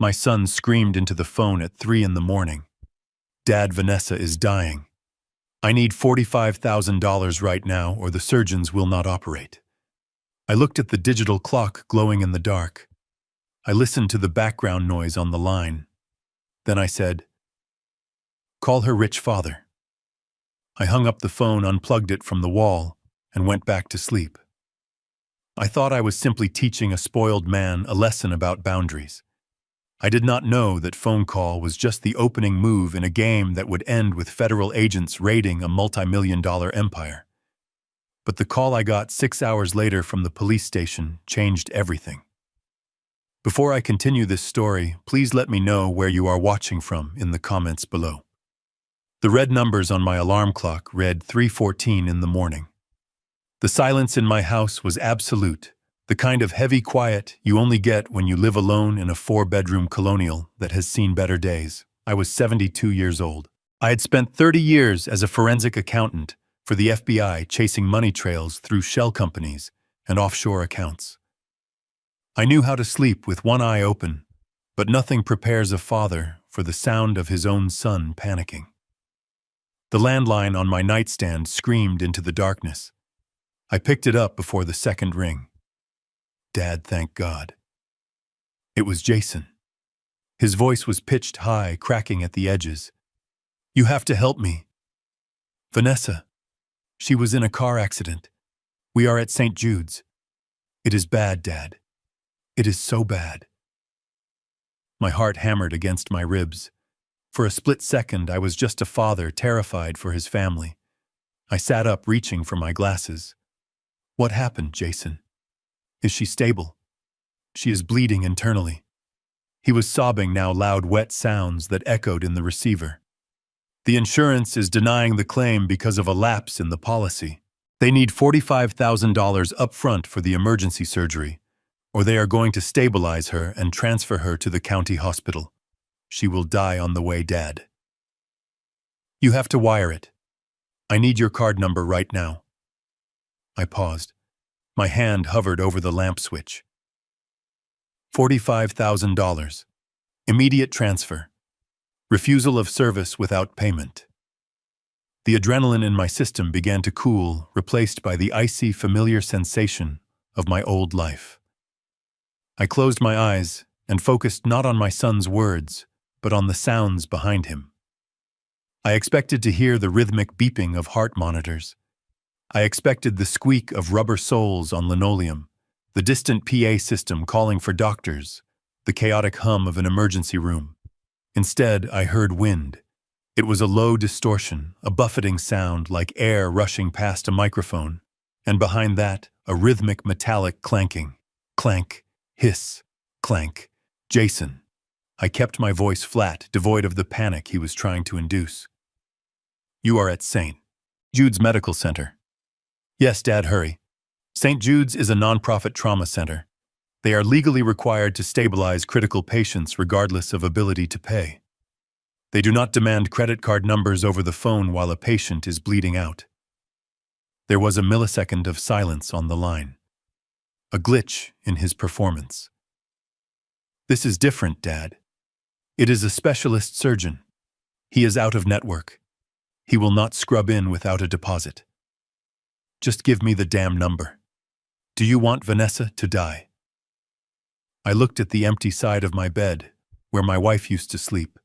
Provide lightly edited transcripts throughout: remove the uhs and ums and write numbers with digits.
My son screamed into the phone at 3 in the morning. Dad, Vanessa is dying. I need $45,000 right now or the surgeons will not operate. I looked at the digital clock glowing in the dark. I listened to the background noise on the line. Then I said, "Call her rich father." I hung up the phone, unplugged it from the wall, and went back to sleep. I thought I was simply teaching a spoiled man a lesson about boundaries. I did not know that phone call was just the opening move in a game that would end with federal agents raiding a multi-million-dollar empire. But the call I got 6 hours later from the police station changed everything. Before I continue this story, please let me know where you are watching from in the comments below. The red numbers on my alarm clock read 3:14 in the morning. The silence in my house was absolute, the kind of heavy quiet you only get when you live alone in a 4-bedroom colonial that has seen better days. I was 72 years old. I had spent 30 years as a forensic accountant for the FBI chasing money trails through shell companies and offshore accounts. I knew how to sleep with one eye open, but nothing prepares a father for the sound of his own son panicking. The landline on my nightstand screamed into the darkness. I picked it up before the second ring. Dad, thank God. It was Jason. His voice was pitched high, cracking at the edges. "You have to help me. Vanessa. She was in a car accident. We are at St. Jude's. It is bad, Dad. It is so bad." My heart hammered against my ribs. For a split second, I was just a father terrified for his family. I sat up, reaching for my glasses. "What happened, Jason? Is she stable?" "She is bleeding internally." He was sobbing now, loud, wet sounds that echoed in the receiver. "The insurance is denying the claim because of a lapse in the policy. They need $45,000 up front for the emergency surgery, or they are going to stabilize her and transfer her to the county hospital. She will die on the way, Dad. You have to wire it. I need your card number right now." I paused. My hand hovered over the lamp switch. $45,000. Immediate transfer. Refusal of service without payment. The adrenaline in my system began to cool, replaced by the icy, familiar sensation of my old life. I closed my eyes and focused not on my son's words, but on the sounds behind him. I expected to hear the rhythmic beeping of heart monitors. I expected the squeak of rubber soles on linoleum, the distant PA system calling for doctors, the chaotic hum of an emergency room. Instead, I heard wind. It was a low distortion, a buffeting sound like air rushing past a microphone, and behind that, a rhythmic metallic clanking. Clank, hiss, clank. Jason. I kept my voice flat, devoid of the panic he was trying to induce. "You are at St. Jude's Medical Center." "Yes, Dad, hurry. St. Jude's is a nonprofit trauma center. They are legally required to stabilize critical patients regardless of ability to pay. They do not demand credit card numbers over the phone while a patient is bleeding out." There was a millisecond of silence on the line. A glitch in his performance. "This is different, Dad. It is a specialist surgeon. He is out of network. He will not scrub in without a deposit. Just give me the damn number. Do you want Vanessa to die?" I looked at the empty side of my bed, where my wife used to sleep.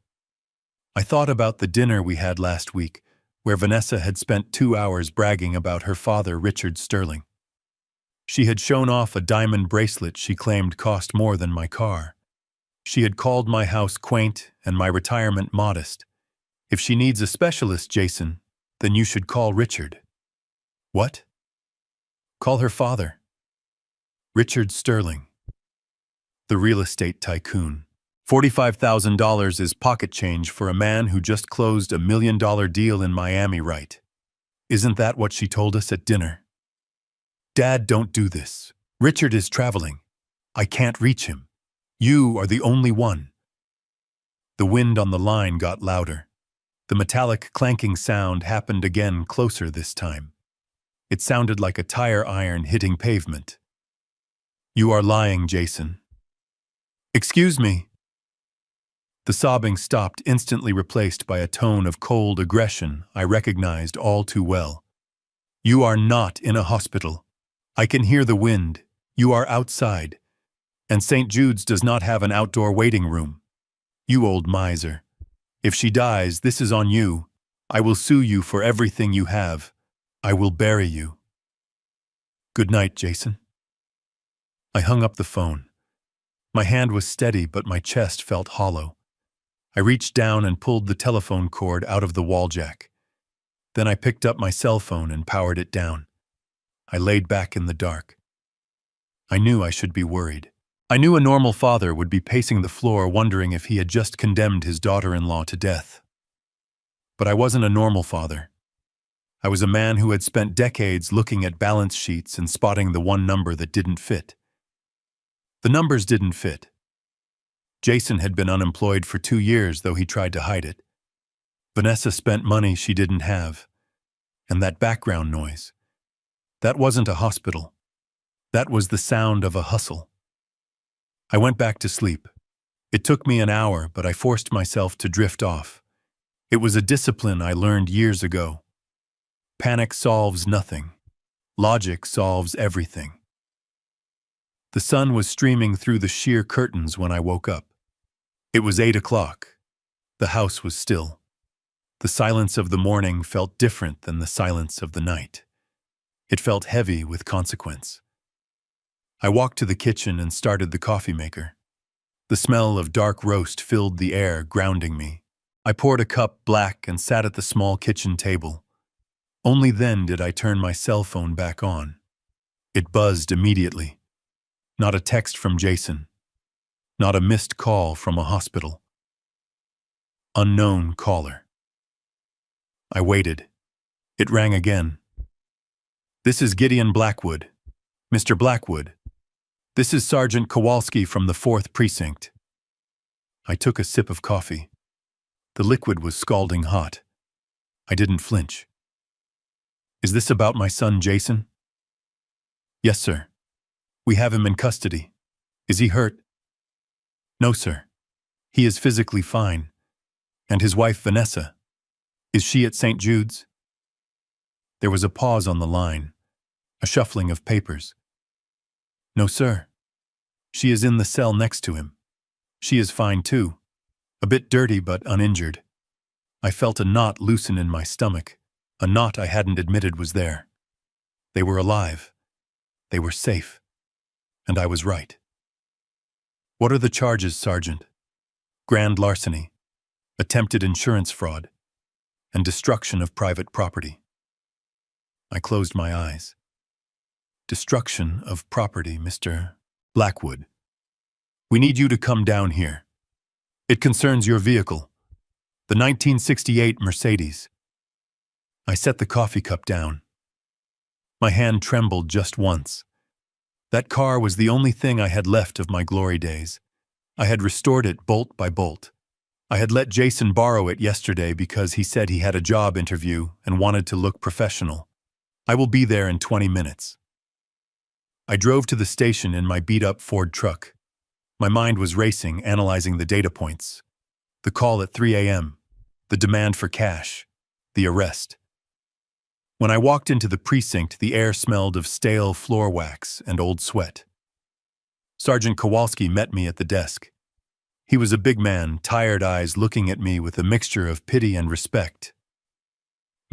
I thought about the dinner we had last week, where Vanessa had spent 2 hours bragging about her father, Richard Sterling. She had shown off a diamond bracelet she claimed cost more than my car. She had called my house quaint and my retirement modest. "If she needs a specialist, Jason, then you should call Richard." "What?" "Call her father. Richard Sterling. The real estate tycoon. $45,000 is pocket change for a man who just closed a $1 million deal in Miami, right? Isn't that what she told us at dinner?" "Dad, don't do this. Richard is traveling. I can't reach him. You are the only one." The wind on the line got louder. The metallic clanking sound happened again, closer this time. It sounded like a tire iron hitting pavement. "You are lying, Jason." "Excuse me." The sobbing stopped, instantly replaced by a tone of cold aggression I recognized all too well. You are not in a hospital. I can hear the wind. You are outside. And St. Jude's does not have an outdoor waiting room. You old miser. If she dies, this is on you. I will sue you for everything you have. I will bury you. Good night, Jason. I hung up the phone. My hand was steady, but my chest felt hollow. I reached down and pulled the telephone cord out of the wall jack. Then I picked up my cell phone and powered it down. I laid back in the dark. I knew I should be worried. I knew a normal father would be pacing the floor wondering if he had just condemned his daughter-in-law to death. But I wasn't a normal father. I was a man who had spent decades looking at balance sheets and spotting the one number that didn't fit. The numbers didn't fit. Jason had been unemployed for 2 years, though he tried to hide it. Vanessa spent money she didn't have. And that background noise. That wasn't a hospital. That was the sound of a hustle. I went back to sleep. It took me an hour, but I forced myself to drift off. It was a discipline I learned years ago. Panic solves nothing. Logic solves everything. The sun was streaming through the sheer curtains when I woke up. It was 8 o'clock. The house was still. The silence of the morning felt different than the silence of the night. It felt heavy with consequence. I walked to the kitchen and started the coffee maker. The smell of dark roast filled the air, grounding me. I poured a cup black and sat at the small kitchen table. Only then did I turn my cell phone back on. It buzzed immediately. Not a text from Jason. Not a missed call from a hospital. Unknown caller. I waited. It rang again. This is Gideon Blackwood. Mr. Blackwood. This is Sergeant Kowalski from the 4th Precinct. I took a sip of coffee. The liquid was scalding hot. I didn't flinch. Is this about my son, Jason? Yes, sir. We have him in custody. Is he hurt? No, sir. He is physically fine. And his wife, Vanessa. Is she at St. Jude's? There was a pause on the line, a shuffling of papers. No, sir. She is in the cell next to him. She is fine, too. A bit dirty, but uninjured. I felt a knot loosen in my stomach, a knot I hadn't admitted was there. They were alive. They were safe. And I was right. What are the charges, Sergeant? Grand larceny, attempted insurance fraud, and destruction of private property. I closed my eyes. Destruction of property, Mr. Blackwood. We need you to come down here. It concerns your vehicle, the 1968 Mercedes. I set the coffee cup down. My hand trembled just once. That car was the only thing I had left of my glory days. I had restored it bolt by bolt. I had let Jason borrow it yesterday because he said he had a job interview and wanted to look professional. I will be there in 20 minutes. I drove to the station in my beat-up Ford truck. My mind was racing, analyzing the data points. The call at 3 a.m., the demand for cash, the arrest. When I walked into the precinct, the air smelled of stale floor wax and old sweat. Sergeant Kowalski met me at the desk. He was a big man, tired eyes looking at me with a mixture of pity and respect.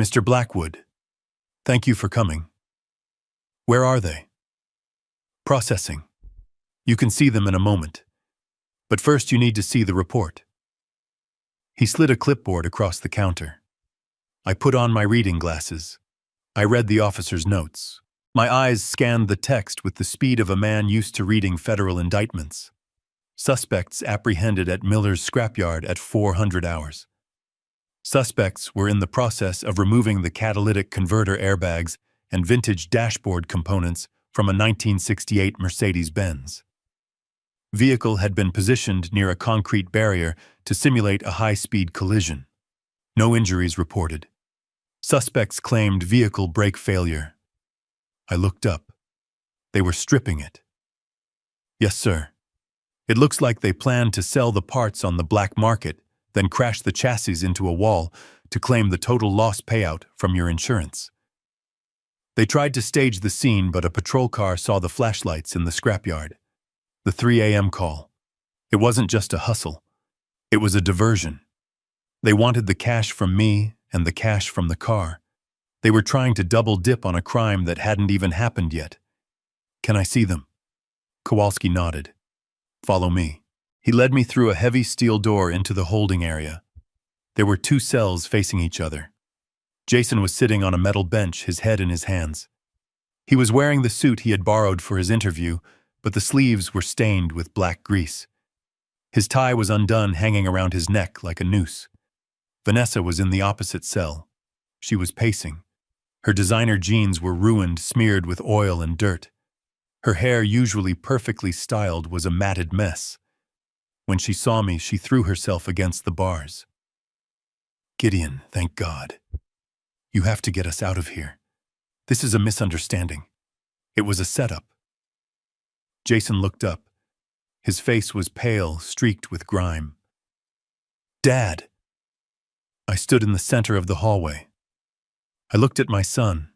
Mr. Blackwood, thank you for coming. Where are they? Processing. You can see them in a moment. But first you need to see the report. He slid a clipboard across the counter. I put on my reading glasses. I read the officer's notes. My eyes scanned the text with the speed of a man used to reading federal indictments. Suspects apprehended at Miller's scrapyard at 400 hours. Suspects were in the process of removing the catalytic converter airbags and vintage dashboard components from a 1968 Mercedes-Benz. Vehicle had been positioned near a concrete barrier to simulate a high-speed collision. No injuries reported. Suspects claimed vehicle brake failure. I looked up. They were stripping it. Yes, sir. It looks like they planned to sell the parts on the black market, then crash the chassis into a wall to claim the total loss payout from your insurance. They tried to stage the scene, but a patrol car saw the flashlights in the scrapyard. The 3 a.m. call. It wasn't just a hustle. It was a diversion. They wanted the cash from me and the cash from the car. They were trying to double dip on a crime that hadn't even happened yet. Can I see them? Kowalski nodded. Follow me. He led me through a heavy steel door into the holding area. There were 2 cells facing each other. Jason was sitting on a metal bench, his head in his hands. He was wearing the suit he had borrowed for his interview, but the sleeves were stained with black grease. His tie was undone, hanging around his neck like a noose. Vanessa was in the opposite cell. She was pacing. Her designer jeans were ruined, smeared with oil and dirt. Her hair, usually perfectly styled, was a matted mess. When she saw me, she threw herself against the bars. Gideon, thank God. You have to get us out of here. This is a misunderstanding. It was a setup. Jason looked up. His face was pale, streaked with grime. Dad! I stood in the center of the hallway. I looked at my son,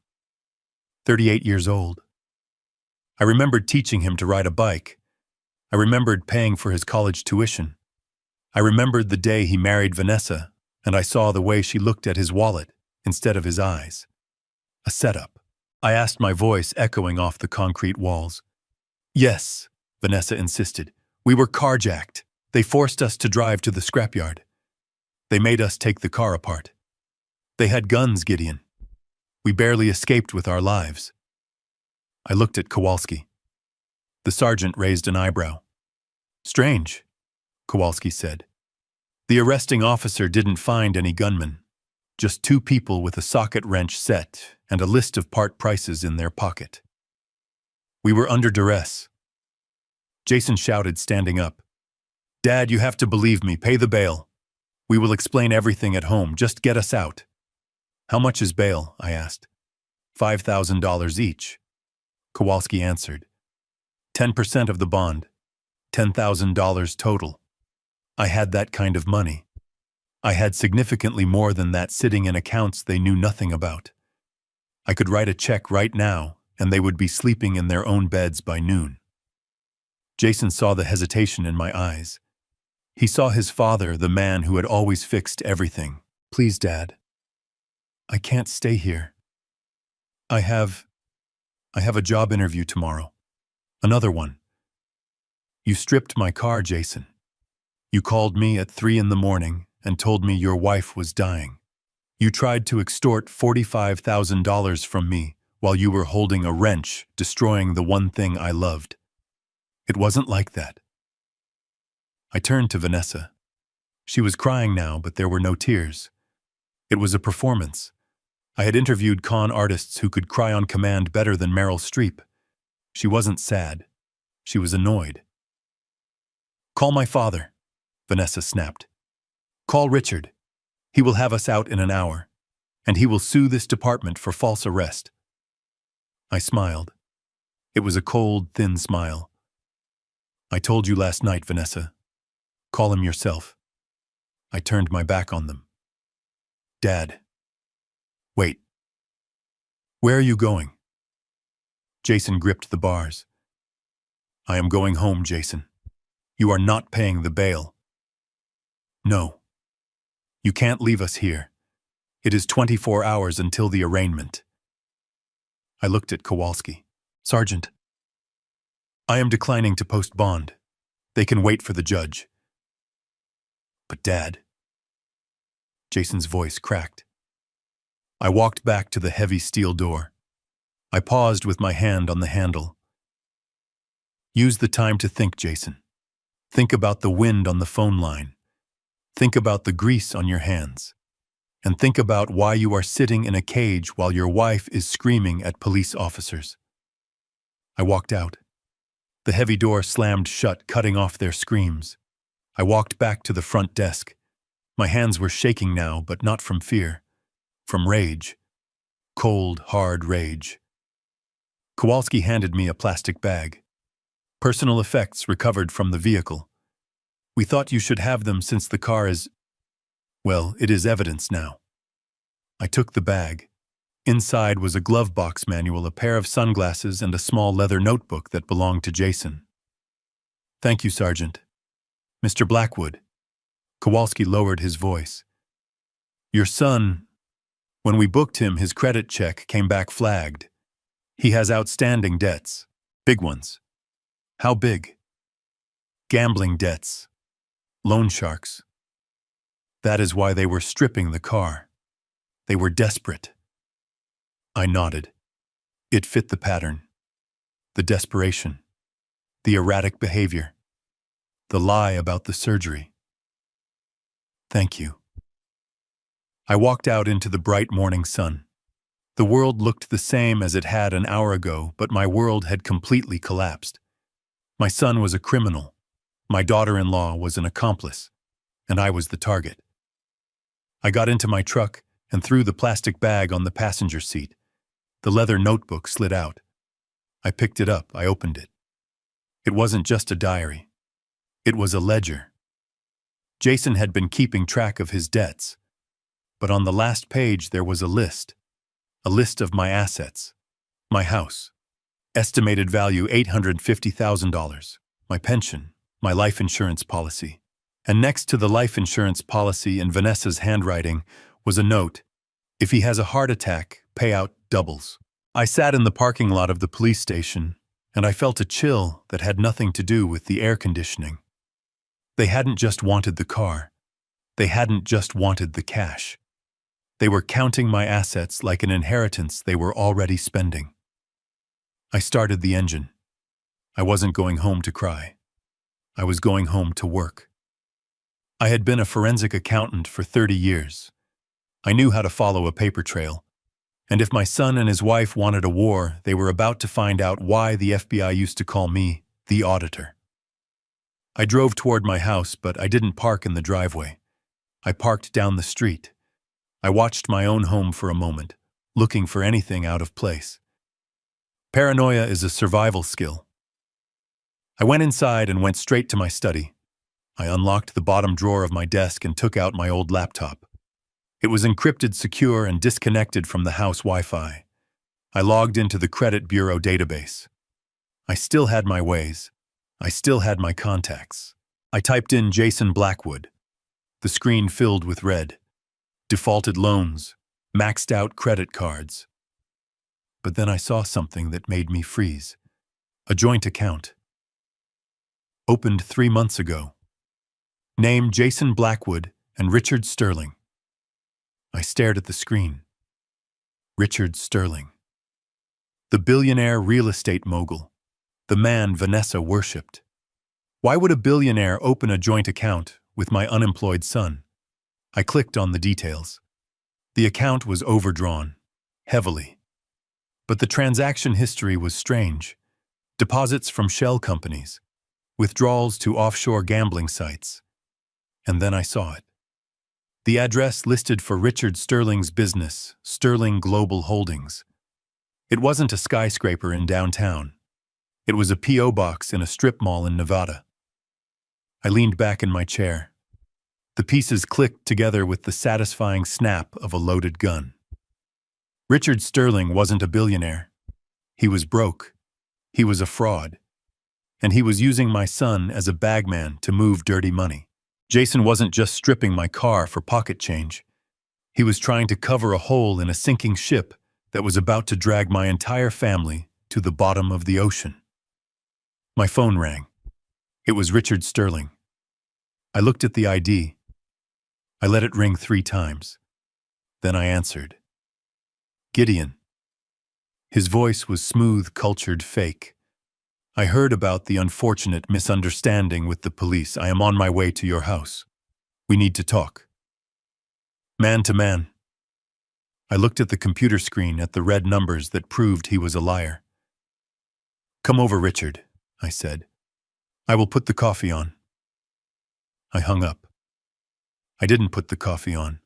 38 years old. I remembered teaching him to ride a bike. I remembered paying for his college tuition. I remembered the day he married Vanessa, and I saw the way she looked at his wallet instead of his eyes. A setup. I asked, my voice echoing off the concrete walls. Yes, Vanessa insisted. We were carjacked. They forced us to drive to the scrapyard. They made us take the car apart. They had guns, Gideon. We barely escaped with our lives. I looked at Kowalski. The sergeant raised an eyebrow. Strange, Kowalski said. The arresting officer didn't find any gunmen, just 2 people with a socket wrench set and a list of part prices in their pocket. We were under duress. Jason shouted, standing up. Dad, you have to believe me. Pay the bail. We will explain everything at home. Just get us out. How much is bail? I asked. $5,000 each. Kowalski answered. 10% of the bond. $10,000 total. I had that kind of money. I had significantly more than that sitting in accounts they knew nothing about. I could write a check right now, and they would be sleeping in their own beds by noon. Jason saw the hesitation in my eyes. He saw his father, the man who had always fixed everything. Please, Dad. I can't stay here. I have a job interview tomorrow. Another one. You stripped my car, Jason. You called me at 3 in the morning and told me your wife was dying. You tried to extort $45,000 from me while you were holding a wrench, destroying the one thing I loved. It wasn't like that. I turned to Vanessa. She was crying now, but there were no tears. It was a performance. I had interviewed con artists who could cry on command better than Meryl Streep. She wasn't sad. She was annoyed. Call my father, Vanessa snapped. Call Richard. He will have us out in an hour, and he will sue this department for false arrest. I smiled. It was a cold, thin smile. I told you last night, Vanessa. Call him yourself. I turned my back on them. Dad. Wait. Where are you going? Jason gripped the bars. I am going home, Jason. You are not paying the bail. No. You can't leave us here. It is 24 hours until the arraignment. I looked at Kowalski. Sergeant. I am declining to post bond. They can wait for the judge. But Dad. Jason's voice cracked. I walked back to the heavy steel door. I paused with my hand on the handle. Use the time to think, Jason. Think about the wind on the phone line. Think about the grease on your hands. And think about why you are sitting in a cage while your wife is screaming at police officers. I walked out. The heavy door slammed shut, cutting off their screams. I walked back to the front desk. My hands were shaking now, but not from fear. From rage. Cold, hard rage. Kowalski handed me a plastic bag. Personal effects recovered from the vehicle. We thought you should have them since the car is, well, it is evidence now. I took the bag. Inside was a glove box manual, a pair of sunglasses, and a small leather notebook that belonged to Jason. Thank you, Sergeant. Mr. Blackwood. Kowalski lowered his voice. Your son, when we booked him, his credit check came back flagged. He has outstanding debts. Big ones. How big? Gambling debts. Loan sharks. That is why they were stripping the car. They were desperate. I nodded. It fit the pattern. The desperation. The erratic behavior. The lie about the surgery. Thank you. I walked out into the bright morning sun. The world looked the same as it had an hour ago, but my world had completely collapsed. My son was a criminal. My daughter-in-law was an accomplice, and I was the target. I got into my truck and threw the plastic bag on the passenger seat. The leather notebook slid out. I picked it up. I opened it. It wasn't just a diary. It was a ledger. Jason had been keeping track of his debts, but on the last page there was a list of my assets, my house, estimated value $850,000, my pension, my life insurance policy, and next to the life insurance policy in Vanessa's handwriting was a note, if he has a heart attack, payout doubles. I sat in the parking lot of the police station, and I felt a chill that had nothing to do with the air conditioning. They hadn't just wanted the car. They hadn't just wanted the cash. They were counting my assets like an inheritance they were already spending. I started the engine. I wasn't going home to cry. I was going home to work. I had been a forensic accountant for 30 years. I knew how to follow a paper trail. And if my son and his wife wanted a war, they were about to find out why the FBI used to call me the auditor. I drove toward my house, but I didn't park in the driveway. I parked down the street. I watched my own home for a moment, looking for anything out of place. Paranoia is a survival skill. I went inside and went straight to my study. I unlocked the bottom drawer of my desk and took out my old laptop. It was encrypted, secure, and disconnected from the house Wi-Fi. I logged into the credit bureau database. I still had my ways. I still had my contacts. I typed in Jason Blackwood. The screen filled with red. Defaulted loans, maxed out credit cards. But then I saw something that made me freeze. A joint account. Opened 3 months ago. Name Jason Blackwood and Richard Sterling. I stared at the screen. Richard Sterling. The billionaire real estate mogul. The man Vanessa worshipped. Why would a billionaire open a joint account with my unemployed son? I clicked on the details. The account was overdrawn, heavily. But the transaction history was strange. Deposits from shell companies, withdrawals to offshore gambling sites. And then I saw it. The address listed for Richard Sterling's business, Sterling Global Holdings. It wasn't a skyscraper in downtown. It was a P.O. box in a strip mall in Nevada. I leaned back in my chair. The pieces clicked together with the satisfying snap of a loaded gun. Richard Sterling wasn't a billionaire. He was broke. He was a fraud. And he was using my son as a bagman to move dirty money. Jason wasn't just stripping my car for pocket change. He was trying to cover a hole in a sinking ship that was about to drag my entire family to the bottom of the ocean. My phone rang. It was Richard Sterling. I looked at the ID. I let it ring 3 times. Then I answered. Gideon. His voice was smooth, cultured fake. I heard about the unfortunate misunderstanding with the police. I am on my way to your house. We need to talk. Man to man. I looked at the computer screen at the red numbers that proved he was a liar. Come over, Richard, I said. I will put the coffee on. I hung up. I didn't put the coffee on.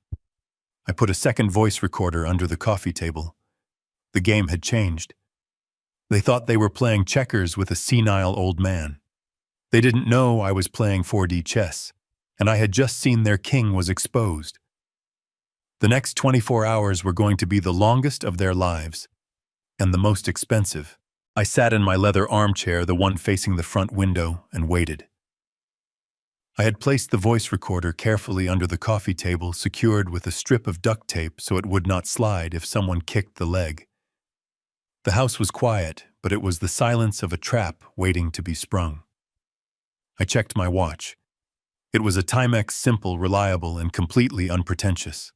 I put a second voice recorder under the coffee table. The game had changed. They thought they were playing checkers with a senile old man. They didn't know I was playing 4D chess, and I had just seen their king was exposed. The next 24 hours were going to be the longest of their lives, and the most expensive. I sat in my leather armchair, the one facing the front window, and waited. I had placed the voice recorder carefully under the coffee table, secured with a strip of duct tape so it would not slide if someone kicked the leg. The house was quiet, but it was the silence of a trap waiting to be sprung. I checked my watch. It was a Timex, simple, reliable, and completely unpretentious,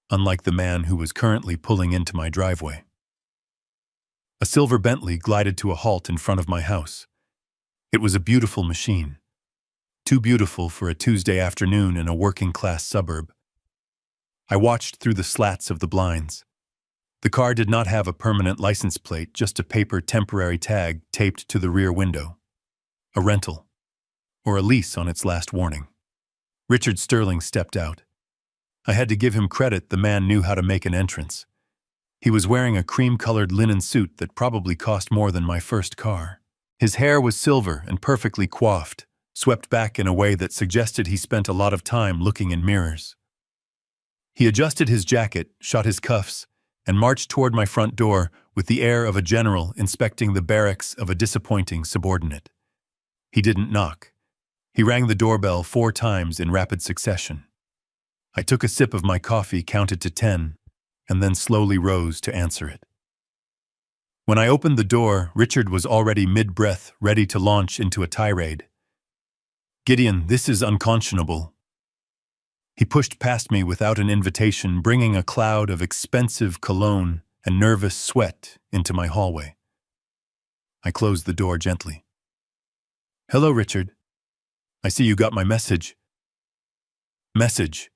unlike the man who was currently pulling into my driveway. A silver Bentley glided to a halt in front of my house. It was a beautiful machine. Too beautiful for a Tuesday afternoon in a working-class suburb. I watched through the slats of the blinds. The car did not have a permanent license plate, just a paper temporary tag taped to the rear window. A rental. Or a lease on its last warning. Richard Sterling stepped out. I had to give him credit, the man knew how to make an entrance. He was wearing a cream-colored linen suit that probably cost more than my first car. His hair was silver and perfectly coiffed, swept back in a way that suggested he spent a lot of time looking in mirrors. He adjusted his jacket, shot his cuffs, and marched toward my front door with the air of a general inspecting the barracks of a disappointing subordinate. He didn't knock. He rang the doorbell 4 times in rapid succession. I took a sip of my coffee, counted to 10, and then slowly rose to answer it. When I opened the door, Richard was already mid-breath, ready to launch into a tirade. "Gideon, this is unconscionable." He pushed past me without an invitation, bringing a cloud of expensive cologne and nervous sweat into my hallway. I closed the door gently. "Hello, Richard. I see you got my message." "Message?"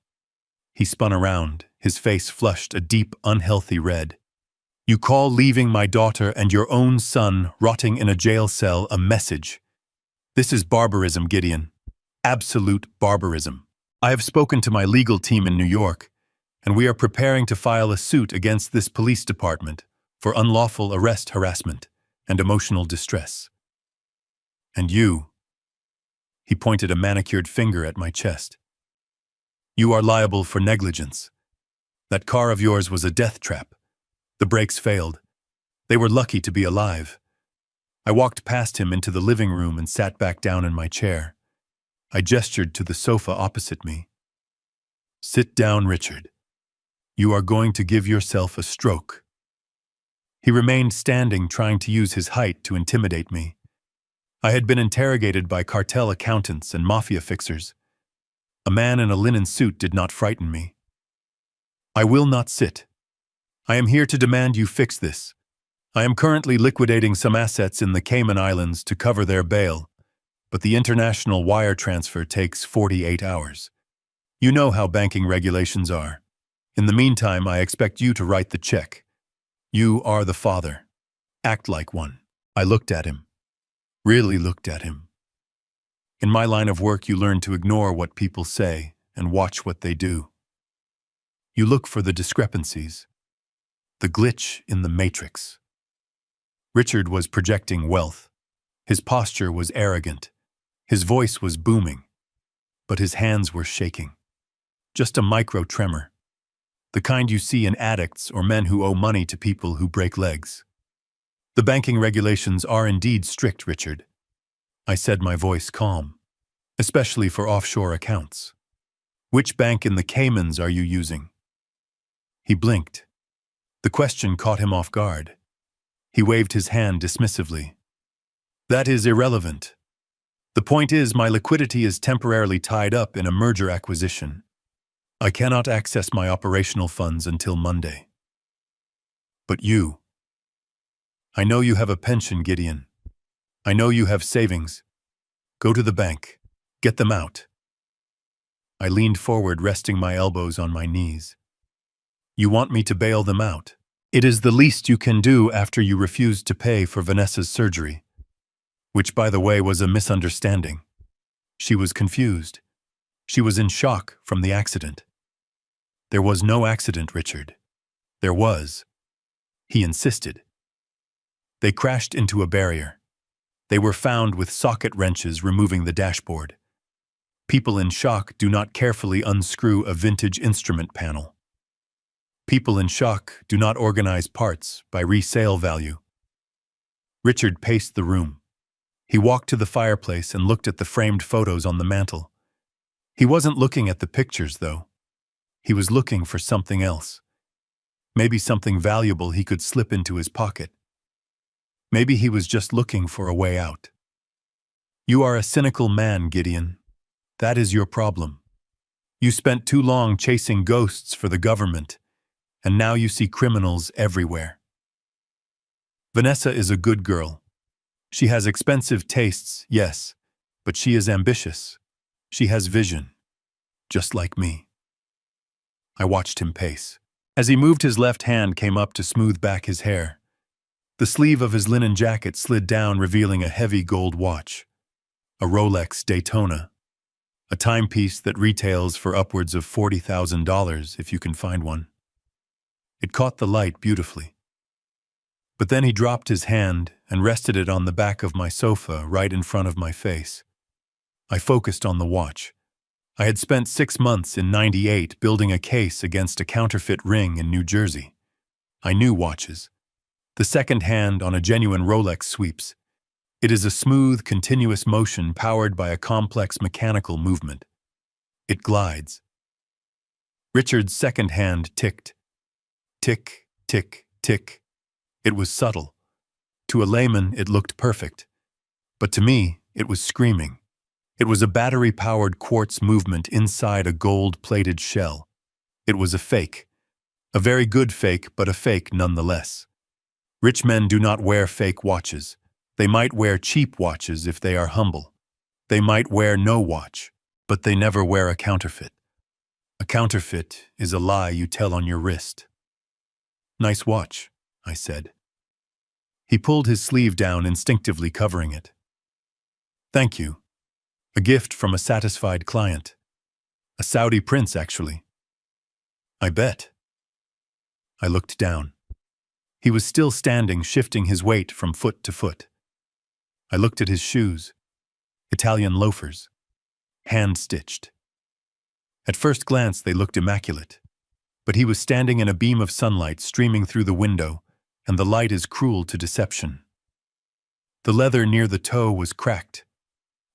He spun around, his face flushed a deep, unhealthy red. "You call leaving my daughter and your own son rotting in a jail cell a message? This is barbarism, Gideon. Absolute barbarism. I have spoken to my legal team in New York, and we are preparing to file a suit against this police department for unlawful arrest, harassment, and emotional distress. And you," he pointed a manicured finger at my chest, "you are liable for negligence. That car of yours was a death trap. The brakes failed. They were lucky to be alive." I walked past him into the living room and sat back down in my chair. I gestured to the sofa opposite me. "Sit down, Richard. You are going to give yourself a stroke." He remained standing, trying to use his height to intimidate me. I had been interrogated by cartel accountants and mafia fixers. A man in a linen suit did not frighten me. "I will not sit. I am here to demand you fix this. I am currently liquidating some assets in the Cayman Islands to cover their bail, but the international wire transfer takes 48 hours. You know how banking regulations are. In the meantime, I expect you to write the check. You are the father. Act like one." I looked at him. Really looked at him. In my line of work, you learn to ignore what people say and watch what they do. You look for the discrepancies, the glitch in the matrix. Richard was projecting wealth. His posture was arrogant. His voice was booming, but his hands were shaking. Just a micro tremor. The kind you see in addicts or men who owe money to people who break legs. "The banking regulations are indeed strict, Richard," I said, my voice calm, "especially for offshore accounts. Which bank in the Caymans are you using?" He blinked. The question caught him off guard. He waved his hand dismissively. "That is irrelevant. The point is, my liquidity is temporarily tied up in a merger acquisition. I cannot access my operational funds until Monday." "But you. I know you have a pension, Gideon. I know you have savings. Go to the bank. Get them out." I leaned forward, resting my elbows on my knees. "You want me to bail them out? It is the least you can do after you refused to pay for Vanessa's surgery. Which, by the way, was a misunderstanding. She was confused. She was in shock from the accident." "There was no accident, Richard." "There was." He insisted. They crashed into a barrier. They were found with socket wrenches removing the dashboard. People in shock do not carefully unscrew a vintage instrument panel. People in shock do not organize parts by resale value. Richard paced the room. He walked to the fireplace and looked at the framed photos on the mantel. He wasn't looking at the pictures, though. He was looking for something else. Maybe something valuable he could slip into his pocket. Maybe he was just looking for a way out. You are a cynical man, Gideon. That is your problem. You spent too long chasing ghosts for the government, and now you see criminals everywhere. Vanessa is a good girl. She has expensive tastes, yes, but she is ambitious. She has vision, just like me. I watched him pace. As he moved, his left hand came up to smooth back his hair. The sleeve of his linen jacket slid down, revealing a heavy gold watch. A Rolex Daytona. A timepiece that retails for upwards of $40,000 if you can find one. It caught the light beautifully. But then he dropped his hand and rested it on the back of my sofa right in front of my face. I focused on the watch. I had spent 6 months in '98 building a case against a counterfeit ring in New Jersey. I knew watches. The second hand on a genuine Rolex sweeps. It is a smooth, continuous motion powered by a complex mechanical movement. It glides. Richard's second hand ticked. Tick, tick, tick. It was subtle. To a layman, it looked perfect. But to me, it was screaming. It was a battery-powered quartz movement inside a gold-plated shell. It was a fake. A very good fake, but a fake nonetheless. Rich men do not wear fake watches. They might wear cheap watches if they are humble. They might wear no watch, but they never wear a counterfeit. A counterfeit is a lie you tell on your wrist. Nice watch, I said. He pulled his sleeve down, instinctively covering it. Thank you. A gift from a satisfied client. A Saudi prince, actually. I bet. I looked down. He was still standing, shifting his weight from foot to foot. I looked at his shoes. Italian loafers. Hand-stitched. At first glance, they looked immaculate. But he was standing in a beam of sunlight streaming through the window, and the light is cruel to deception. The leather near the toe was cracked.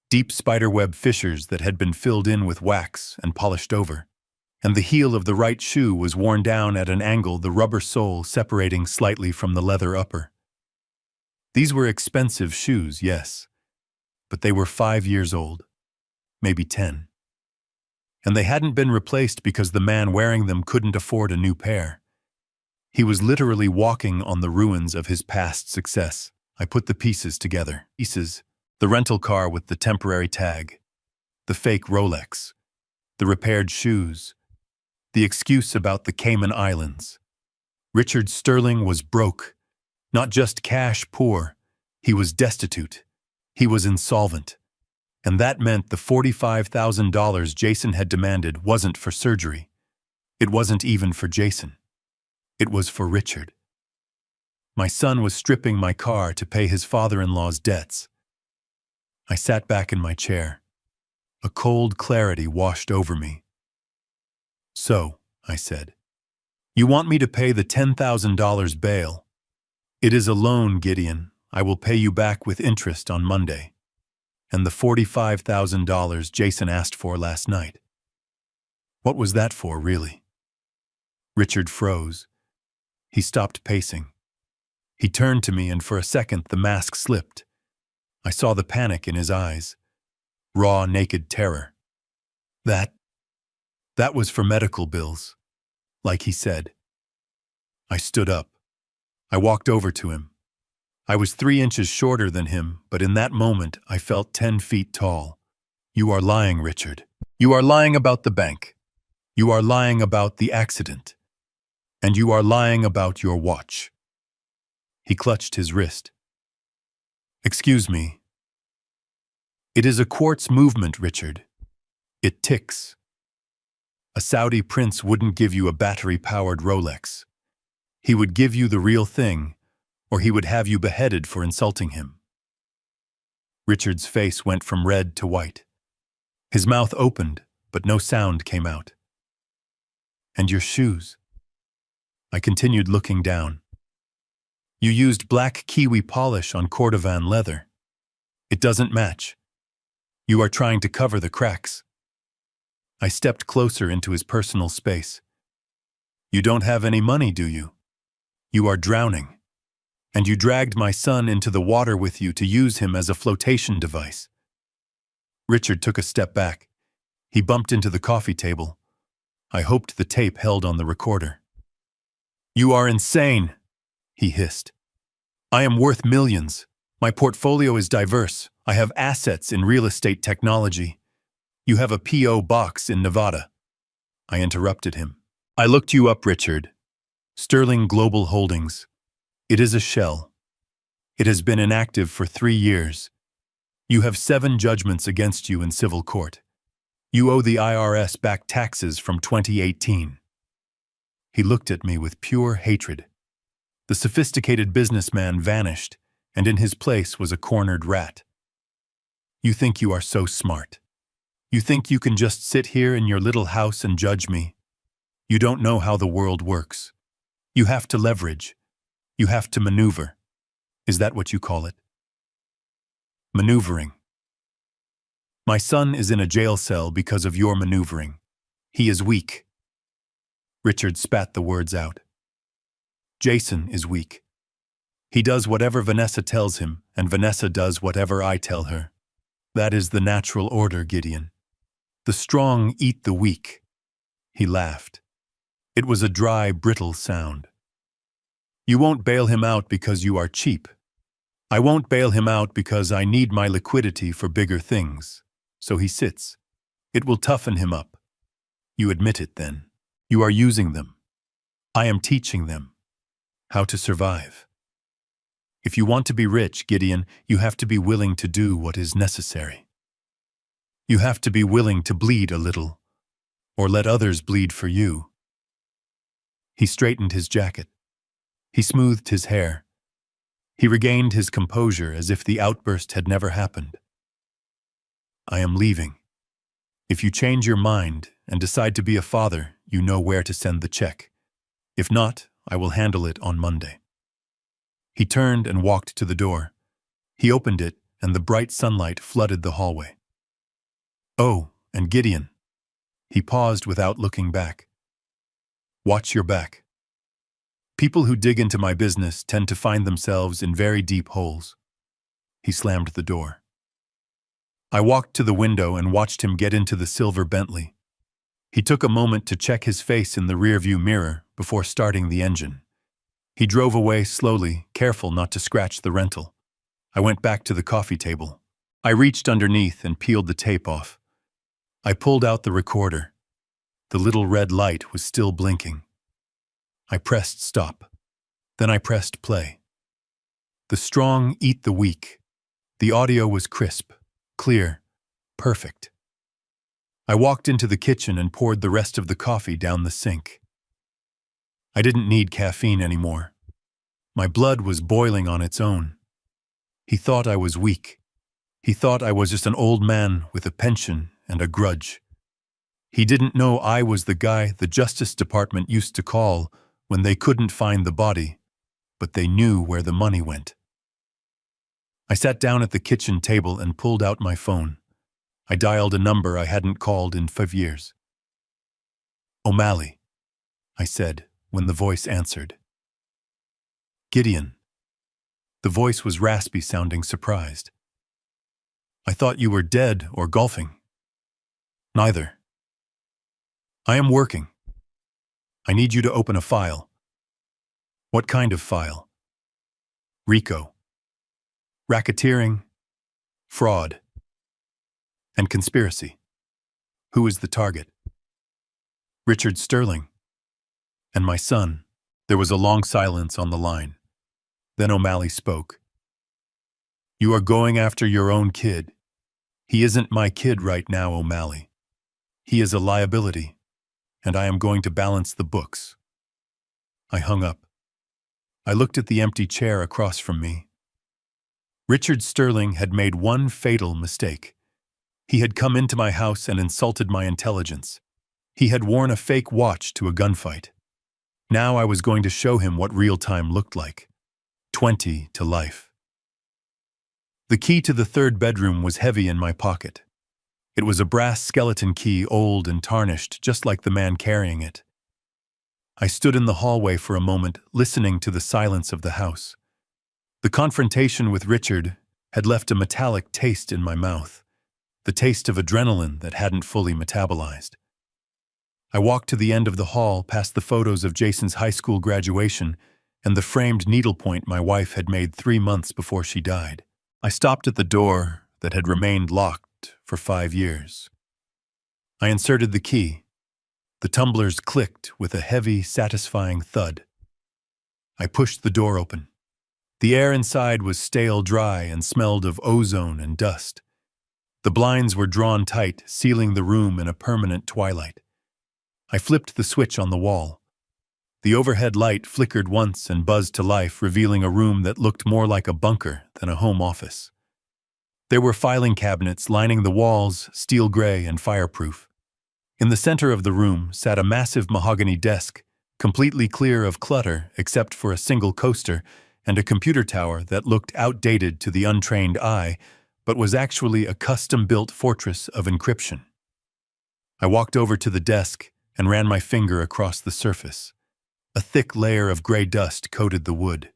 Deep spiderweb fissures that had been filled in with wax and polished over, and the heel of the right shoe was worn down at an angle, the rubber sole separating slightly from the leather upper. These were expensive shoes, yes, but they were 5 years old, maybe 10. And they hadn't been replaced because the man wearing them couldn't afford a new pair. He was literally walking on the ruins of his past success. I put the pieces together. The rental car with the temporary tag, the fake Rolex, the repaired shoes, the excuse about the Cayman Islands. Richard Sterling was broke, not just cash poor, he was destitute, he was insolvent. And that meant the $45,000 Jason had demanded wasn't for surgery. It wasn't even for Jason. It was for Richard. My son was stripping my car to pay his father-in-law's debts. I sat back in my chair. A cold clarity washed over me. So, I said, you want me to pay the $10,000 bail? It is a loan, Gideon. I will pay you back with interest on Monday. And the $45,000 Jason asked for last night. What was that for, really? Richard froze. He stopped pacing. He turned to me, and for a second the mask slipped. I saw the panic in his eyes. Raw, naked terror. That was for medical bills, like he said. I stood up. I walked over to him. I was 3 inches shorter than him, but in that moment I felt 10 feet tall. You are lying, Richard. You are lying about the bank. You are lying about the accident. And you are lying about your watch. He clutched his wrist. Excuse me. It is a quartz movement, Richard. It ticks. A Saudi prince wouldn't give you a battery-powered Rolex. He would give you the real thing, or he would have you beheaded for insulting him." Richard's face went from red to white. His mouth opened, but no sound came out. "And your shoes?" I continued looking down. "You used black kiwi polish on Cordovan leather. It doesn't match. You are trying to cover the cracks." I stepped closer into his personal space. "You don't have any money, do you? You are drowning. And you dragged my son into the water with you to use him as a flotation device." Richard took a step back. He bumped into the coffee table. I hoped the tape held on the recorder. "You are insane," he hissed. "I am worth millions. My portfolio is diverse. I have assets in real estate technology. You have a P.O. box in Nevada." I interrupted him. "I looked you up, Richard. Sterling Global Holdings. It is a shell. It has been inactive for 3 years. You have 7 judgments against you in civil court. You owe the IRS back taxes from 2018. He looked at me with pure hatred. The sophisticated businessman vanished, and in his place was a cornered rat. "You think you are so smart. You think you can just sit here in your little house and judge me. You don't know how the world works. You have to leverage. You have to maneuver. Is that what you call it?" Maneuvering. "My son is in a jail cell because of your maneuvering. He is weak." Richard spat the words out. "Jason is weak. He does whatever Vanessa tells him, and Vanessa does whatever I tell her. That is the natural order, Gideon. The strong eat the weak." He laughed. It was a dry, brittle sound. "You won't bail him out because you are cheap. I won't bail him out because I need my liquidity for bigger things. So he sits. It will toughen him up. You admit it then. You are using them. I am teaching them how to survive. If you want to be rich, Gideon, you have to be willing to do what is necessary. You have to be willing to bleed a little, or let others bleed for you." He straightened his jacket. He smoothed his hair. He regained his composure as if the outburst had never happened. "I am leaving. If you change your mind and decide to be a father, you know where to send the check. If not, I will handle it on Monday." He turned and walked to the door. He opened it, and the bright sunlight flooded the hallway. "Oh, and Gideon." He paused without looking back. "Watch your back. People who dig into my business tend to find themselves in very deep holes." He slammed the door. I walked to the window and watched him get into the silver Bentley. He took a moment to check his face in the rearview mirror before starting the engine. He drove away slowly, careful not to scratch the rental. I went back to the coffee table. I reached underneath and peeled the tape off. I pulled out the recorder. The little red light was still blinking. I pressed stop. Then I pressed play. The strong eat the weak. The audio was crisp, clear, perfect. I walked into the kitchen and poured the rest of the coffee down the sink. I didn't need caffeine anymore. My blood was boiling on its own. He thought I was weak. He thought I was just an old man with a pension and a grudge. He didn't know I was the guy the Justice Department used to call when they couldn't find the body, but they knew where the money went. I sat down at the kitchen table and pulled out my phone. I dialed a number I hadn't called in 5 years. "O'Malley," I said when the voice answered. "Gideon." The voice was raspy, sounding surprised. "I thought you were dead or golfing." "Neither. I am working. I need you to open a file." "What kind of file?" "RICO. Racketeering, fraud, and conspiracy." "Who is the target?" "Richard Sterling. And my son." There was a long silence on the line. Then O'Malley spoke. "You are going after your own kid. He isn't my kid right now, O'Malley. He is a liability, and I am going to balance the books." I hung up. I looked at the empty chair across from me. Richard Sterling had made one fatal mistake. He had come into my house and insulted my intelligence. He had worn a fake watch to a gunfight. Now I was going to show him what real time looked like. 20 to life. The key to the third bedroom was heavy in my pocket. It was a brass skeleton key, old and tarnished, just like the man carrying it. I stood in the hallway for a moment, listening to the silence of the house. The confrontation with Richard had left a metallic taste in my mouth, the taste of adrenaline that hadn't fully metabolized. I walked to the end of the hall, past the photos of Jason's high school graduation and the framed needlepoint my wife had made 3 months before she died. I stopped at the door that had remained locked for 5 years. I inserted the key. The tumblers clicked with a heavy, satisfying thud. I pushed the door open. The air inside was stale dry and smelled of ozone and dust. The blinds were drawn tight, sealing the room in a permanent twilight. I flipped the switch on the wall. The overhead light flickered once and buzzed to life, revealing a room that looked more like a bunker than a home office. There were filing cabinets lining the walls, steel gray and fireproof. In the center of the room sat a massive mahogany desk, completely clear of clutter except for a single coaster and a computer tower that looked outdated to the untrained eye, but was actually a custom-built fortress of encryption. I walked over to the desk and ran my finger across the surface. A thick layer of gray dust coated the wood.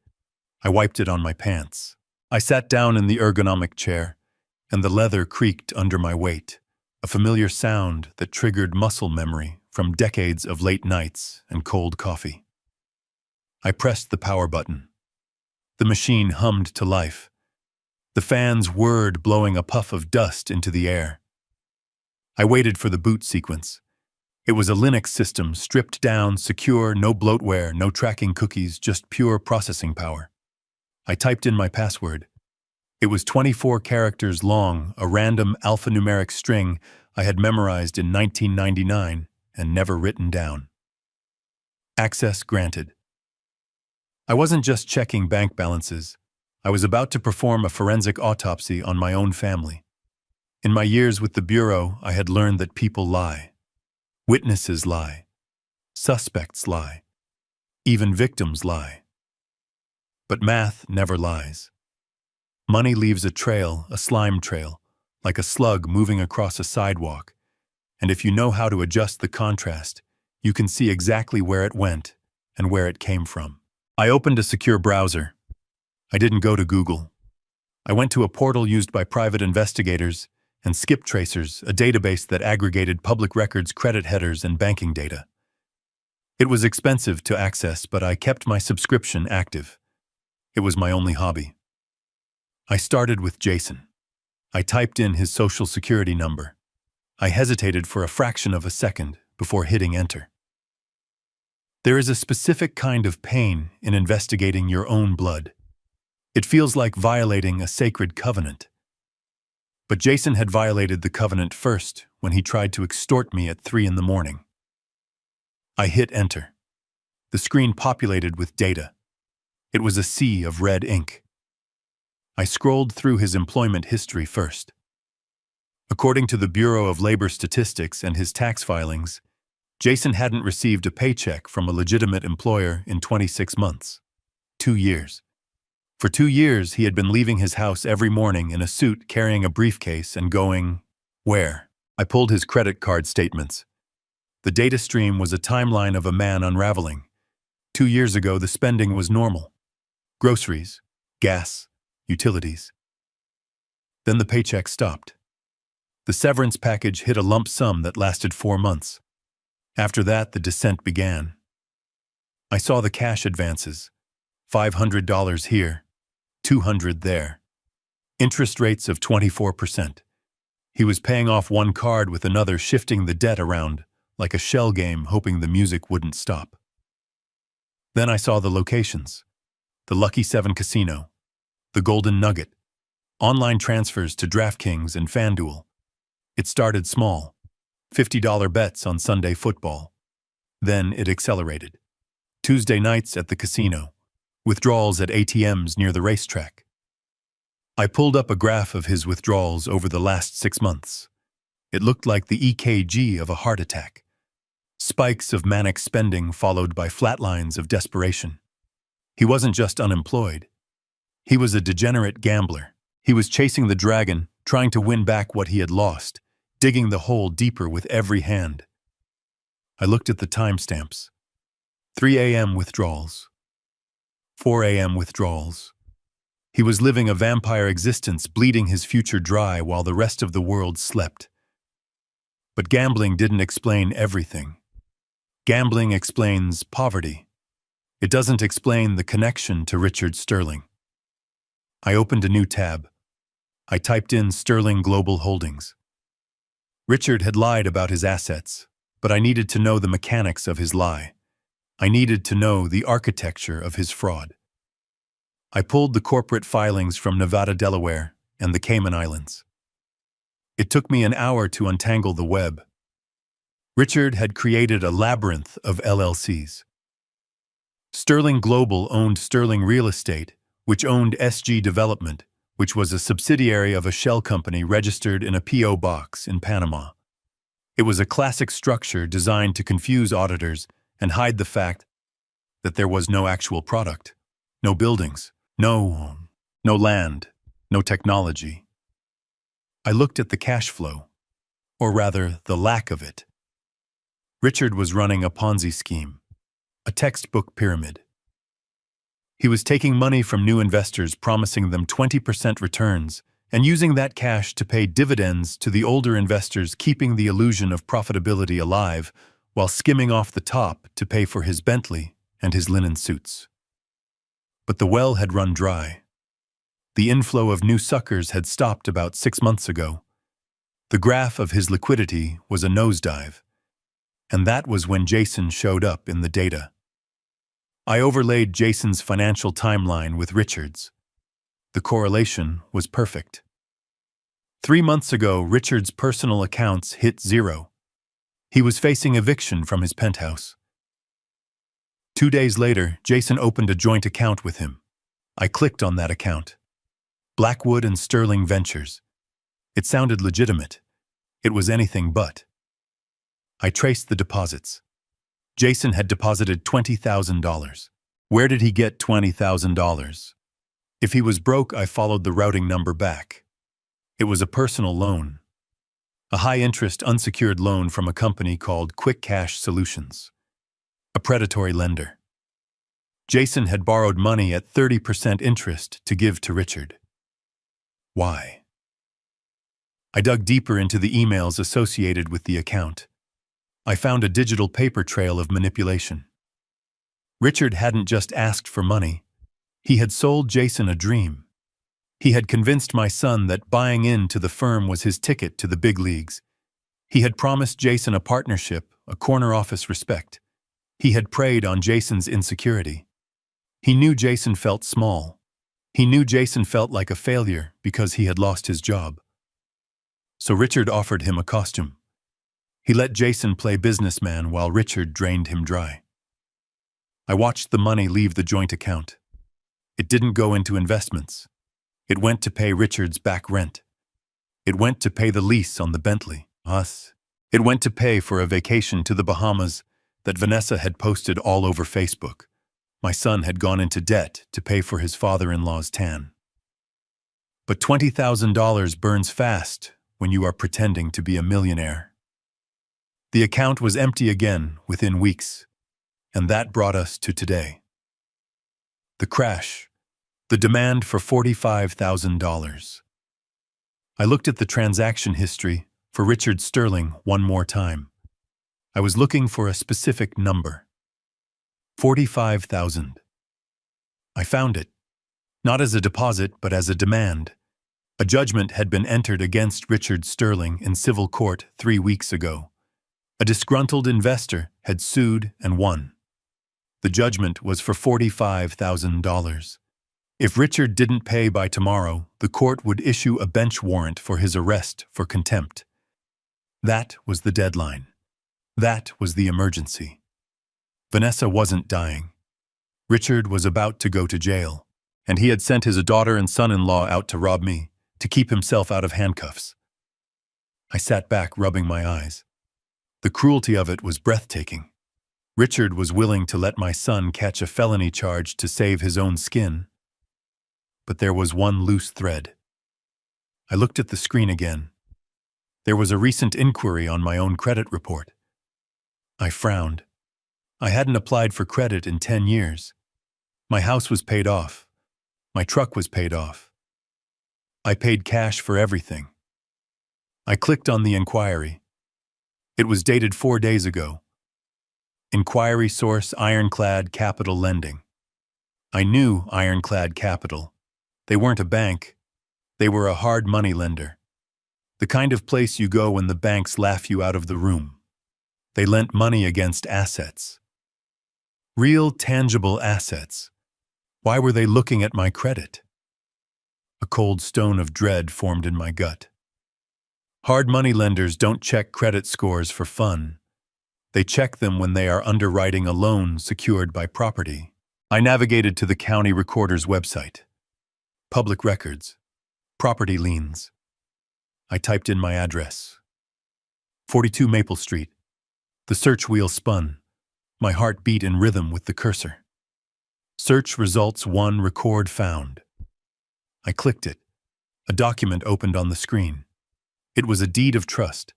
I wiped it on my pants. I sat down in the ergonomic chair, and the leather creaked under my weight, a familiar sound that triggered muscle memory from decades of late nights and cold coffee. I pressed the power button. The machine hummed to life. The fans whirred, blowing a puff of dust into the air. I waited for the boot sequence. It was a Linux system, stripped down, secure, no bloatware, no tracking cookies, just pure processing power. I typed in my password. It was 24 characters long, a random alphanumeric string I had memorized in 1999 and never written down. Access granted. I wasn't just checking bank balances. I was about to perform a forensic autopsy on my own family. In my years with the Bureau, I had learned that people lie. Witnesses lie. Suspects lie. Even victims lie. But math never lies. Money leaves a trail, a slime trail, like a slug moving across a sidewalk. And if you know how to adjust the contrast, you can see exactly where it went and where it came from. I opened a secure browser. I didn't go to Google. I went to a portal used by private investigators and Skip Tracers, a database that aggregated public records, credit headers, and banking data. It was expensive to access, but I kept my subscription active. It was my only hobby. I started with Jason. I typed in his social security number. I hesitated for a fraction of a second before hitting enter. There is a specific kind of pain in investigating your own blood. It feels like violating a sacred covenant. But Jason had violated the covenant first when he tried to extort me at 3 a.m. I hit enter. The screen populated with data. It was a sea of red ink. I scrolled through his employment history first. According to the Bureau of Labor Statistics and his tax filings, Jason hadn't received a paycheck from a legitimate employer in 26 months. 2 years. For 2 years, he had been leaving his house every morning in a suit, carrying a briefcase and going, where? I pulled his credit card statements. The data stream was a timeline of a man unraveling. 2 years ago, the spending was normal. Groceries, gas, utilities. Then the paycheck stopped. The severance package hit a lump sum that lasted 4 months. After that, the descent began. I saw the cash advances. $500 here, $200 there. Interest rates of 24%. He was paying off one card with another, shifting the debt around like a shell game, hoping the music wouldn't stop. Then I saw the locations. The Lucky 7 Casino, the Golden Nugget, online transfers to DraftKings and FanDuel. It started small, $50 bets on Sunday football. Then it accelerated. Tuesday nights at the casino, Withdrawals at ATMs near the racetrack. I pulled up a graph of his withdrawals over the last 6 months. It looked like the EKG of a heart attack. Spikes of manic spending followed by flatlines of desperation. He wasn't just unemployed. He was a degenerate gambler. He was chasing the dragon, trying to win back what he had lost, digging the hole deeper with every hand. I looked at the timestamps. 3 a.m. withdrawals. 4 a.m. withdrawals. He was living a vampire existence, bleeding his future dry while the rest of the world slept. But gambling didn't explain everything. Gambling explains poverty. It doesn't explain the connection to Richard Sterling. I opened a new tab. I typed in Sterling Global Holdings. Richard had lied about his assets, but I needed to know the mechanics of his lie. I needed to know the architecture of his fraud. I pulled the corporate filings from Nevada, Delaware, and the Cayman Islands. It took me an hour to untangle the web. Richard had created a labyrinth of LLCs. Sterling Global owned Sterling Real Estate, which owned SG Development, which was a subsidiary of a shell company registered in a P.O. box in Panama. It was a classic structure designed to confuse auditors and hide the fact that there was no actual product, no buildings, no land, no technology. I looked at the cash flow, or rather, the lack of it. Richard was running a Ponzi scheme, a textbook pyramid. He was taking money from new investors, promising them 20% returns, and using that cash to pay dividends to the older investors, keeping the illusion of profitability alive while skimming off the top to pay for his Bentley and his linen suits. But the well had run dry. The inflow of new suckers had stopped about 6 months ago. The graph of his liquidity was a nosedive, and that was when Jason showed up in the data. I overlaid Jason's financial timeline with Richard's. The correlation was perfect. 3 months ago, Richard's personal accounts hit zero. He was facing eviction from his penthouse. 2 days later, Jason opened a joint account with him. I clicked on that account. Blackwood and Sterling Ventures. It sounded legitimate. It was anything but. I traced the deposits. Jason had deposited $20,000. Where did he get $20,000? If he was broke, I followed the routing number back. It was a personal loan. A high-interest unsecured loan from a company called Quick Cash Solutions. A predatory lender. Jason had borrowed money at 30% interest to give to Richard. Why? I dug deeper into the emails associated with the account. I found a digital paper trail of manipulation. Richard hadn't just asked for money. He had sold Jason a dream. He had convinced my son that buying into the firm was his ticket to the big leagues. He had promised Jason a partnership, a corner office respect. He had preyed on Jason's insecurity. He knew Jason felt small. He knew Jason felt like a failure because he had lost his job. So Richard offered him a costume. He let Jason play businessman while Richard drained him dry. I watched the money leave the joint account. It didn't go into investments. It went to pay Richard's back rent. It went to pay the lease on the Bentley, us. It went to pay for a vacation to the Bahamas that Vanessa had posted all over Facebook. My son had gone into debt to pay for his father-in-law's tan. But $20,000 burns fast when you are pretending to be a millionaire. The account was empty again within weeks, and that brought us to today. The crash. The demand for $45,000. I looked at the transaction history for Richard Sterling one more time. I was looking for a specific number. 45,000. I found it. Not as a deposit, but as a demand. A judgment had been entered against Richard Sterling in civil court 3 weeks ago. A disgruntled investor had sued and won. The judgment was for $45,000. If Richard didn't pay by tomorrow, the court would issue a bench warrant for his arrest for contempt. That was the deadline. That was the emergency. Vanessa wasn't dying. Richard was about to go to jail, and he had sent his daughter and son-in-law out to rob me, to keep himself out of handcuffs. I sat back, rubbing my eyes. The cruelty of it was breathtaking. Richard was willing to let my son catch a felony charge to save his own skin. But there was one loose thread. I looked at the screen again. There was a recent inquiry on my own credit report. I frowned. I hadn't applied for credit in 10 years. My house was paid off. My truck was paid off. I paid cash for everything. I clicked on the inquiry. It was dated 4 days ago. Inquiry source: Ironclad Capital Lending. I knew Ironclad Capital. They weren't a bank. They were a hard money lender. The kind of place you go when the banks laugh you out of the room. They lent money against assets. Real, tangible assets. Why were they looking at my credit? A cold stone of dread formed in my gut. Hard money lenders don't check credit scores for fun. They check them when they are underwriting a loan secured by property. I navigated to the county recorder's website. Public records. Property liens. I typed in my address. 42 Maple Street. The search wheel spun. My heart beat in rhythm with the cursor. Search results 1: record found. I clicked it. A document opened on the screen. It was a deed of trust.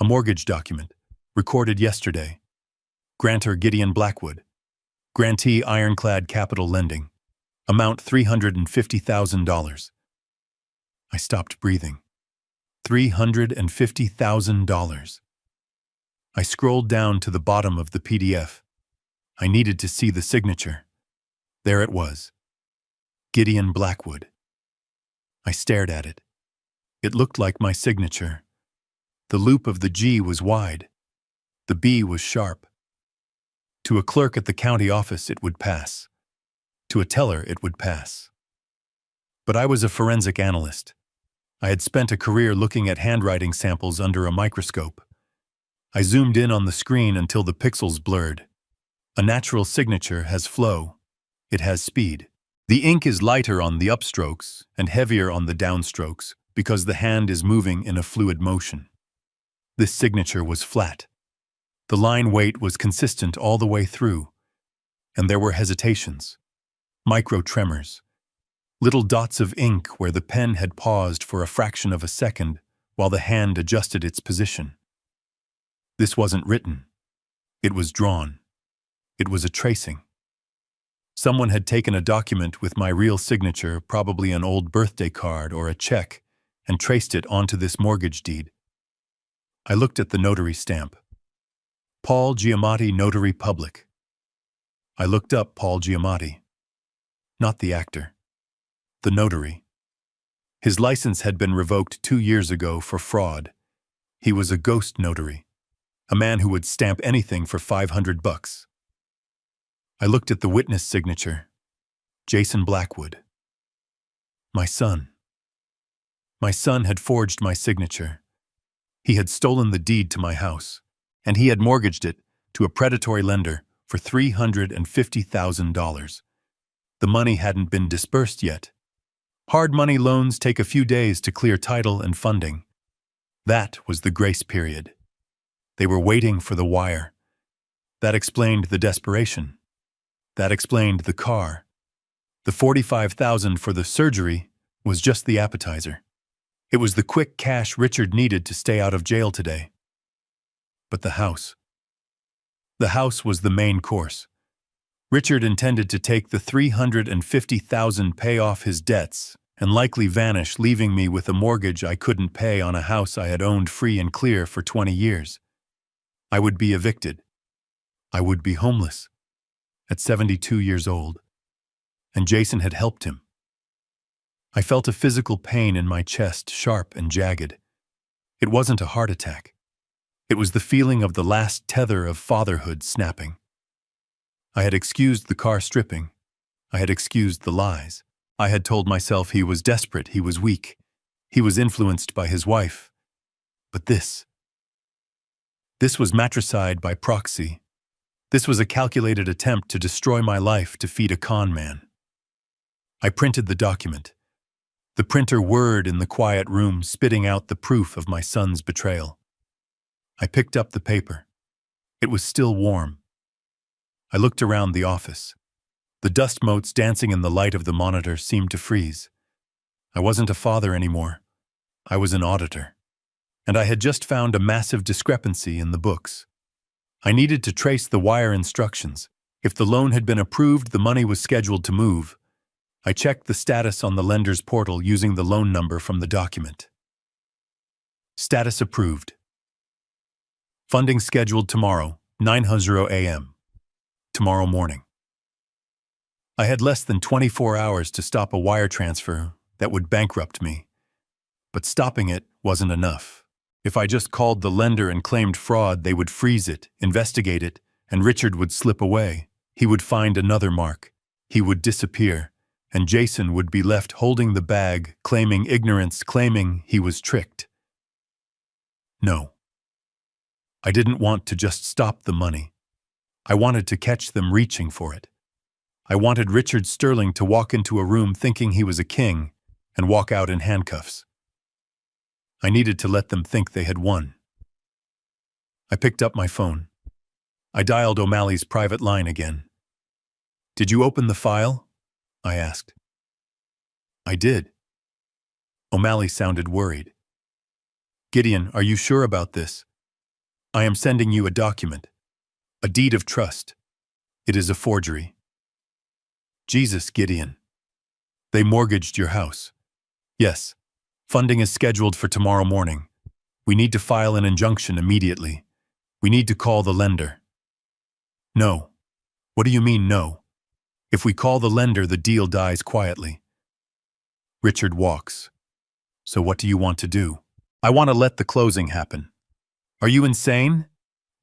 A mortgage document. Recorded yesterday. Grantor Gideon Blackwood. Grantee Ironclad Capital Lending. Amount $350,000. I stopped breathing. $350,000. I scrolled down to the bottom of the PDF. I needed to see the signature. There it was. Gideon Blackwood. I stared at it. It looked like my signature. The loop of the G was wide. The B was sharp. To a clerk at the county office, it would pass. To a teller, it would pass. But I was a forensic analyst. I had spent a career looking at handwriting samples under a microscope. I zoomed in on the screen until the pixels blurred. A natural signature has flow. It has speed. The ink is lighter on the upstrokes and heavier on the downstrokes because the hand is moving in a fluid motion. This signature was flat. The line weight was consistent all the way through, and there were hesitations, micro tremors, little dots of ink where the pen had paused for a fraction of a second while the hand adjusted its position. This wasn't written. It was drawn. It was a tracing. Someone had taken a document with my real signature, probably an old birthday card or a check, and traced it onto this mortgage deed. I looked at the notary stamp. Paul Giamatti, Notary Public. I looked up Paul Giamatti. Not the actor. The notary. His license had been revoked 2 years ago for fraud. He was a ghost notary, a man who would stamp anything for $500. I looked at the witness signature. Jason Blackwood. My son. My son had forged my signature. He had stolen the deed to my house, and he had mortgaged it to a predatory lender for $350,000. The money hadn't been dispersed yet. Hard money loans take a few days to clear title and funding. That was the grace period. They were waiting for the wire. That explained the desperation. That explained the car. The $45,000 for the surgery was just the appetizer. It was the quick cash Richard needed to stay out of jail today. But the house. The house was the main course. Richard intended to take the $350,000, pay off his debts, and likely vanish, leaving me with a mortgage I couldn't pay on a house I had owned free and clear for 20 years. I would be evicted. I would be homeless. At 72 years old. And Jason had helped him. I felt a physical pain in my chest, sharp and jagged. It wasn't a heart attack. It was the feeling of the last tether of fatherhood snapping. I had excused the car stripping. I had excused the lies. I had told myself he was desperate, he was weak. He was influenced by his wife. But this was matricide by proxy. This was a calculated attempt to destroy my life to feed a con man. I printed the document. The printer whirred in the quiet room, spitting out the proof of my son's betrayal. I picked up the paper. It was still warm. I looked around the office. The dust motes dancing in the light of the monitor seemed to freeze. I wasn't a father anymore. I was an auditor. And I had just found a massive discrepancy in the books. I needed to trace the wire instructions. If the loan had been approved, the money was scheduled to move. I checked the status on the lender's portal using the loan number from the document. Status approved. Funding scheduled tomorrow, 9:00 a.m. Tomorrow morning. I had less than 24 hours to stop a wire transfer that would bankrupt me. But stopping it wasn't enough. If I just called the lender and claimed fraud, they would freeze it, investigate it, and Richard would slip away. He would find another mark. He would disappear, and Jason would be left holding the bag, claiming ignorance, claiming he was tricked. No. I didn't want to just stop the money. I wanted to catch them reaching for it. I wanted Richard Sterling to walk into a room thinking he was a king and walk out in handcuffs. I needed to let them think they had won. I picked up my phone. I dialed O'Malley's private line again. "Did you open the file?" I asked. "I did." O'Malley sounded worried. "Gideon, are you sure about this? I am sending you a document. A deed of trust. It is a forgery." "Jesus, Gideon. They mortgaged your house." "Yes. Funding is scheduled for tomorrow morning. We need to file an injunction immediately. We need to call the lender." "No." "What do you mean, no? If we call the lender, the deal dies quietly." Richard walks. "So what do you want to do?" "I want to let the closing happen." "Are you insane?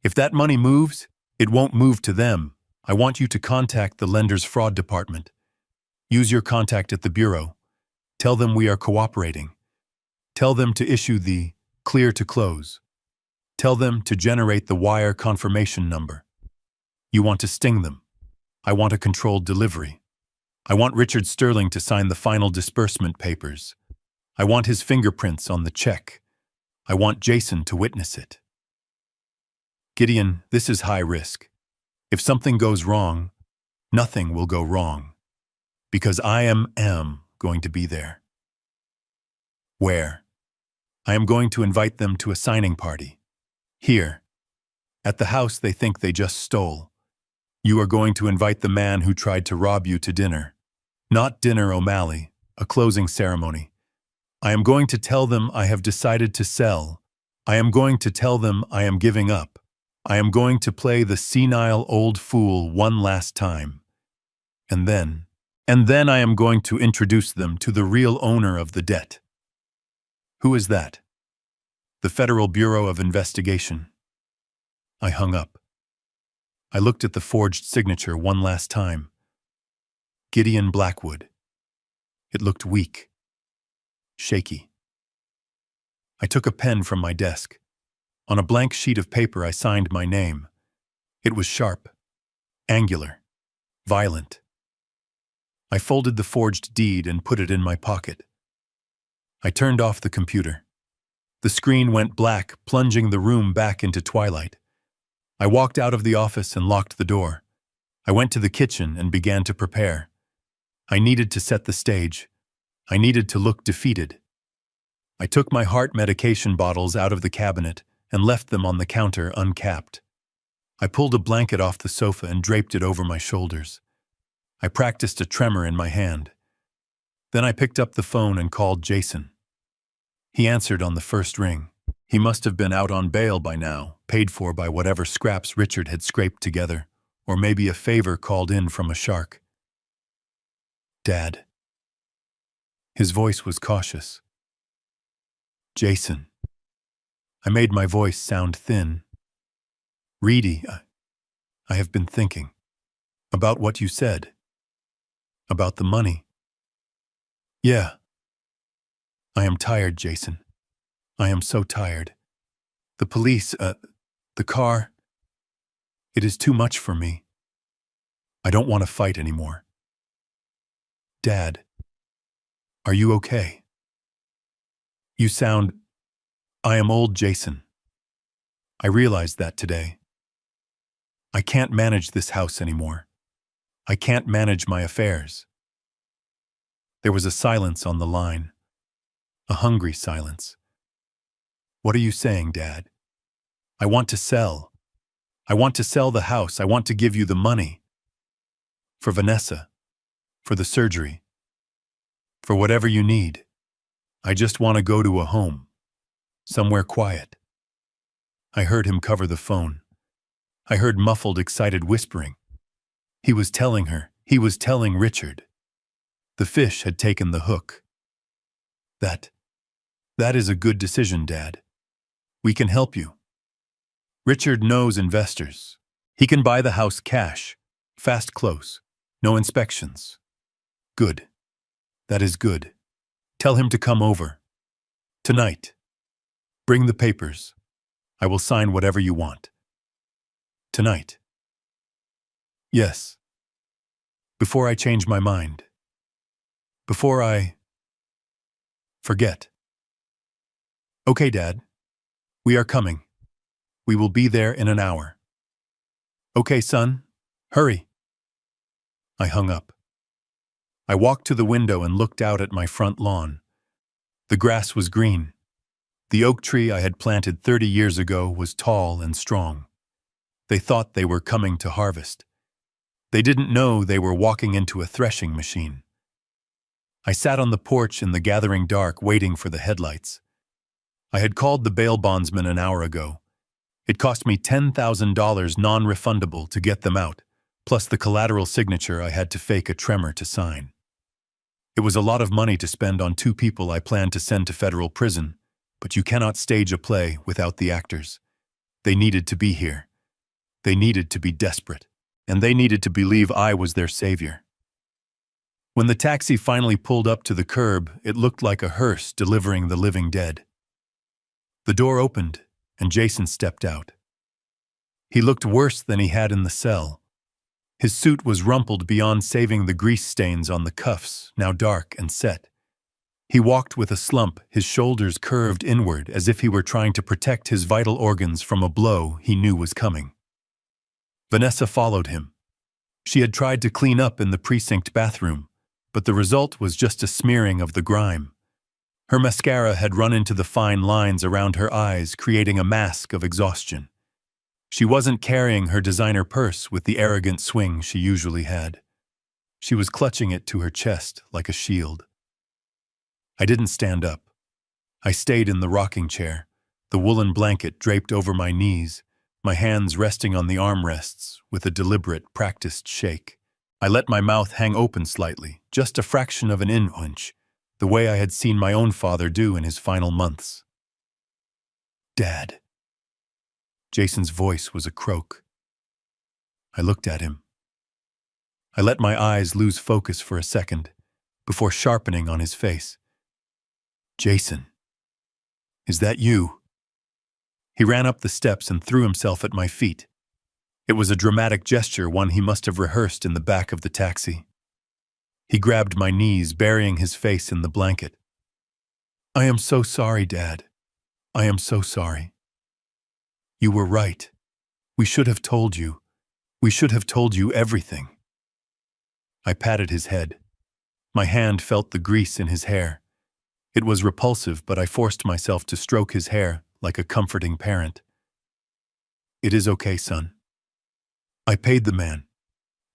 If that money moves, it won't move to them. I want you to contact the lender's fraud department. Use your contact at the bureau. Tell them we are cooperating. Tell them to issue the clear to close. Tell them to generate the wire confirmation number. You want to sting them. I want a controlled delivery. I want Richard Sterling to sign the final disbursement papers. I want his fingerprints on the check. I want Jason to witness it." "Gideon, this is high risk. If something goes wrong, nothing will go wrong. Because I am going to be there." "Where?" "I am going to invite them to a signing party. Here. At the house they think they just stole. You are going to invite the man who tried to rob you to dinner. Not dinner, O'Malley, a closing ceremony. I am going to tell them I have decided to sell. I am going to tell them I am giving up. I am going to play the senile old fool one last time. And then I am going to introduce them to the real owner of the debt." "Who is that?" "The Federal Bureau of Investigation." I hung up. I looked at the forged signature one last time. Gideon Blackwood. It looked weak, shaky. I took a pen from my desk. On a blank sheet of paper I signed my name. It was sharp, angular, violent. I folded the forged deed and put it in my pocket. I turned off the computer. The screen went black, plunging the room back into twilight. I walked out of the office and locked the door. I went to the kitchen and began to prepare. I needed to set the stage. I needed to look defeated. I took my heart medication bottles out of the cabinet and left them on the counter uncapped. I pulled a blanket off the sofa and draped it over my shoulders. I practiced a tremor in my hand. Then I picked up the phone and called Jason. He answered on the first ring. He must have been out on bail by now, paid for by whatever scraps Richard had scraped together, or maybe a favor called in from a shark. "Dad." His voice was cautious. "Jason." I made my voice sound thin. "Reedy, I have been thinking. About what you said. About the money." "Yeah." "I am tired, Jason. I am so tired. The police, the car. It is too much for me. I don't want to fight anymore. Dad, are you okay? You sound... I am old, Jason. I realized that today. I can't manage this house anymore. I can't manage my affairs. There was a silence on the line. A hungry silence. What are you saying, Dad? I want to sell. I want to sell the house. I want to give you the money. For Vanessa. For the surgery. For whatever you need. I just want to go to a home. Somewhere quiet. I heard him cover the phone. I heard muffled, excited whispering. He was telling her. He was telling Richard. The fish had taken the hook. That is a good decision, Dad. We can help you. Richard knows investors. He can buy the house cash, fast close, no inspections. Good. That is good. Tell him to come over. Tonight. Bring the papers. I will sign whatever you want. Tonight. Yes. Before I change my mind. Before I... forget. Okay, Dad. We are coming. We will be there in an hour. Okay, son. Hurry. I hung up. I walked to the window and looked out at my front lawn. The grass was green. The oak tree I had planted 30 years ago was tall and strong. They thought they were coming to harvest. They didn't know they were walking into a threshing machine. I sat on the porch in the gathering dark waiting for the headlights. I had called the bail bondsman an hour ago. It cost me $10,000 non-refundable to get them out, plus the collateral signature I had to fake a tremor to sign. It was a lot of money to spend on 2 people I planned to send to federal prison, but you cannot stage a play without the actors. They needed to be here. They needed to be desperate, and they needed to believe I was their savior. When the taxi finally pulled up to the curb, it looked like a hearse delivering the living dead. The door opened, and Jason stepped out. He looked worse than he had in the cell. His suit was rumpled beyond saving the grease stains on the cuffs, now dark and set. He walked with a slump, his shoulders curved inward as if he were trying to protect his vital organs from a blow he knew was coming. Vanessa followed him. She had tried to clean up in the precinct bathroom, but the result was just a smearing of the grime. Her mascara had run into the fine lines around her eyes, creating a mask of exhaustion. She wasn't carrying her designer purse with the arrogant swing she usually had. She was clutching it to her chest like a shield. I didn't stand up. I stayed in the rocking chair, the woolen blanket draped over my knees, my hands resting on the armrests with a deliberate, practiced shake. I let my mouth hang open slightly, just a fraction of an inch, the way I had seen my own father do in his final months. Dad. Jason's voice was a croak. I looked at him. I let my eyes lose focus for a second, before sharpening on his face. Jason. Is that you? He ran up the steps and threw himself at my feet. It was a dramatic gesture, one he must have rehearsed in the back of the taxi. He grabbed my knees, burying his face in the blanket. I am so sorry, Dad. I am so sorry. You were right. We should have told you. We should have told you everything. I patted his head. My hand felt the grease in his hair. It was repulsive, but I forced myself to stroke his hair like a comforting parent. It is okay, son. I paid the man.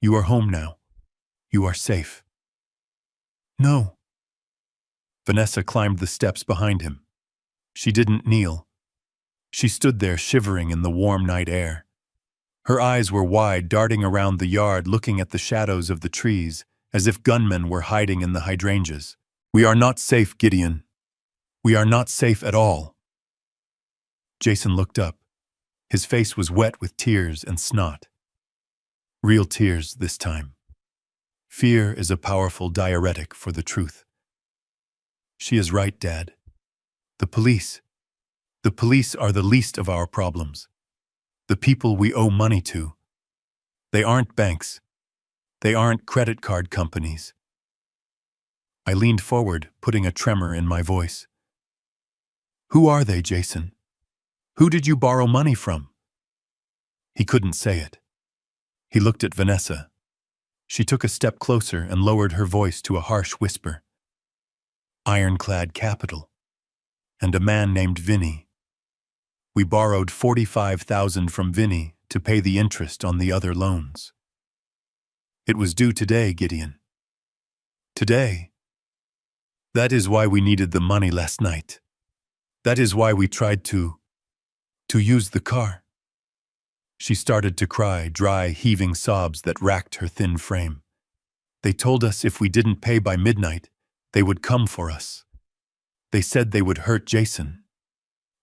You are home now. You are safe. No. Vanessa climbed the steps behind him. She didn't kneel. She stood there shivering in the warm night air. Her eyes were wide, darting around the yard, looking at the shadows of the trees, as if gunmen were hiding in the hydrangeas. We are not safe, Gideon. We are not safe at all. Jason looked up. His face was wet with tears and snot. Real tears this time. Fear is a powerful diuretic for the truth. She is right, Dad. The police are the least of our problems. The people we owe money to, They aren't banks. They aren't credit card companies. I leaned forward, putting a tremor in my voice. Who are they, Jason? Who did you borrow money from? He couldn't say it. He looked at Vanessa. She took a step closer and lowered her voice to a harsh whisper. Ironclad Capital. And a man named Vinny. We borrowed $45,000 from Vinny to pay the interest on the other loans. It was due today, Gideon. Today. That is why we needed the money last night. That is why we tried to use the car. She started to cry, dry, heaving sobs that racked her thin frame. They told us if we didn't pay by midnight, they would come for us. They said they would hurt Jason.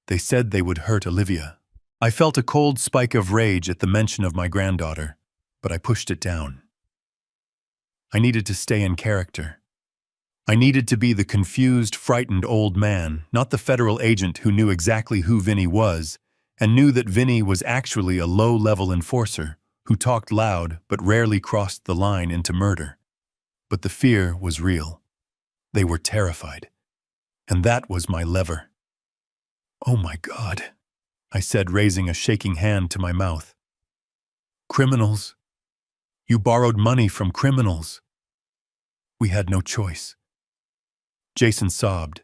They said they would hurt Olivia. I felt a cold spike of rage at the mention of my granddaughter, but I pushed it down. I needed to stay in character. I needed to be the confused, frightened old man, not the federal agent who knew exactly who Vinny was, and knew that Vinny was actually a low-level enforcer who talked loud but rarely crossed the line into murder. But the fear was real. They were terrified. And that was my lever. Oh my God, I said, raising a shaking hand to my mouth. Criminals. You borrowed money from criminals. We had no choice. Jason sobbed.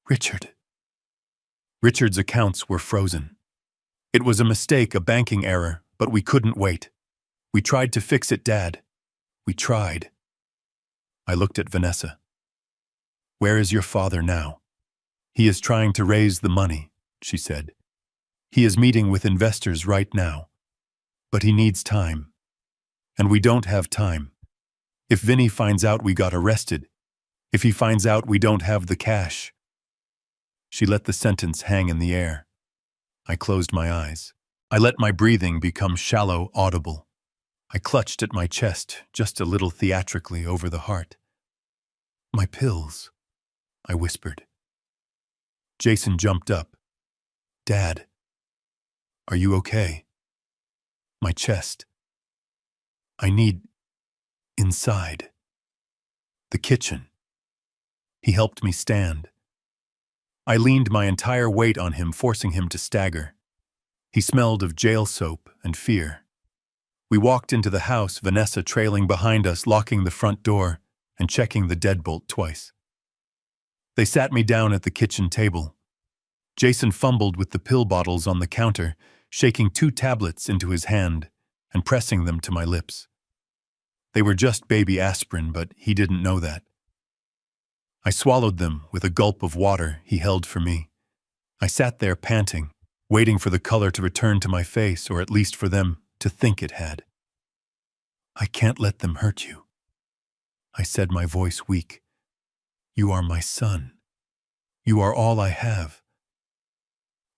Richard's accounts were frozen. It was a mistake, a banking error, but we couldn't wait. We tried to fix it, Dad. We tried. I looked at Vanessa. Where is your father now? He is trying to raise the money, she said. He is meeting with investors right now. But he needs time. And we don't have time. If Vinny finds out we got arrested, if he finds out we don't have the cash. She let the sentence hang in the air. I closed my eyes. I let my breathing become shallow, audible. I clutched at my chest, just a little theatrically over the heart. My pills, I whispered. Jason jumped up. Dad, are you okay? My chest. I need inside. The kitchen. He helped me stand. I leaned my entire weight on him, forcing him to stagger. He smelled of jail soap and fear. We walked into the house, Vanessa trailing behind us, locking the front door and checking the deadbolt twice. They sat me down at the kitchen table. Jason fumbled with the pill bottles on the counter, shaking 2 tablets into his hand and pressing them to my lips. They were just baby aspirin, but he didn't know that. I swallowed them with a gulp of water he held for me. I sat there panting, waiting for the color to return to my face, or at least for them to think it had. I can't let them hurt you, I said, my voice weak. You are my son. You are all I have.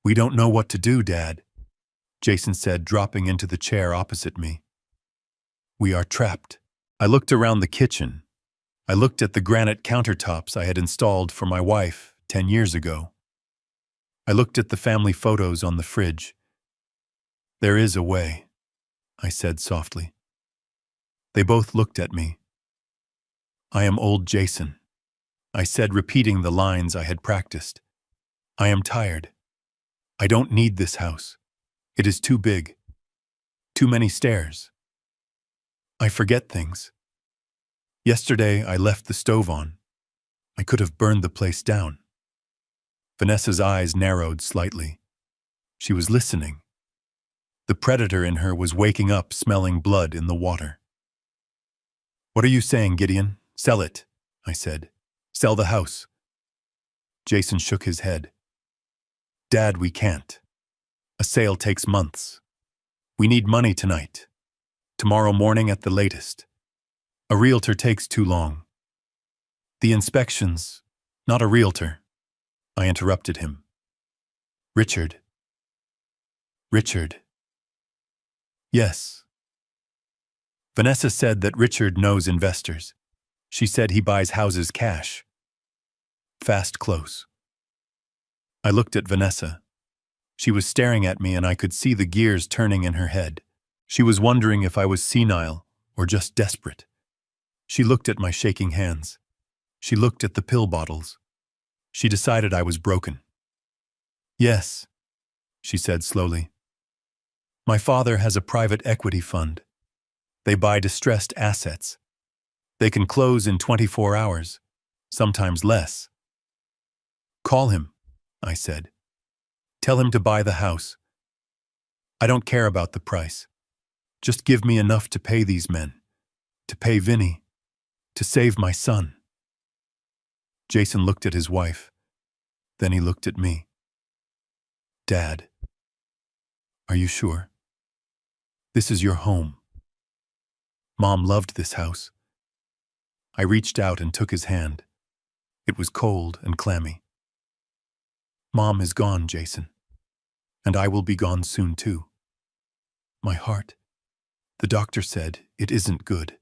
We don't know what to do, Dad, Jason said, dropping into the chair opposite me. We are trapped. I looked around the kitchen. I looked at the granite countertops I had installed for my wife 10 years ago. I looked at the family photos on the fridge. There is a way, I said softly. They both looked at me. I am old Jason, I said, repeating the lines I had practiced. I am tired. I don't need this house. It is too big. Too many stairs. I forget things. Yesterday, I left the stove on. I could have burned the place down. Vanessa's eyes narrowed slightly. She was listening. The predator in her was waking up, smelling blood in the water. What are you saying, Gideon? Sell it, I said. Sell the house. Jason shook his head. Dad, we can't. A sale takes months. We need money tonight. Tomorrow morning at the latest. A realtor takes too long. The inspections, not a realtor. I interrupted him. Richard. Yes. Vanessa said that Richard knows investors. She said he buys houses cash. Fast close. I looked at Vanessa. She was staring at me and I could see the gears turning in her head. She was wondering if I was senile or just desperate. She looked at my shaking hands. She looked at the pill bottles. She decided I was broken. "Yes," she said slowly. "My father has a private equity fund. They buy distressed assets. They can close in 24 hours, sometimes less." "Call him," I said. "Tell him to buy the house. I don't care about the price. Just give me enough to pay these men, to pay Vinny, to save my son." Jason looked at his wife. Then he looked at me. "Dad, are you sure? This is your home. Mom loved this house." I reached out and took his hand. It was cold and clammy. "Mom is gone, Jason. And I will be gone soon too. My heart, the doctor said, it isn't good.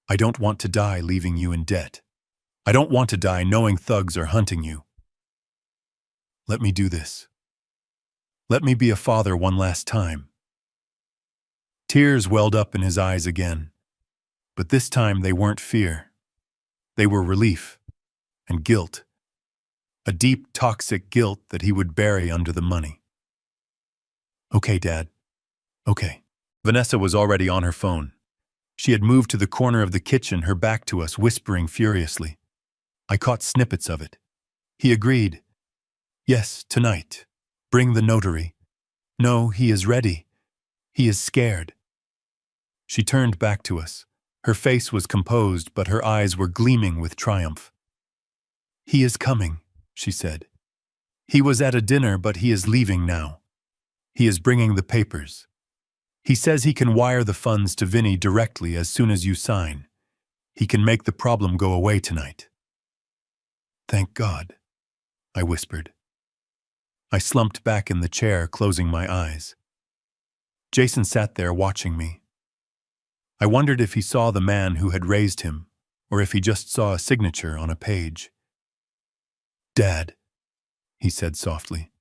I don't want to die leaving you in debt. I don't want to die knowing thugs are hunting you. Let me do this. Let me be a father one last time." Tears welled up in his eyes again, but this time they weren't fear. They were relief and guilt, a deep, toxic guilt that he would bury under the money. "Okay, Dad. Okay." Vanessa was already on her phone. She had moved to the corner of the kitchen, her back to us, whispering furiously. I caught snippets of it. He agreed. "Yes, tonight. Bring the notary. No, he is ready. He is scared." She turned back to us. Her face was composed, but her eyes were gleaming with triumph. "He is coming," she said. "He was at a dinner, but he is leaving now. He is bringing the papers. He says he can wire the funds to Vinny directly as soon as you sign. He can make the problem go away tonight." "Thank God," I whispered. I slumped back in the chair, closing my eyes. Jason sat there watching me. I wondered if he saw the man who had raised him, or if he just saw a signature on a page. "Dad," he said softly,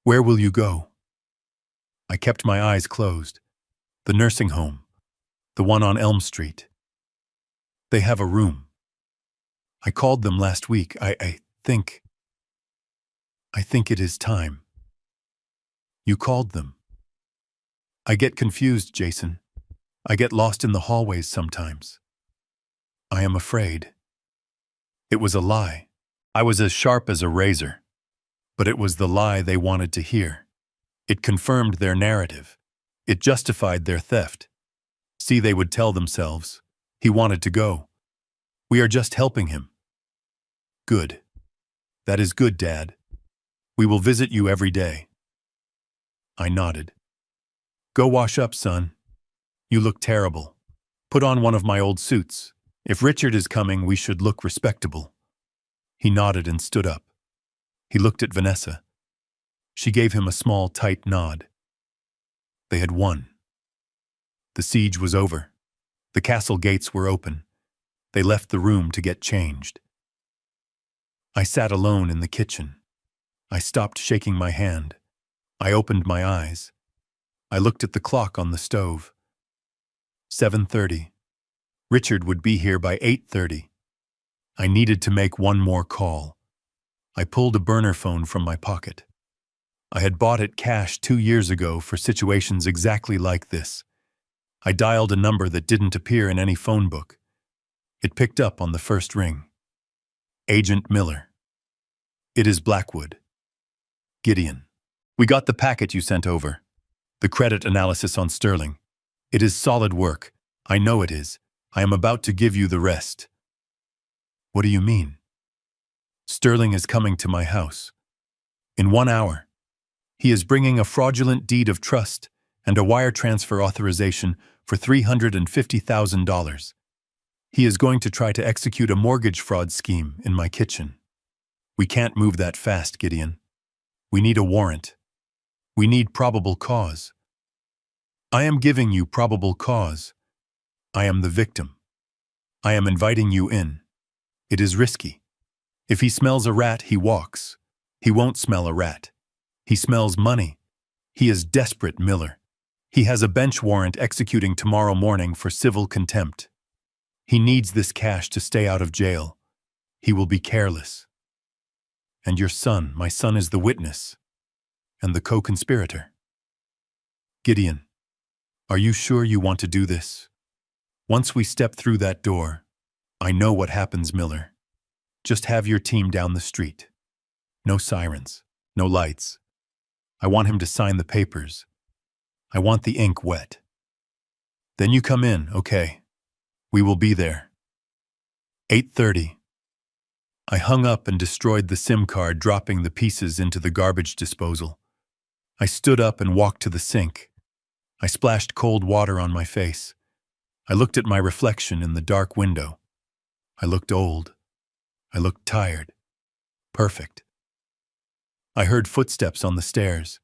"where will you go?" I kept my eyes closed. The nursing home, the one on Elm Street. They have a room. I called them last week. I think it is time. You called them. I get confused, Jason. I get lost in the hallways sometimes. I am afraid. It was a lie. I was as sharp as a razor. But it was the lie they wanted to hear. It confirmed their narrative. It justified their theft. See, they would tell themselves, he wanted to go. We are just helping him. Good. That is good, Dad. We will visit you every day. I nodded. Go wash up, son. You look terrible. Put on one of my old suits. If Richard is coming, we should look respectable. He nodded and stood up. He looked at Vanessa. She gave him a small, tight nod. They had won. The siege was over. The castle gates were open. They left the room to get changed. I sat alone in the kitchen. I stopped shaking my hand. I opened my eyes. I looked at the clock on the stove. 7:30. Richard would be here by 8:30. I needed to make one more call. I pulled a burner phone from my pocket. I had bought it cash 2 years ago for situations exactly like this. I dialed a number that didn't appear in any phone book. It picked up on the first ring. Agent Miller. It is Blackwood. Gideon. We got the packet you sent over. The credit analysis on Sterling. It is solid work. I know it is. I am about to give you the rest. What do you mean? Sterling is coming to my house. In 1 hour. He is bringing a fraudulent deed of trust and a wire transfer authorization for $350,000. He is going to try to execute a mortgage fraud scheme in my kitchen. We can't move that fast, Gideon. We need a warrant. We need probable cause. I am giving you probable cause. I am the victim. I am inviting you in. It is risky. If he smells a rat, he walks. He won't smell a rat. He smells money. He is desperate, Miller. He has a bench warrant executing tomorrow morning for civil contempt. He needs this cash to stay out of jail. He will be careless. And your son, my son, is the witness and the co-conspirator. Gideon, are you sure you want to do this? Once we step through that door, I know what happens, Miller. Just have your team down the street. No sirens, no lights. I want him to sign the papers. I want the ink wet. Then you come in, okay? We will be there. 8:30. I hung up and destroyed the SIM card, dropping the pieces into the garbage disposal. I stood up and walked to the sink. I splashed cold water on my face. I looked at my reflection in the dark window. I looked old. I looked tired. Perfect. I heard footsteps on the stairs.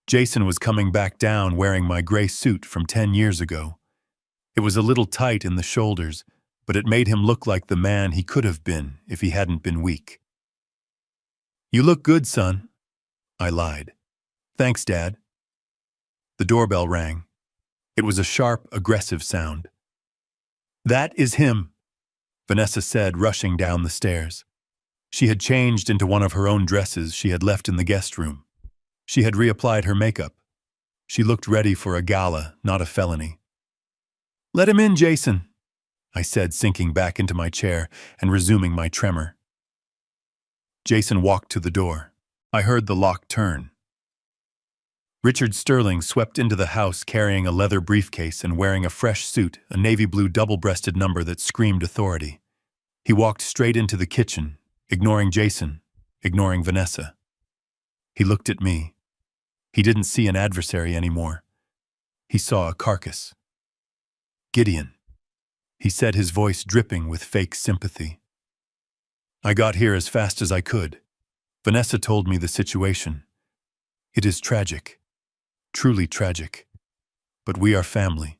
Jason was coming back down wearing my gray suit from 10 years ago. It was a little tight in the shoulders, but it made him look like the man he could have been if he hadn't been weak. "You look good, son." I lied. "Thanks, Dad." The doorbell rang. It was a sharp, aggressive sound. "That is him," Vanessa said, rushing down the stairs. She had changed into one of her own dresses she had left in the guest room. She had reapplied her makeup. She looked ready for a gala, not a felony. "Let him in, Jason," I said, sinking back into my chair and resuming my tremor. Jason walked to the door. I heard the lock turn. Richard Sterling swept into the house carrying a leather briefcase and wearing a fresh suit, a navy blue double-breasted number that screamed authority. He walked straight into the kitchen, ignoring Jason, ignoring Vanessa. He looked at me. He didn't see an adversary anymore. He saw a carcass. "Gideon," he said, his voice dripping with fake sympathy. "I got here as fast as I could. Vanessa told me the situation. It is tragic. Truly tragic. But we are family.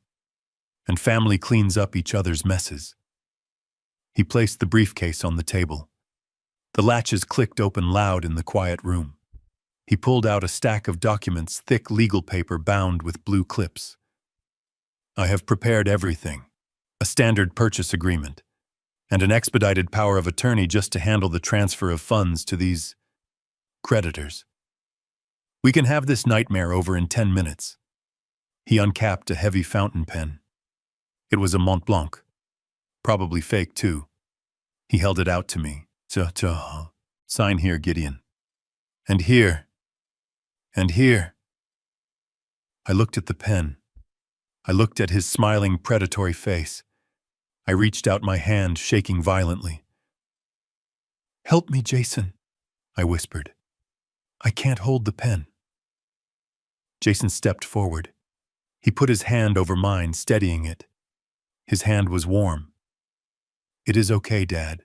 And family cleans up each other's messes." He placed the briefcase on the table. The latches clicked open loud in the quiet room. He pulled out a stack of documents, thick legal paper bound with blue clips. "I have prepared everything. A standard purchase agreement, and an expedited power of attorney just to handle the transfer of funds to these creditors. We can have this nightmare over in 10 minutes. He uncapped a heavy fountain pen. It was a Mont Blanc. Probably fake, too. He held it out to me. Sign here, Gideon. And here. And here." I looked at the pen. I looked at his smiling, predatory face. I reached out my hand, shaking violently. "Help me, Jason," I whispered. "I can't hold the pen." Jason stepped forward. He put his hand over mine, steadying it. His hand was warm. "It is okay, Dad.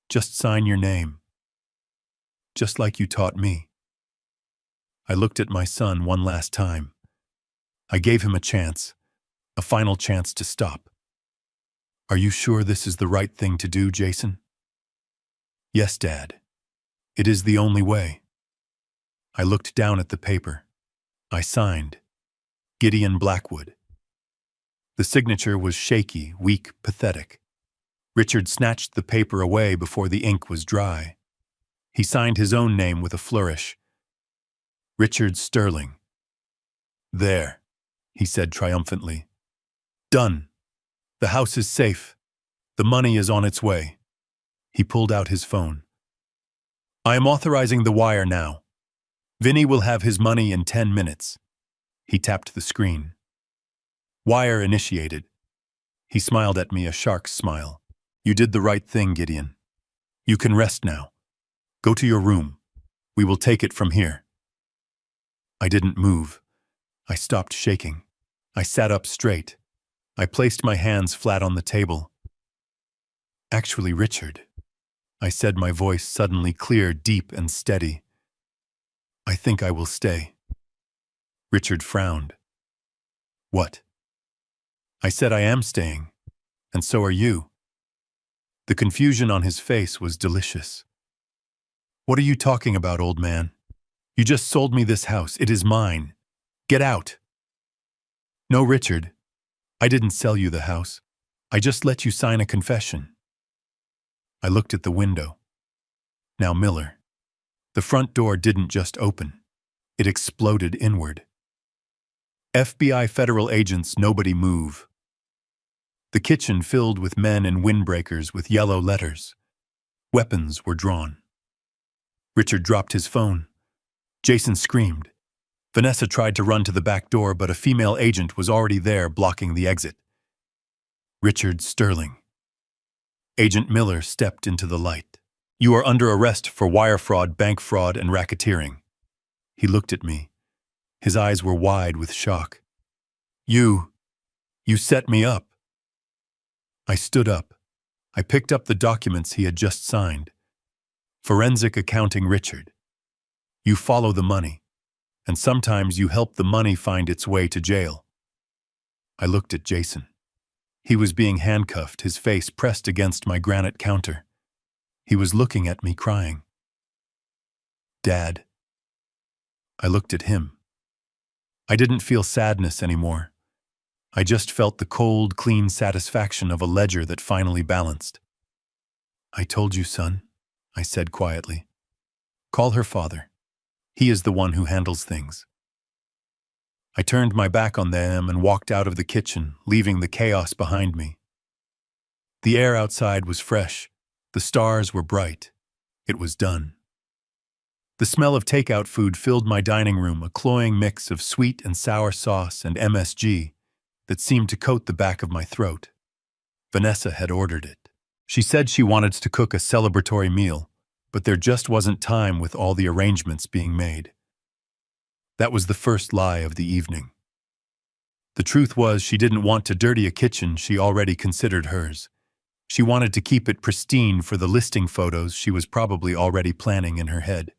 Just sign your name. Just like you taught me." I looked at my son one last time. I gave him a chance, a final chance to stop. "Are you sure this is the right thing to do, Jason?" "Yes, Dad. It is the only way." I looked down at the paper. I signed. Gideon Blackwood. The signature was shaky, weak, pathetic. Richard snatched the paper away before the ink was dry. He signed his own name with a flourish. "Richard Sterling." "There," he said triumphantly. "Done. The house is safe. The money is on its way." He pulled out his phone. "I am authorizing the wire now. Vinny will have his money in 10 minutes. He tapped the screen. Wire initiated. He smiled at me, a shark's smile. "You did the right thing, Gideon. You can rest now. Go to your room. We will take it from here." I didn't move. I stopped shaking. I sat up straight. I placed my hands flat on the table. "Actually, Richard," I said, my voice suddenly clear, deep, and steady, "I think I will stay." Richard frowned. "What?" I said, "I am staying, and so are you." The confusion on his face was delicious. "What are you talking about, old man? You just sold me this house. It is mine. Get out." No, Richard. I didn't sell you the house. I just let you sign a confession. I looked at the window. Now, Miller. The front door didn't just open. It exploded inward. FBI federal agents, nobody move. The kitchen filled with men in windbreakers with yellow letters. Weapons were drawn. Richard dropped his phone. Jason screamed. Vanessa tried to run to the back door, but a female agent was already there blocking the exit. Richard Sterling. Agent Miller stepped into the light. You are under arrest for wire fraud, bank fraud, and racketeering. He looked at me. His eyes were wide with shock. You set me up. I stood up. I picked up the documents he had just signed. Forensic accounting, Richard. You follow the money, and sometimes you help the money find its way to jail. I looked at Jason. He was being handcuffed, his face pressed against my granite counter. He was looking at me, crying. Dad. I looked at him. I didn't feel sadness anymore. I just felt the cold, clean satisfaction of a ledger that finally balanced. I told you, son, I said quietly. Call her father. He is the one who handles things. I turned my back on them and walked out of the kitchen, leaving the chaos behind me. The air outside was fresh. The stars were bright. It was done. The smell of takeout food filled my dining room, a cloying mix of sweet and sour sauce and MSG that seemed to coat the back of my throat. Vanessa had ordered it. She said she wanted to cook a celebratory meal, but there just wasn't time with all the arrangements being made. That was the first lie of the evening. The truth was she didn't want to dirty a kitchen she already considered hers. She wanted to keep it pristine for the listing photos she was probably already planning in her head.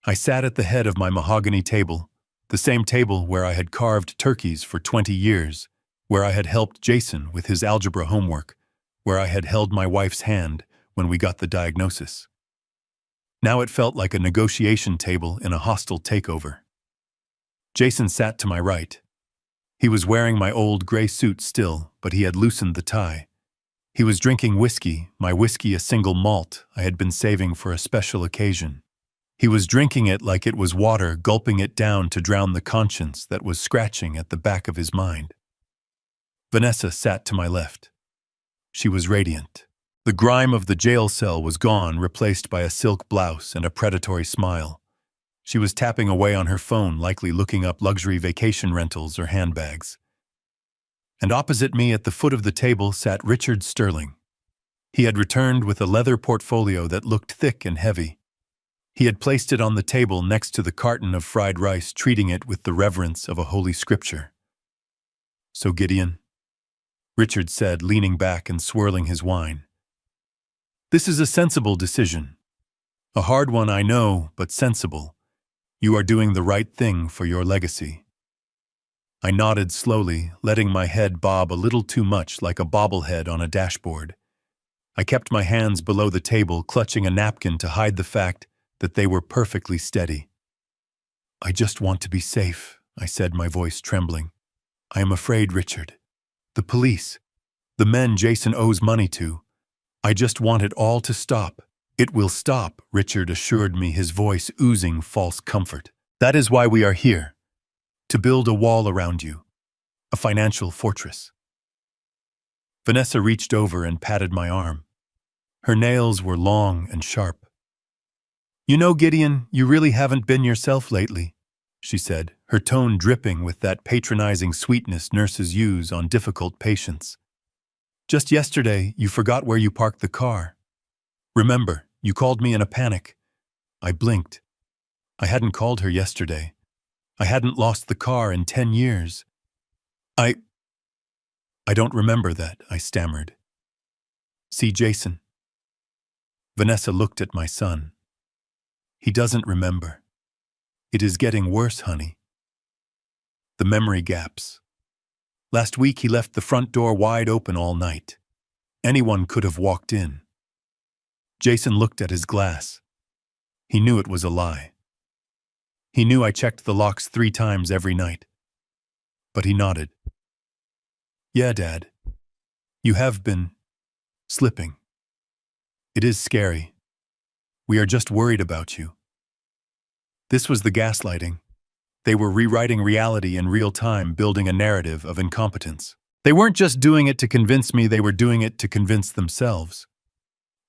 I sat at the head of my mahogany table, the same table where I had carved turkeys for 20 years, where I had helped Jason with his algebra homework, where I had held my wife's hand when we got the diagnosis. Now it felt like a negotiation table in a hostile takeover. Jason sat to my right. He was wearing my old gray suit still, but he had loosened the tie. He was drinking whiskey, my whiskey a single malt I had been saving for a special occasion. He was drinking it like it was water, gulping it down to drown the conscience that was scratching at the back of his mind. Vanessa sat to my left. She was radiant. The grime of the jail cell was gone, replaced by a silk blouse and a predatory smile. She was tapping away on her phone, likely looking up luxury vacation rentals or handbags. And opposite me at the foot of the table sat Richard Sterling. He had returned with a leather portfolio that looked thick and heavy. He had placed it on the table next to the carton of fried rice, treating it with the reverence of a holy scripture. So, Gideon, Richard said, leaning back and swirling his wine. This is a sensible decision. A hard one, I know, but sensible. You are doing the right thing for your legacy. I nodded slowly, letting my head bob a little too much like a bobblehead on a dashboard. I kept my hands below the table, clutching a napkin to hide the fact that they were perfectly steady. I just want to be safe, I said, my voice trembling. I am afraid, Richard. The police, the men Jason owes money to. I just want it all to stop. It will stop, Richard assured me, his voice oozing false comfort. That is why we are here. To build a wall around you. A financial fortress. Vanessa reached over and patted my arm. Her nails were long and sharp. You know, Gideon, you really haven't been yourself lately, she said, her tone dripping with that patronizing sweetness nurses use on difficult patients. Just yesterday, you forgot where you parked the car. Remember, you called me in a panic. I blinked. I hadn't called her yesterday. I hadn't lost the car in 10 years. I don't remember that, I stammered. See, Jason. Vanessa looked at my son. He doesn't remember. It is getting worse, honey. The memory gaps. Last week he left the front door wide open all night. Anyone could have walked in. Jason looked at his glass. He knew it was a lie. He knew I checked the locks 3 times every night. but he nodded. Yeah, Dad. You have been slipping. It is scary. We are just worried about you. This was the gaslighting. They were rewriting reality in real time, building a narrative of incompetence. They weren't just doing it to convince me, they were doing it to convince themselves.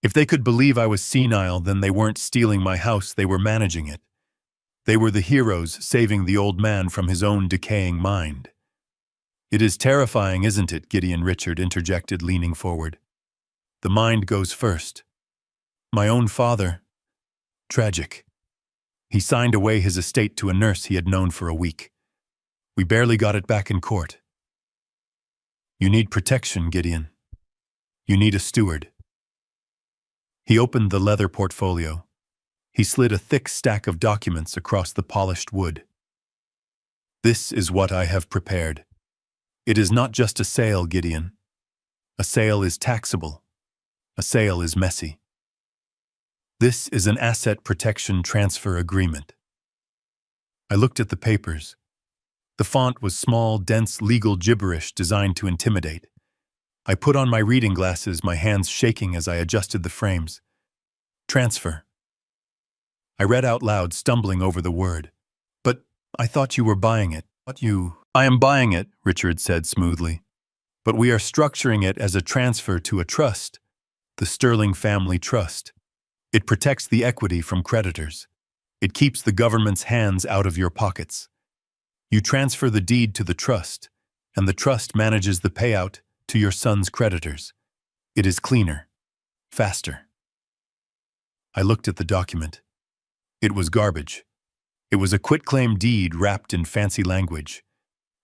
If they could believe I was senile, then they weren't stealing my house, they were managing it. They were the heroes saving the old man from his own decaying mind. It is terrifying, isn't it? Gideon Richard interjected, leaning forward. The mind goes first. My own father. Tragic. He signed away his estate to a nurse he had known for a week. We barely got it back in court. You need protection, Gideon. You need a steward. He opened the leather portfolio. He slid a thick stack of documents across the polished wood. This is what I have prepared. It is not just a sale, Gideon. A sale is taxable. A sale is messy. This is an asset protection transfer agreement. I looked at the papers. The font was small, dense legal gibberish designed to intimidate. I put on my reading glasses, my hands shaking as I adjusted the frames. Transfer. I read out loud, stumbling over the word. But I thought you were buying it. I am buying it, Richard said smoothly. But we are structuring it as a transfer to a trust, the Sterling Family Trust. It protects the equity from creditors. It keeps the government's hands out of your pockets. You transfer the deed to the trust, and the trust manages the payout to your son's creditors. It is cleaner, faster. I looked at the document. It was garbage. It was a quitclaim deed wrapped in fancy language.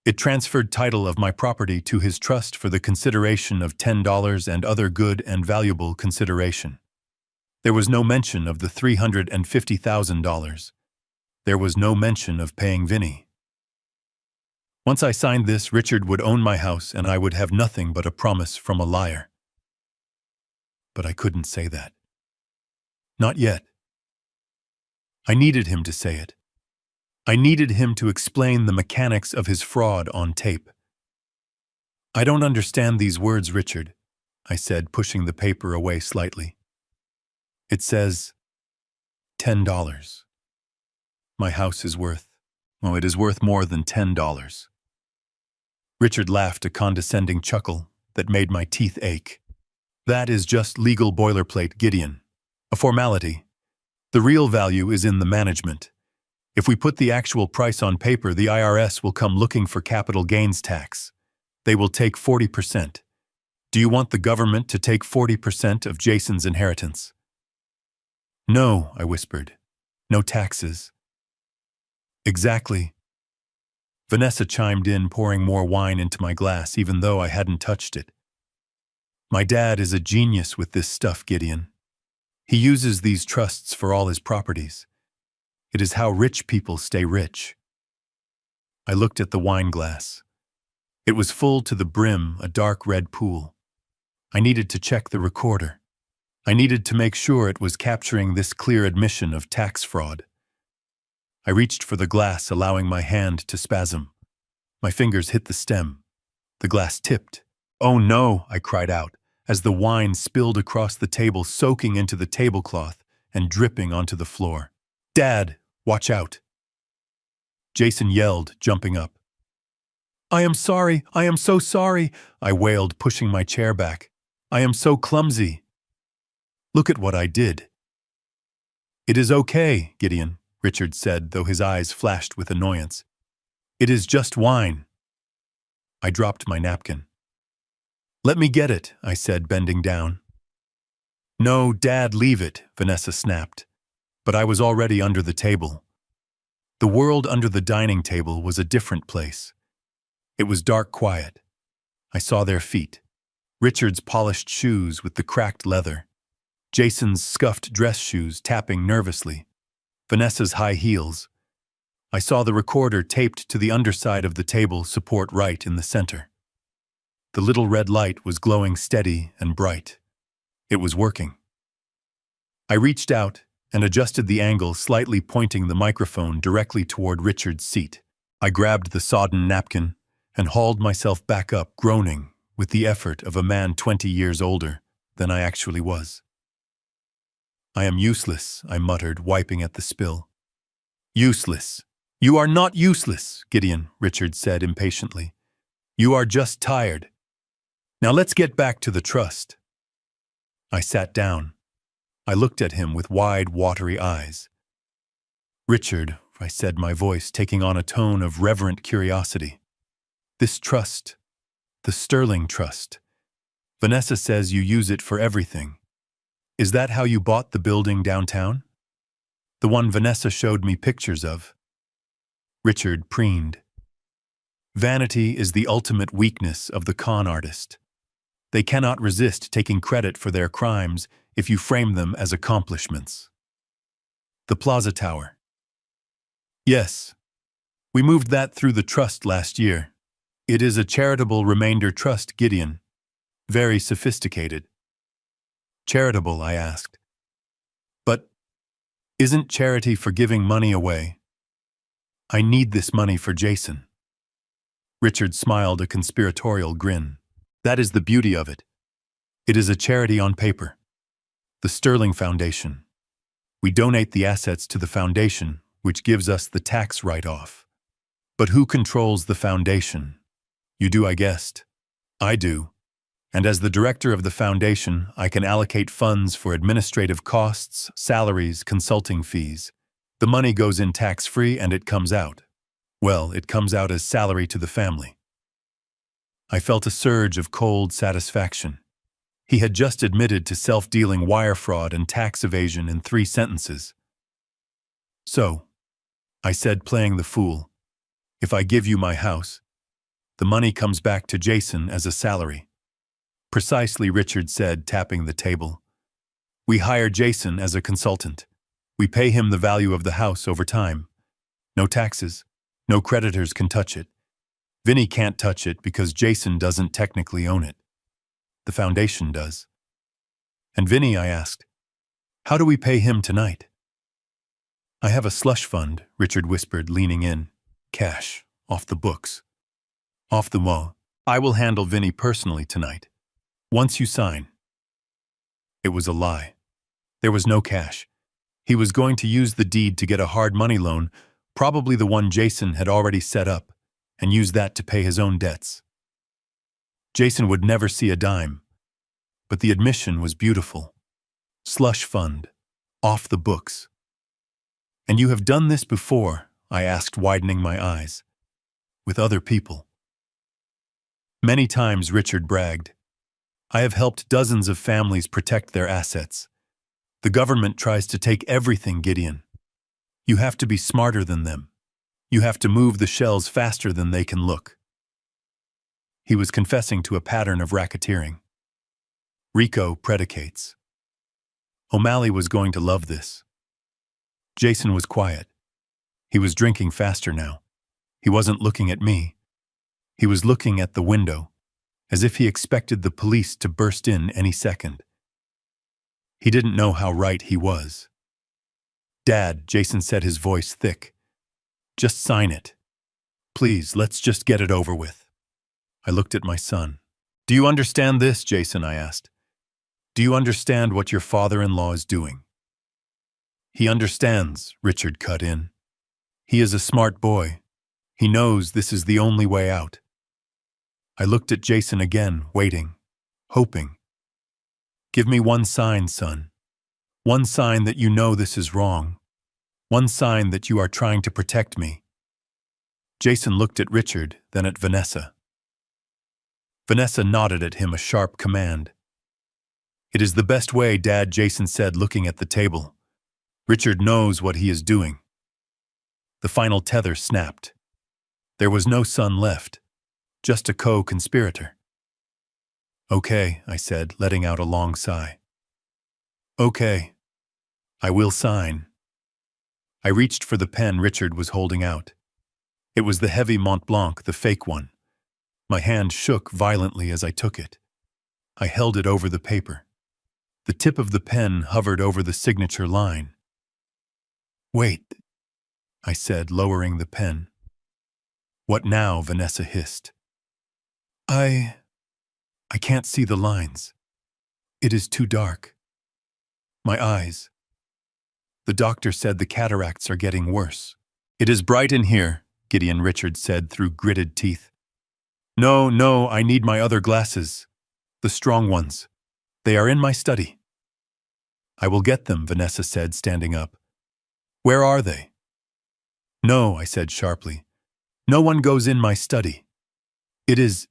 It transferred title of my property to his trust for the consideration of $10 and other good and valuable consideration. There was no mention of the $350,000. There was no mention of paying Vinny. Once I signed this, Richard would own my house and I would have nothing but a promise from a liar. But I couldn't say that. Not yet. I needed him to say it. I needed him to explain the mechanics of his fraud on tape. I don't understand these words, Richard, I said, pushing the paper away slightly. It says $10. My house is worth, it is worth more than $10. Richard laughed, a condescending chuckle that made my teeth ache. That is just legal boilerplate, Gideon. A formality. The real value is in the management. If we put the actual price on paper, the IRS will come looking for capital gains tax. They will take 40%. Do you want the government to take 40% of Jason's inheritance? No, I whispered. No taxes. Exactly. Vanessa chimed in, pouring more wine into my glass, even though I hadn't touched it. My dad is a genius with this stuff, Gideon. He uses these trusts for all his properties. It is how rich people stay rich. I looked at the wine glass. It was full to the brim, a dark red pool. I needed to check the recorder. I needed to make sure it was capturing this clear admission of tax fraud. I reached for the glass, allowing my hand to spasm. My fingers hit the stem. The glass tipped. Oh no, I cried out, as the wine spilled across the table, soaking into the tablecloth and dripping onto the floor. Dad, watch out! Jason yelled, jumping up. I am sorry, I am so sorry, I wailed, pushing my chair back. I am so clumsy. Look at what I did. It is okay, Gideon, Richard said, though his eyes flashed with annoyance. It is just wine. I dropped my napkin. Let me get it, I said, bending down. No, Dad, leave it, Vanessa snapped. But I was already under the table. The world under the dining table was a different place. It was dark quiet. I saw their feet. Richard's polished shoes with the cracked leather. Jason's scuffed dress shoes tapping nervously. Vanessa's high heels. I saw the recorder taped to the underside of the table, support right in the center. The little red light was glowing steady and bright. It was working. I reached out and adjusted the angle, slightly pointing the microphone directly toward Richard's seat. I grabbed the sodden napkin and hauled myself back up, groaning with the effort of a man 20 years older than I actually was. "I am useless," I muttered, wiping at the spill. "Useless. You are not useless, Gideon," Richard said impatiently. "You are just tired. Now let's get back to the trust." I sat down. I looked at him with wide, watery eyes. "Richard," I said, my voice taking on a tone of reverent curiosity, "this trust, the Sterling Trust, Vanessa says you use it for everything. Is that how you bought the building downtown? The one Vanessa showed me pictures of?" Richard preened. "Vanity is the ultimate weakness of the con artist. They cannot resist taking credit for their crimes if you frame them as accomplishments." "The Plaza Tower." "Yes. We moved that through the trust last year. It is a charitable remainder trust, Gideon. Very sophisticated." "Charitable?" I asked. "But isn't charity for giving money away? I need this money for Jason." Richard smiled a conspiratorial grin. "That is the beauty of it. It is a charity on paper. The Sterling Foundation. We donate the assets to the foundation, which gives us the tax write-off. But who controls the foundation? You do, I guessed. I do. And as the director of the foundation, I can allocate funds for administrative costs, salaries, consulting fees. The money goes in tax-free and it comes out. Well, it comes out as salary to the family." I felt a surge of cold satisfaction. He had just admitted to self-dealing wire fraud and tax evasion in 3 sentences. "So," I said, playing the fool, "if I give you my house, the money comes back to Jason as a salary." "Precisely," Richard said, tapping the table. "We hire Jason as a consultant. We pay him the value of the house over time. No taxes. No creditors can touch it. Vinny can't touch it because Jason doesn't technically own it. The foundation does." "And Vinny," I asked, "how do we pay him tonight?" "I have a slush fund," Richard whispered, leaning in. "Cash. Off the books. Off the wall. I will handle Vinny personally tonight. Once you sign." It was a lie. There was no cash. He was going to use the deed to get a hard money loan, probably the one Jason had already set up, and use that to pay his own debts. Jason would never see a dime. But the admission was beautiful. Slush fund. Off the books. "And you have done this before?" I asked, widening my eyes. "With other people?" "Many times," Richard bragged. "I have helped dozens of families protect their assets. The government tries to take everything, Gideon. You have to be smarter than them. You have to move the shells faster than they can look." He was confessing to a pattern of racketeering. RICO predicates. O'Malley was going to love this. Jason was quiet. He was drinking faster now. He wasn't looking at me. He was looking at the window, as if he expected the police to burst in any second. He didn't know how right he was. "Dad," Jason said, his voice thick. "Just sign it. Please, let's just get it over with." I looked at my son. "Do you understand this, Jason?" I asked. "Do you understand what your father-in-law is doing?" "He understands," Richard cut in. "He is a smart boy. He knows this is the only way out." I looked at Jason again, waiting, hoping. "Give me one sign, son. One sign that you know this is wrong. One sign that you are trying to protect me." Jason looked at Richard, then at Vanessa. Vanessa nodded at him a sharp command. "It is the best way, Dad," Jason said, looking at the table. "Richard knows what he is doing." The final tether snapped. There was no son left, just a co-conspirator. "Okay," I said, letting out a long sigh. "Okay. I will sign." I reached for the pen Richard was holding out. It was the heavy Mont Blanc, the fake one. My hand shook violently as I took it. I held it over the paper. The tip of the pen hovered over the signature line. "Wait," I said, lowering the pen. "What now?" Vanessa hissed. I can't see the lines. It is too dark. My eyes. The doctor said the cataracts are getting worse. It is bright in here, Gideon Richards said through gritted teeth. No, no, I need my other glasses. The strong ones. They are in my study. I will get them, Vanessa said, standing up. Where are they? No, I said sharply. No one goes in my study. It is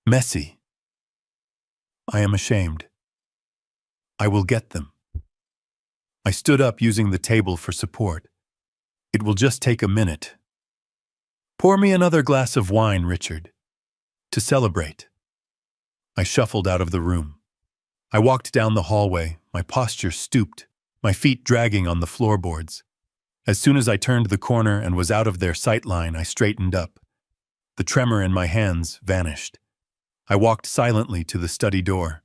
messy. I am ashamed. I will get them. I stood up using the table for support. It will just take a minute. Pour me another glass of wine, Richard. To celebrate. I shuffled out of the room. I walked down the hallway, my posture stooped, my feet dragging on the floorboards. As soon as I turned the corner and was out of their sight line, I straightened up. The tremor in my hands vanished. I walked silently to the study door.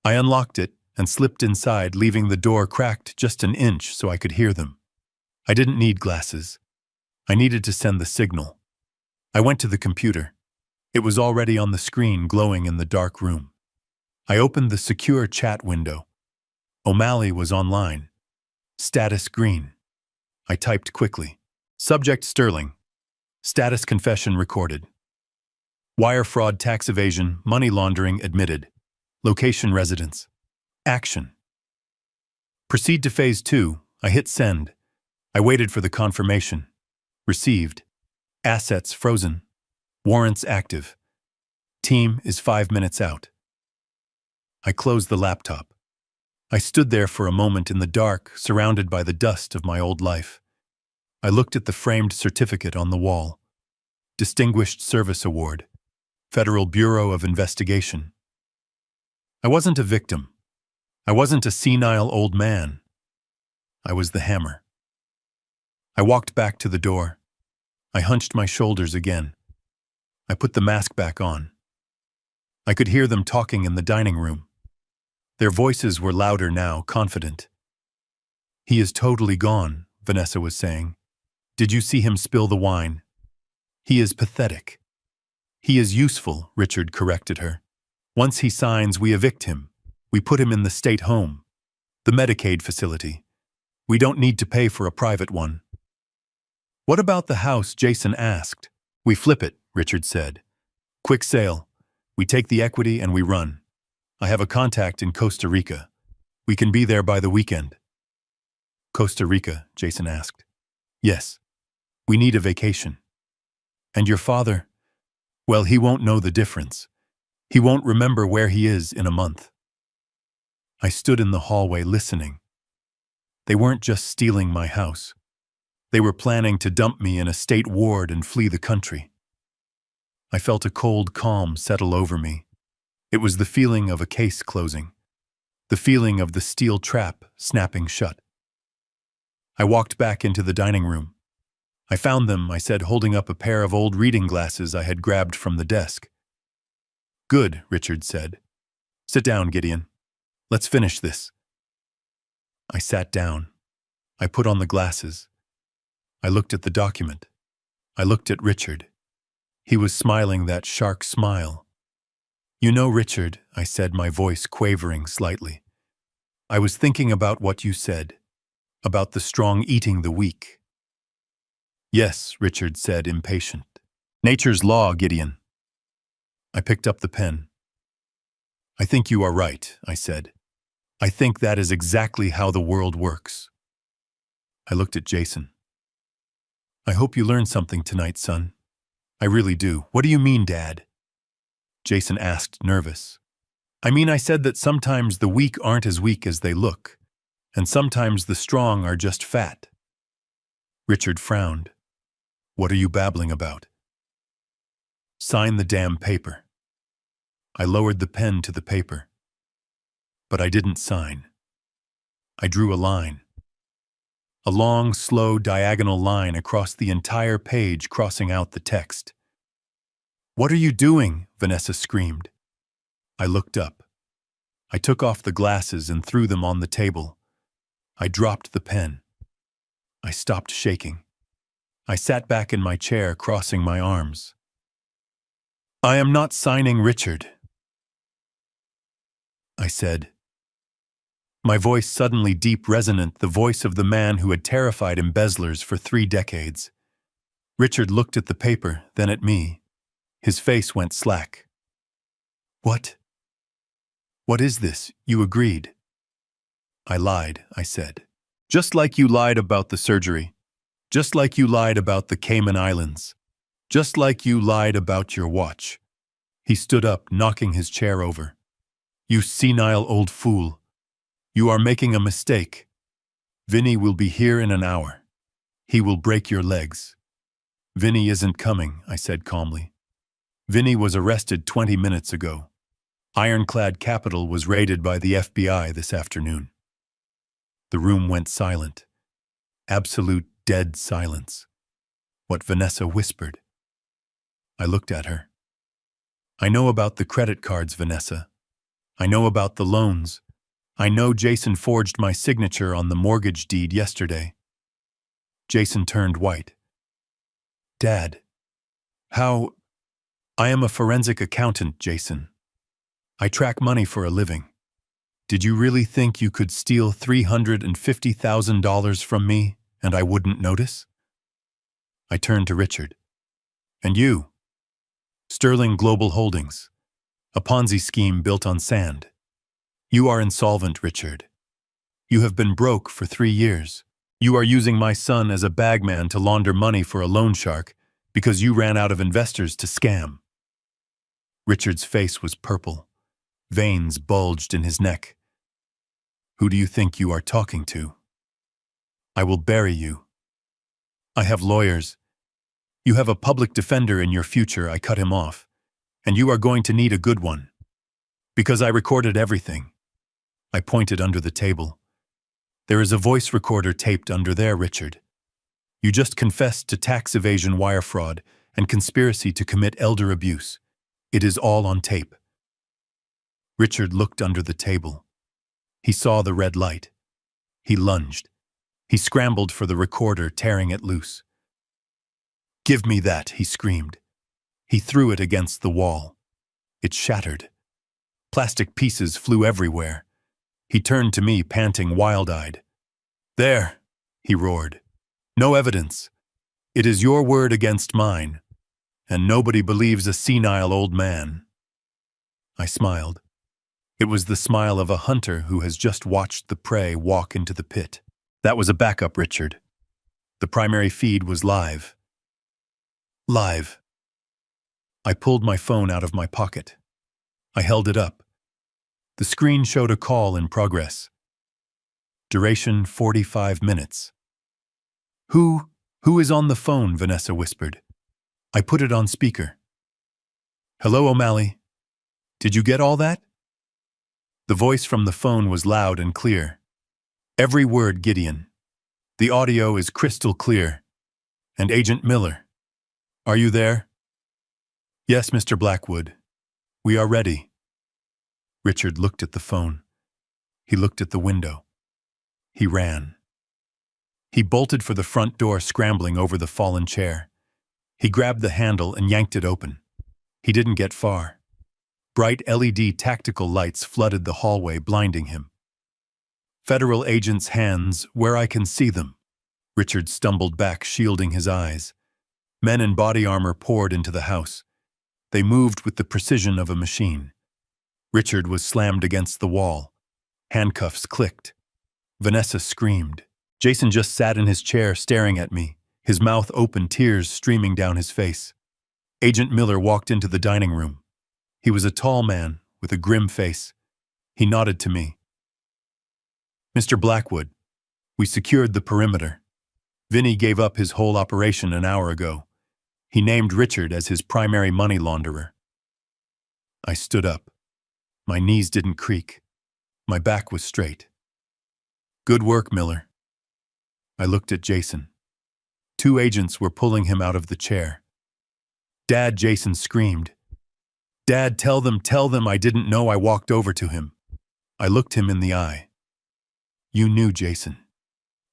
I unlocked it and slipped inside, leaving the door cracked just an inch so I could hear them. I didn't need glasses. I needed to send the signal. I went to the computer. It was already on the screen, glowing in the dark room. I opened the secure chat window. O'Malley was online. Status green. I typed quickly. Subject Sterling. Status confession recorded. Wire fraud, tax evasion, money laundering admitted. Location residence. Action. Proceed to phase 2. I hit send. I waited for the confirmation. Received. Assets frozen. Warrants active. Team is 5 minutes out. I closed the laptop. I stood there for a moment in the dark, surrounded by the dust of my old life. I looked at the framed certificate on the wall. Distinguished Service Award. Federal Bureau of Investigation. I wasn't a victim. I wasn't a senile old man. I was the hammer. I walked back to the door. I hunched my shoulders again. I put the mask back on. I could hear them talking in the dining room. Their voices were louder now, confident. He is totally gone, Vanessa was saying. Did you see him spill the wine? He is pathetic. He is useful, Richard corrected her. Once he signs, we evict him. We put him in the state home, the Medicaid facility. We don't need to pay for a private one. What about the house? Jason asked. We flip it, Richard said. Quick sale. We take the equity and we run. I have a contact in Costa Rica. We can be there by the weekend. Costa Rica, Jason asked. Yes. We need a vacation. And your father? Well, he won't know the difference. He won't remember where he is in a month. I stood in the hallway listening. They weren't just stealing my house. They were planning to dump me in a state ward and flee the country. I felt a cold calm settle over me. It was the feeling of a case closing, the feeling of the steel trap snapping shut. I walked back into the dining room. I found them, I said, holding up a pair of old reading glasses I had grabbed from the desk. Good, Richard said. Sit down, Gideon. Let's finish this. I sat down. I put on the glasses. I looked at the document. I looked at Richard. He was smiling that shark smile. You know, Richard, I said, my voice quavering slightly. I was thinking about what you said, about the strong eating the weak. Yes, Richard said, impatient. Nature's law, Gideon. I picked up the pen. I think you are right, I said. I think that is exactly how the world works. I looked at Jason. I hope you learned something tonight, son. I really do. What do you mean, Dad? Jason asked, nervous. I mean, I said that sometimes the weak aren't as weak as they look, and sometimes the strong are just fat. Richard frowned. What are you babbling about? Sign the damn paper. I lowered the pen to the paper. But I didn't sign. I drew a line. A long, slow, diagonal line across the entire page, crossing out the text. What are you doing? Vanessa screamed. I looked up. I took off the glasses and threw them on the table. I dropped the pen. I stopped shaking. I sat back in my chair, crossing my arms. I am not signing Richard, I said. My voice suddenly deep resonant, the voice of the man who had terrified embezzlers for 3 decades. Richard looked at the paper, then at me. His face went slack. What? What is this? You agreed. I lied, I said. Just like you lied about the surgery. Just like you lied about the Cayman Islands. Just like you lied about your watch. He stood up, knocking his chair over. You senile old fool. You are making a mistake. Vinny will be here in an hour. He will break your legs. Vinny isn't coming, I said calmly. Vinny was arrested 20 minutes ago. Ironclad Capital was raided by the FBI this afternoon. The room went silent. Absolute dead silence. What Vanessa whispered. I looked at her. I know about the credit cards, Vanessa. I know about the loans. I know Jason forged my signature on the mortgage deed yesterday. Jason turned white. Dad. How? I am a forensic accountant, Jason. I track money for a living. Did you really think you could steal $350,000 from me and I wouldn't notice? I turned to Richard. And you? Sterling Global Holdings. A Ponzi scheme built on sand. You are insolvent, Richard. You have been broke for 3 years. You are using my son as a bagman to launder money for a loan shark because you ran out of investors to scam. Richard's face was purple. Veins bulged in his neck. Who do you think you are talking to? I will bury you. I have lawyers. You have a public defender in your future. I cut him off. And you are going to need a good one. Because I recorded everything. I pointed under the table. There is a voice recorder taped under there, Richard. You just confessed to tax evasion, wire fraud, and conspiracy to commit elder abuse. It is all on tape. Richard looked under the table. He saw the red light. He lunged. He scrambled for the recorder, tearing it loose. Give me that, he screamed. He threw it against the wall. It shattered. Plastic pieces flew everywhere. He turned to me, panting, wild-eyed. There, he roared. No evidence. It is your word against mine. And nobody believes a senile old man. I smiled. It was the smile of a hunter who has just watched the prey walk into the pit. That was a backup, Richard. The primary feed was live. Live. I pulled my phone out of my pocket. I held it up. The screen showed a call in progress. Duration 45 minutes. Who is on the phone? Vanessa whispered. I put it on speaker. Hello, O'Malley. Did you get all that? The voice from the phone was loud and clear. Every word, Gideon. The audio is crystal clear. And Agent Miller. Are you there? Yes, Mr. Blackwood. We are ready. Richard looked at the phone. He looked at the window. He ran. He bolted for the front door, scrambling over the fallen chair. He grabbed the handle and yanked it open. He didn't get far. Bright LED tactical lights flooded the hallway, blinding him. Federal agents' hands, where I can see them. Richard stumbled back, shielding his eyes. Men in body armor poured into the house. They moved with the precision of a machine. Richard was slammed against the wall. Handcuffs clicked. Vanessa screamed. Jason just sat in his chair staring at me, his mouth open, tears streaming down his face. Agent Miller walked into the dining room. He was a tall man with a grim face. He nodded to me. Mr. Blackwood, we secured the perimeter. Vinny gave up his whole operation an hour ago. He named Richard as his primary money launderer. I stood up. My knees didn't creak. My back was straight. Good work, Miller. I looked at Jason. 2 agents were pulling him out of the chair. Dad, Jason screamed. Dad, tell them I didn't know. I walked over to him. I looked him in the eye. You knew, Jason.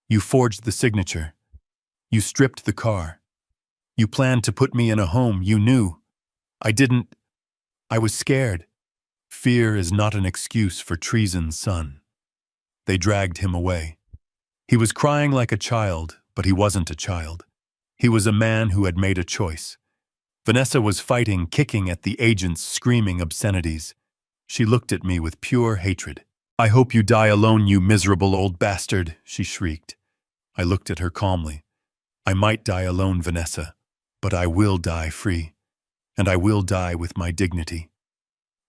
You forged the signature. You stripped the car. You planned to put me in a home. You knew. I didn't. I was scared. Fear is not an excuse for treason, son. They dragged him away. He was crying like a child, but he wasn't a child. He was a man who had made a choice. Vanessa was fighting, kicking at the agents, screaming obscenities. She looked at me with pure hatred. "I hope you die alone, you miserable old bastard," she shrieked. I looked at her calmly. "I might die alone, Vanessa, but I will die free, and I will die with my dignity,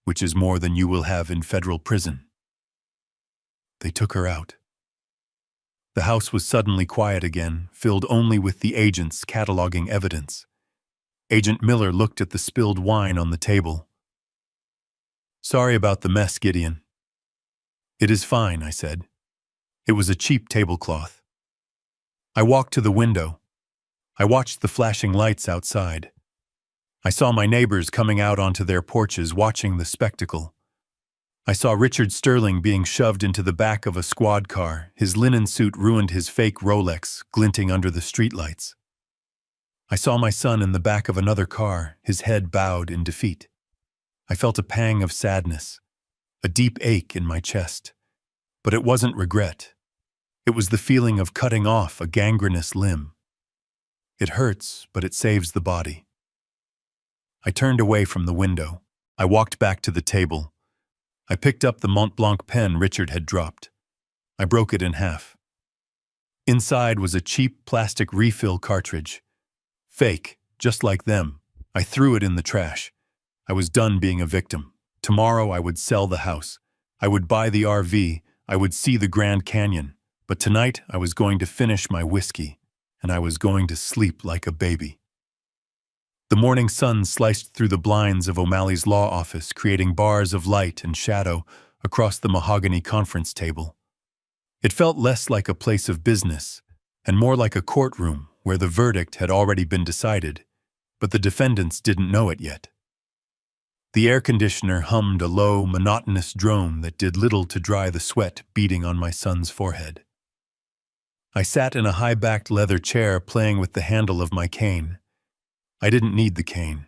which is more than you will have in federal prison." They took her out. The house was suddenly quiet again, filled only with the agents cataloging evidence. Agent Miller looked at the spilled wine on the table. "Sorry about the mess, Gideon." "It is fine," I said. "It was a cheap tablecloth." I walked to the window. I watched the flashing lights outside. I saw my neighbors coming out onto their porches watching the spectacle. I saw Richard Sterling being shoved into the back of a squad car. His linen suit ruined his fake Rolex, glinting under the streetlights. I saw my son in the back of another car, his head bowed in defeat. I felt a pang of sadness, a deep ache in my chest. But it wasn't regret. It was the feeling of cutting off a gangrenous limb. It hurts, but it saves the body. I turned away from the window. I walked back to the table. I picked up the Mont Blanc pen Richard had dropped. I broke it in half. Inside was a cheap plastic refill cartridge. Fake, just like them. I threw it in the trash. I was done being a victim. Tomorrow I would sell the house. I would buy the RV. I would see the Grand Canyon. But tonight I was going to finish my whiskey, and I was going to sleep like a baby. The morning sun sliced through the blinds of O'Malley's law office, creating bars of light and shadow across the mahogany conference table. It felt less like a place of business and more like a courtroom where the verdict had already been decided, but the defendants didn't know it yet. The air conditioner hummed a low, monotonous drone that did little to dry the sweat beading on my son's forehead. I sat in a high-backed leather chair playing with the handle of my cane. I didn't need the cane.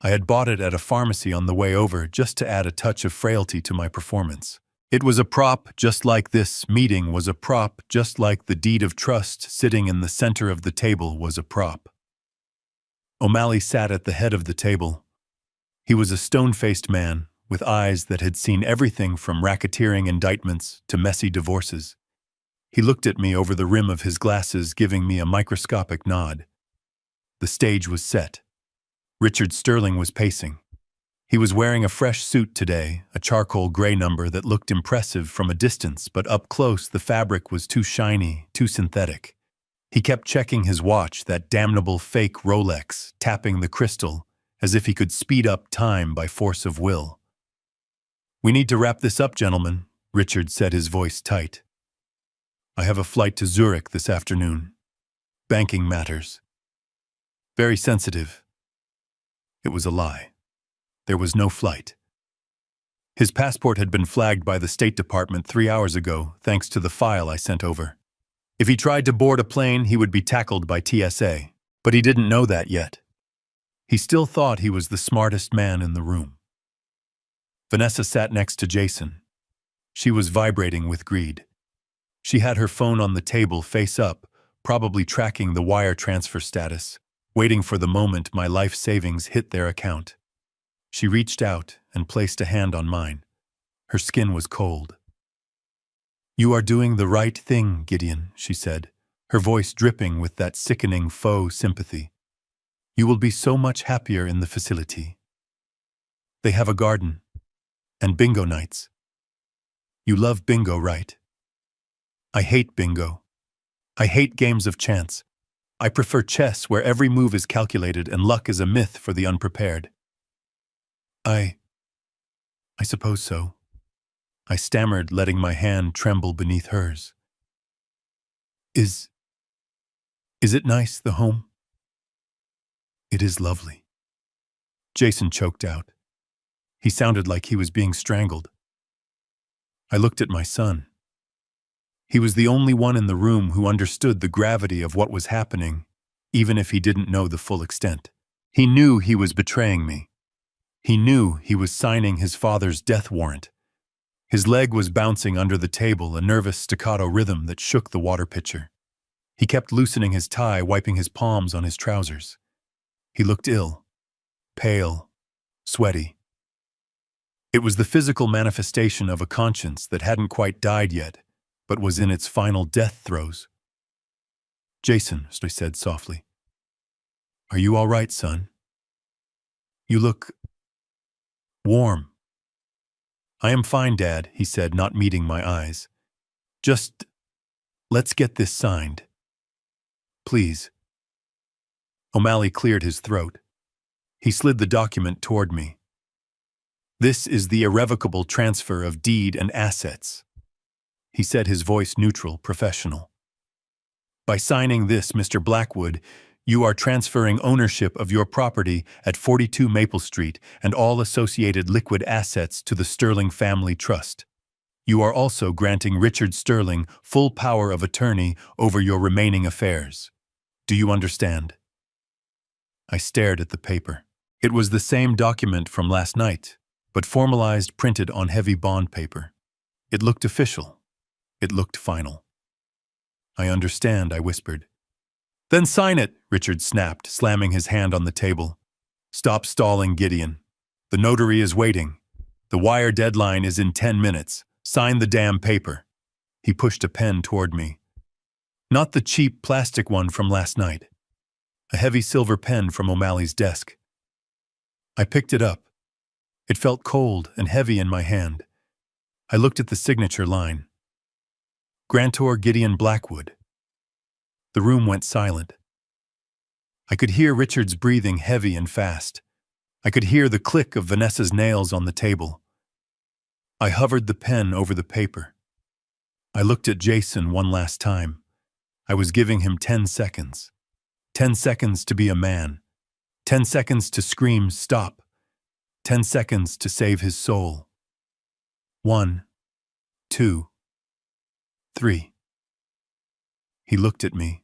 I had bought it at a pharmacy on the way over just to add a touch of frailty to my performance. It was a prop just like this meeting was a prop, just like the deed of trust sitting in the center of the table was a prop. O'Malley sat at the head of the table. He was a stone-faced man with eyes that had seen everything from racketeering indictments to messy divorces. He looked at me over the rim of his glasses, giving me a microscopic nod. The stage was set. Richard Sterling was pacing. He was wearing a fresh suit today, a charcoal gray number that looked impressive from a distance, but up close the fabric was too shiny, too synthetic. He kept checking his watch, that damnable fake Rolex, tapping the crystal, as if he could speed up time by force of will. "We need to wrap this up, gentlemen," Richard said, his voice tight. "I have a flight to Zurich this afternoon. Banking matters. Very sensitive." It was a lie. There was no flight. His passport had been flagged by the State Department 3 hours ago, thanks to the file I sent over. If he tried to board a plane, he would be tackled by TSA, but he didn't know that yet. He still thought he was the smartest man in the room. Vanessa sat next to Jason. She was vibrating with greed. She had her phone on the table face up, probably tracking the wire transfer status, waiting for the moment my life savings hit their account. She reached out and placed a hand on mine. Her skin was cold. "You are doing the right thing, Gideon," she said, her voice dripping with that sickening faux sympathy. "You will be so much happier in the facility. They have a garden. And bingo nights. You love bingo, right? I hate bingo. I hate games of chance. I prefer chess where every move is calculated and luck is a myth for the unprepared." I suppose so," I stammered, letting my hand tremble beneath hers. Is it nice, the home?" "It is lovely." Jason choked out. He sounded like he was being strangled. I looked at my son. He was the only one in the room who understood the gravity of what was happening, even if he didn't know the full extent. He knew he was betraying me. He knew he was signing his father's death warrant. His leg was bouncing under the table, a nervous staccato rhythm that shook the water pitcher. He kept loosening his tie, wiping his palms on his trousers. He looked ill, pale, sweaty. It was the physical manifestation of a conscience that hadn't quite died yet, but was in its final death throes. "Jason," I said softly. "Are you all right, son? You look warm." "I am fine, Dad," he said, not meeting my eyes. "Just let's get this signed. Please." O'Malley cleared his throat. He slid the document toward me. "This is the irrevocable transfer of deed and assets," he said, his voice neutral, professional. "By signing this, Mr. Blackwood, you are transferring ownership of your property at 42 Maple Street and all associated liquid assets to the Sterling Family Trust. You are also granting Richard Sterling full power of attorney over your remaining affairs. Do you understand?" I stared at the paper. It was the same document from last night, but formalized, printed on heavy bond paper. It looked official. It looked final. "I understand," I whispered. "Then sign it," Richard snapped, slamming his hand on the table. "Stop stalling, Gideon. The notary is waiting. The wire deadline is in 10 minutes. Sign the damn paper." He pushed a pen toward me. Not the cheap plastic one from last night. A heavy silver pen from O'Malley's desk. I picked it up. It felt cold and heavy in my hand. I looked at the signature line. Grantor Gideon Blackwood. The room went silent. I could hear Richard's breathing heavy and fast. I could hear the click of Vanessa's nails on the table. I hovered the pen over the paper. I looked at Jason one last time. I was giving him 10 seconds. 10 seconds to be a man. 10 seconds to scream stop. 10 seconds to save his soul. 1, 2, 3. He looked at me.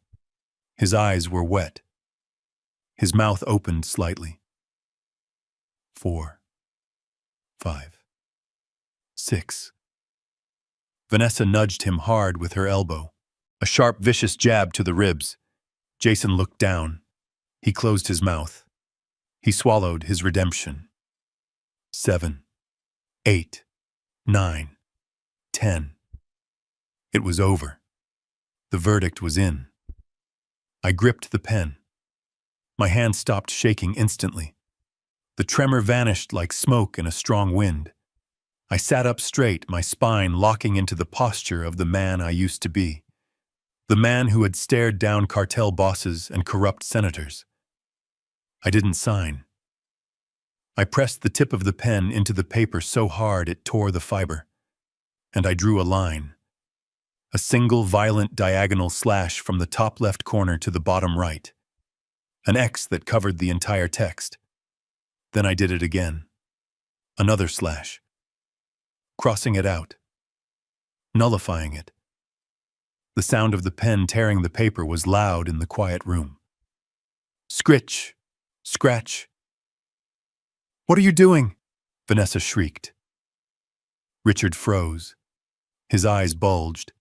His eyes were wet. His mouth opened slightly. 4, 5, 6. Vanessa nudged him hard with her elbow. A sharp, vicious jab to the ribs. Jason looked down. He closed his mouth. He swallowed his redemption. 7, 8, 9, 10. It was over. The verdict was in. I gripped the pen. My hand stopped shaking instantly. The tremor vanished like smoke in a strong wind. I sat up straight, my spine locking into the posture of the man I used to be. The man who had stared down cartel bosses and corrupt senators. I didn't sign. I pressed the tip of the pen into the paper so hard it tore the fiber. And I drew a line. A single violent diagonal slash from the top left corner to the bottom right. An X that covered the entire text. Then I did it again. Another slash. Crossing it out. Nullifying it. The sound of the pen tearing the paper was loud in the quiet room. Scritch! Scratch! "What are you doing?" Vanessa shrieked. Richard froze. His eyes bulged.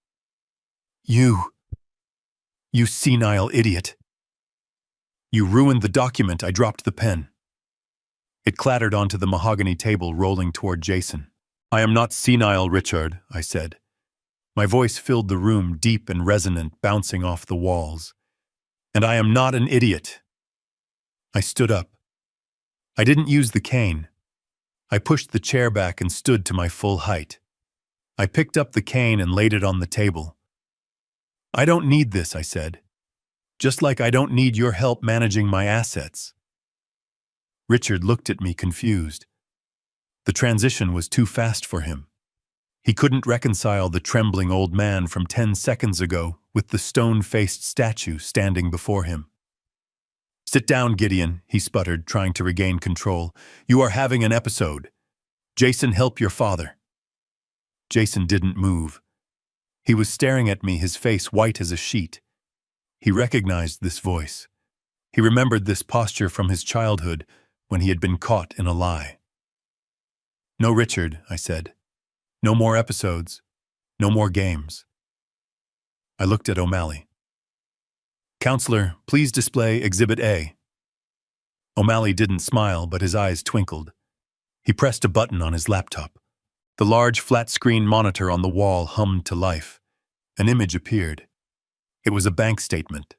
You senile idiot. You ruined the document." I dropped the pen. It clattered onto the mahogany table, rolling toward Jason. "I am not senile, Richard," I said. My voice filled the room, deep and resonant, bouncing off the walls. "And I am not an idiot." I stood up. I didn't use the cane. I pushed the chair back and stood to my full height. I picked up the cane and laid it on the table. "I don't need this," I said. "Just like I don't need your help managing my assets." Richard looked at me confused. The transition was too fast for him. He couldn't reconcile the trembling old man from 10 seconds ago with the stone-faced statue standing before him. "Sit down, Gideon," he sputtered, trying to regain control. "You are having an episode. Jason, help your father." Jason didn't move. He was staring at me, his face white as a sheet. He recognized this voice. He remembered this posture from his childhood when he had been caught in a lie. No, Richard, I said. No more episodes. No more games. I looked at O'Malley. Counselor, please display Exhibit A. O'Malley didn't smile, but his eyes twinkled. He pressed a button on his laptop. The large flat-screen monitor on the wall hummed to life. An image appeared. It was a bank statement.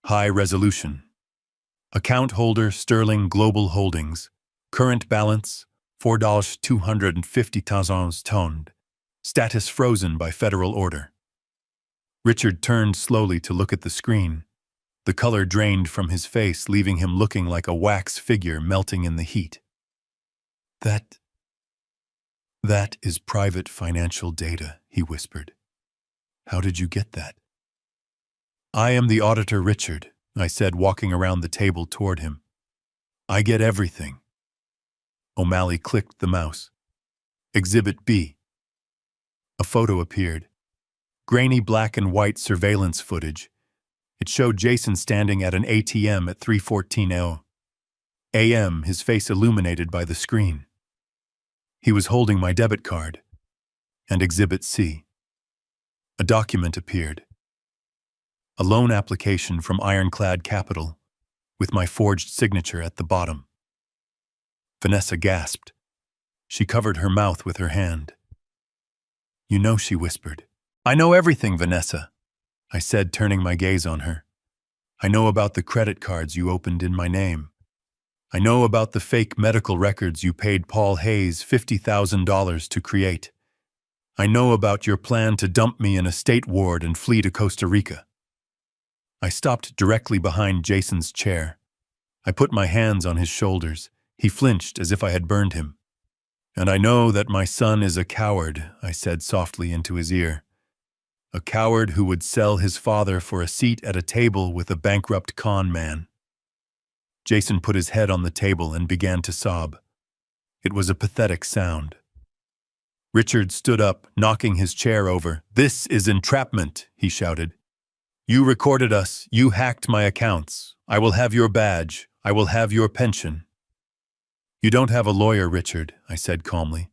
High resolution. Account holder Sterling Global Holdings. Current balance $4,250,000 toned. Status frozen by federal order. Richard turned slowly to look at the screen. The color drained from his face, leaving him looking like a wax figure melting in the heat. That is private financial data, he whispered. How did you get that? I am the auditor, Richard, I said, walking around the table toward him. I get everything. O'Malley clicked the mouse. Exhibit B. A photo appeared. Grainy black and white surveillance footage. It showed Jason standing at an ATM at 3:14 a.m., his face illuminated by the screen. He was holding my debit card. And Exhibit C. A document appeared. A loan application from Ironclad Capital, with my forged signature at the bottom. Vanessa gasped. She covered her mouth with her hand. You know, she whispered. I know everything, Vanessa, I said, turning my gaze on her. I know about the credit cards you opened in my name. I know about the fake medical records you paid Paul Hayes $50,000 to create. I know about your plan to dump me in a state ward and flee to Costa Rica. I stopped directly behind Jason's chair. I put my hands on his shoulders. He flinched as if I had burned him. And I know that my son is a coward, I said softly into his ear. A coward who would sell his father for a seat at a table with a bankrupt con man. Jason put his head on the table and began to sob. It was a pathetic sound. Richard stood up, knocking his chair over. This is entrapment, he shouted. You recorded us. You hacked my accounts. I will have your badge. I will have your pension. You don't have a lawyer, Richard, I said calmly.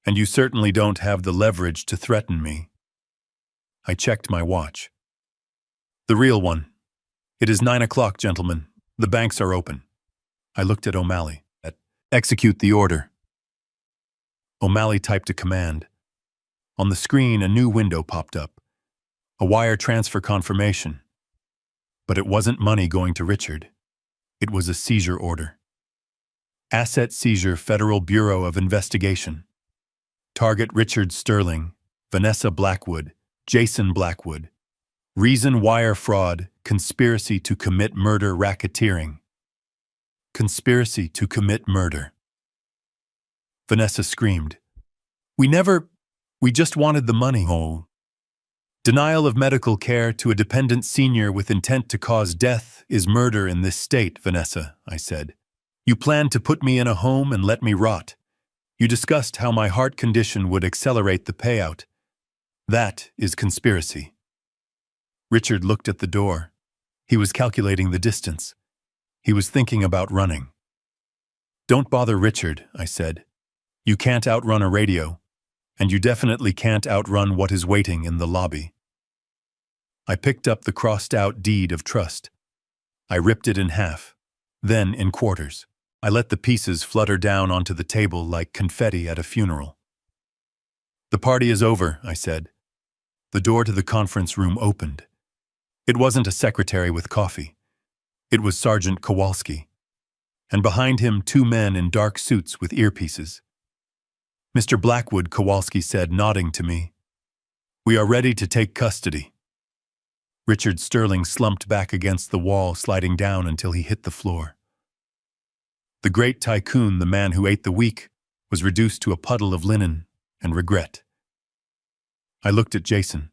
And you certainly don't have the leverage to threaten me. I checked my watch. The real one. It is 9 o'clock, gentlemen. The banks are open. I looked at O'Malley. Execute the order. O'Malley typed a command. On the screen, a new window popped up. A wire transfer confirmation. But it wasn't money going to Richard. It was a seizure order. Asset seizure, Federal Bureau of Investigation. Target Richard Sterling, Vanessa Blackwood, Jason Blackwood. Reason wire fraud, conspiracy to commit murder, racketeering. Conspiracy to commit murder. Vanessa screamed. We just wanted the money. Oh. Denial of medical care to a dependent senior with intent to cause death is murder in this state, Vanessa, I said. You planned to put me in a home and let me rot. You discussed how my heart condition would accelerate the payout. That is conspiracy. Richard looked at the door. He was calculating the distance. He was thinking about running. Don't bother Richard, I said. You can't outrun a radio, and you definitely can't outrun what is waiting in the lobby. I picked up the crossed-out deed of trust. I ripped it in half, then in quarters. I let the pieces flutter down onto the table like confetti at a funeral. The party is over, I said. The door to the conference room opened. It wasn't a secretary with coffee. It was Sergeant Kowalski. And behind him, 2 men in dark suits with earpieces. Mr. Blackwood, Kowalski said, nodding to me. We are ready to take custody. Richard Sterling slumped back against the wall, sliding down until he hit the floor. The great tycoon, the man who ate the weak, was reduced to a puddle of linen and regret. I looked at Jason.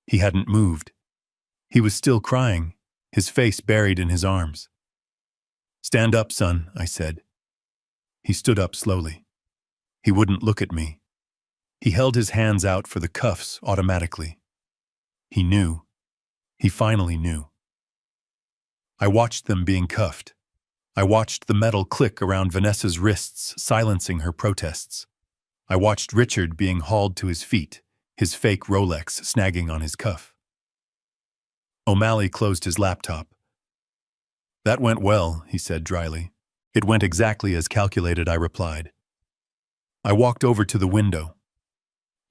He hadn't moved. He was still crying, his face buried in his arms. Stand up, son, I said. He stood up slowly. He wouldn't look at me. He held his hands out for the cuffs automatically. He knew. He finally knew. I watched them being cuffed. I watched the metal click around Vanessa's wrists, silencing her protests. I watched Richard being hauled to his feet, his fake Rolex snagging on his cuff. O'Malley closed his laptop. "That went well," he said dryly. "It went exactly as calculated," I replied. I walked over to the window.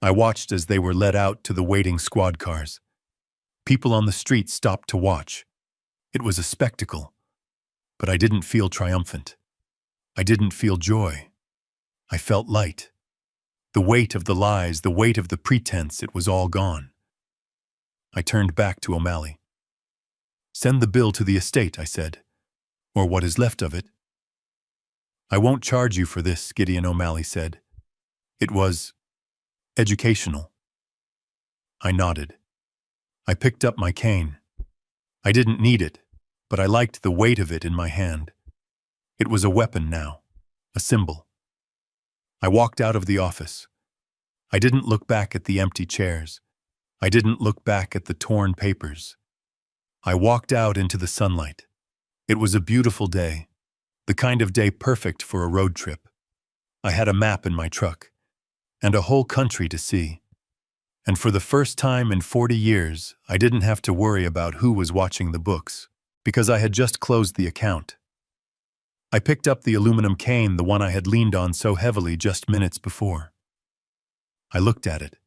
I watched as they were led out to the waiting squad cars. People on the street stopped to watch. It was a spectacle. But I didn't feel triumphant. I didn't feel joy. I felt light. The weight of the lies, the weight of the pretense, it was all gone. I turned back to O'Malley. "Send the bill to the estate," I said, "or what is left of it." "I won't charge you for this," Gideon O'Malley said. "It was educational." I nodded. I picked up my cane. I didn't need it, but I liked the weight of it in my hand. It was a weapon now, a symbol. I walked out of the office. I didn't look back at the empty chairs. I didn't look back at the torn papers. I walked out into the sunlight. It was a beautiful day, the kind of day perfect for a road trip. I had a map in my truck, and a whole country to see. And for the first time in 40 years, I didn't have to worry about who was watching the books, because I had just closed the account. I picked up the aluminum cane, the one I had leaned on so heavily just minutes before. I looked at it.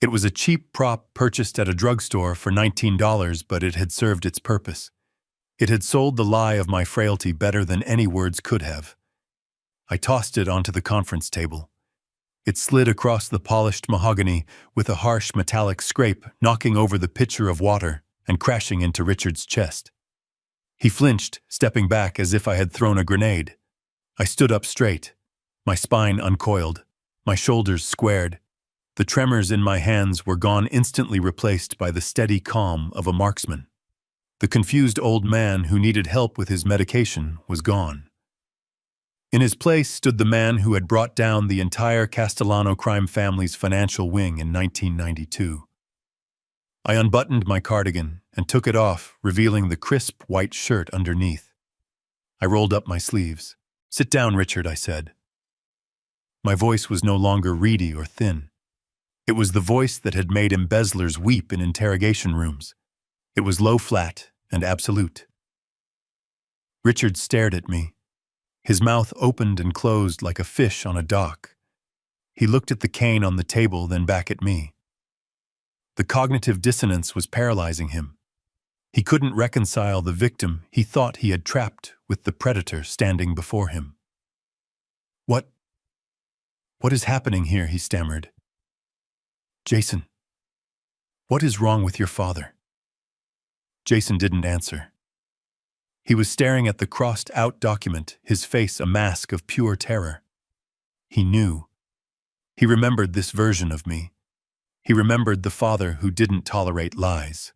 It was a cheap prop purchased at a drugstore for $19, but it had served its purpose. It had sold the lie of my frailty better than any words could have. I tossed it onto the conference table. It slid across the polished mahogany with a harsh metallic scrape, knocking over the pitcher of water and crashing into Richard's chest. He flinched, stepping back as if I had thrown a grenade. I stood up straight, my spine uncoiled, my shoulders squared. The tremors in my hands were gone, instantly replaced by the steady calm of a marksman. The confused old man who needed help with his medication was gone. In his place stood the man who had brought down the entire Castellano crime family's financial wing in 1992. I unbuttoned my cardigan and took it off, revealing the crisp white shirt underneath. I rolled up my sleeves. "Sit down, Richard," I said. My voice was no longer reedy or thin. It was the voice that had made embezzlers weep in interrogation rooms. It was low, flat, and absolute. Richard stared at me. His mouth opened and closed like a fish on a dock. He looked at the cane on the table, then back at me. The cognitive dissonance was paralyzing him. He couldn't reconcile the victim he thought he had trapped with the predator standing before him. What is happening here?" he stammered. "Jason, what is wrong with your father?" Jason didn't answer. He was staring at the crossed-out document, his face a mask of pure terror. He knew. He remembered this version of me. He remembered the father who didn't tolerate lies.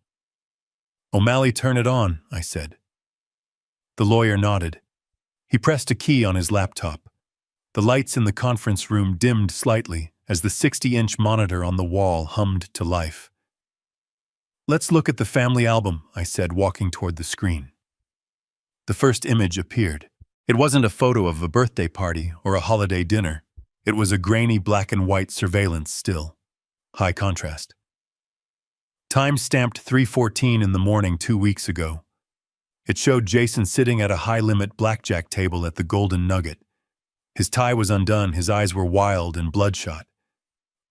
"O'Malley, turn it on," I said. The lawyer nodded. He pressed a key on his laptop. The lights in the conference room dimmed slightly as the 60-inch monitor on the wall hummed to life. "Let's look at the family album," I said, walking toward the screen. The first image appeared. It wasn't a photo of a birthday party or a holiday dinner. It was a grainy black and white surveillance still. High contrast. Time stamped 3:14 in the morning 2 weeks ago. It showed Jason sitting at a high-limit blackjack table at the Golden Nugget. His tie was undone, his eyes were wild and bloodshot.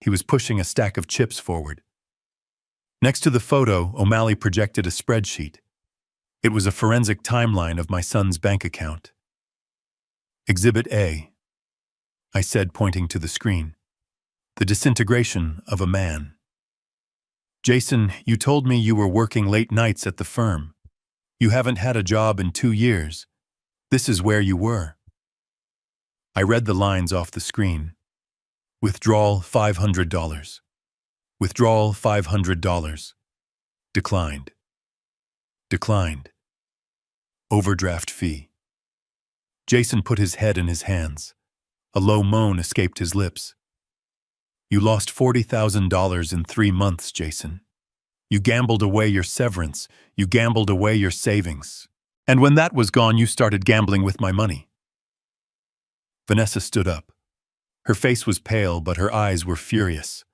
He was pushing a stack of chips forward. Next to the photo, O'Malley projected a spreadsheet. It was a forensic timeline of my son's bank account. "Exhibit A," I said, pointing to the screen. "The disintegration of a man." "Jason, you told me you were working late nights at the firm. You haven't had a job in 2 years. This is where you were." I read the lines off the screen. Withdrawal $500. Withdrawal $500. Declined. Declined. Overdraft fee. Jason put his head in his hands. A low moan escaped his lips. "You lost $40,000 in 3 months, Jason. You gambled away your severance. You gambled away your savings. And when that was gone, you started gambling with my money. Vanessa stood up. Her face was pale, but her eyes were furious.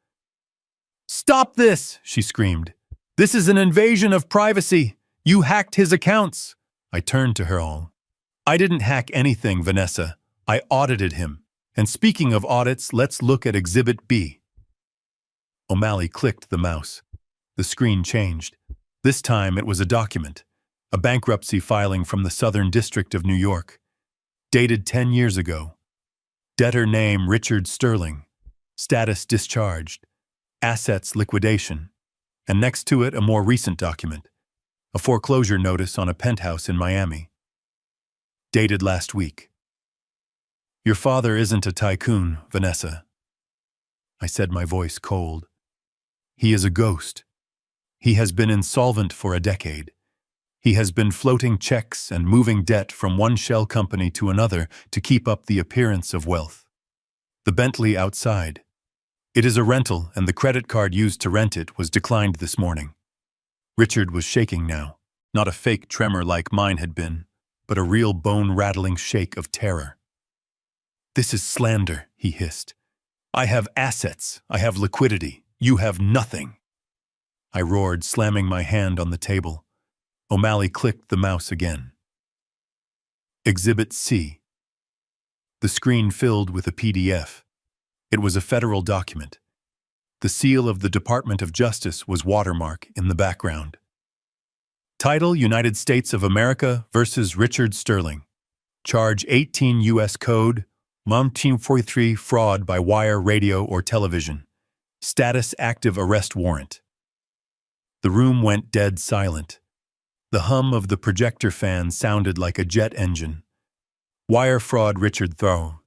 "Stop this!" she screamed. "This is an invasion of privacy. You hacked his accounts." I turned to her all. "I didn't hack anything, Vanessa. I audited him. And speaking of audits, let's look at Exhibit B." O'Malley clicked the mouse. The screen changed. This time it was a document, a bankruptcy filing from the Southern District of New York, dated 10 years ago. Debtor name Richard Sterling, status discharged, assets liquidation, and next to it a more recent document, a foreclosure notice on a penthouse in Miami, dated last week. "Your father isn't a tycoon, Vanessa," I said, my voice cold. "He is a ghost. He has been insolvent for a decade. He has been floating checks and moving debt from one shell company to another to keep up the appearance of wealth. The Bentley outside. It is a rental, and the credit card used to rent it was declined this morning." Richard was shaking now, not a fake tremor like mine had been, but a real bone-rattling shake of terror. "This is slander," he hissed. "I have assets. I have liquidity. You have nothing." I roared, slamming my hand on the table. O'Malley clicked the mouse again. Exhibit C. The screen filled with a PDF. It was a federal document. The seal of the Department of Justice was watermark in the background. Title: United States of America versus Richard Sterling. Charge 18 U.S. Code 1943, fraud by wire, radio, or television. Status: active arrest warrant. The room went dead silent. The hum of the projector fan sounded like a jet engine. "Wire fraud, Richard Thoreau,"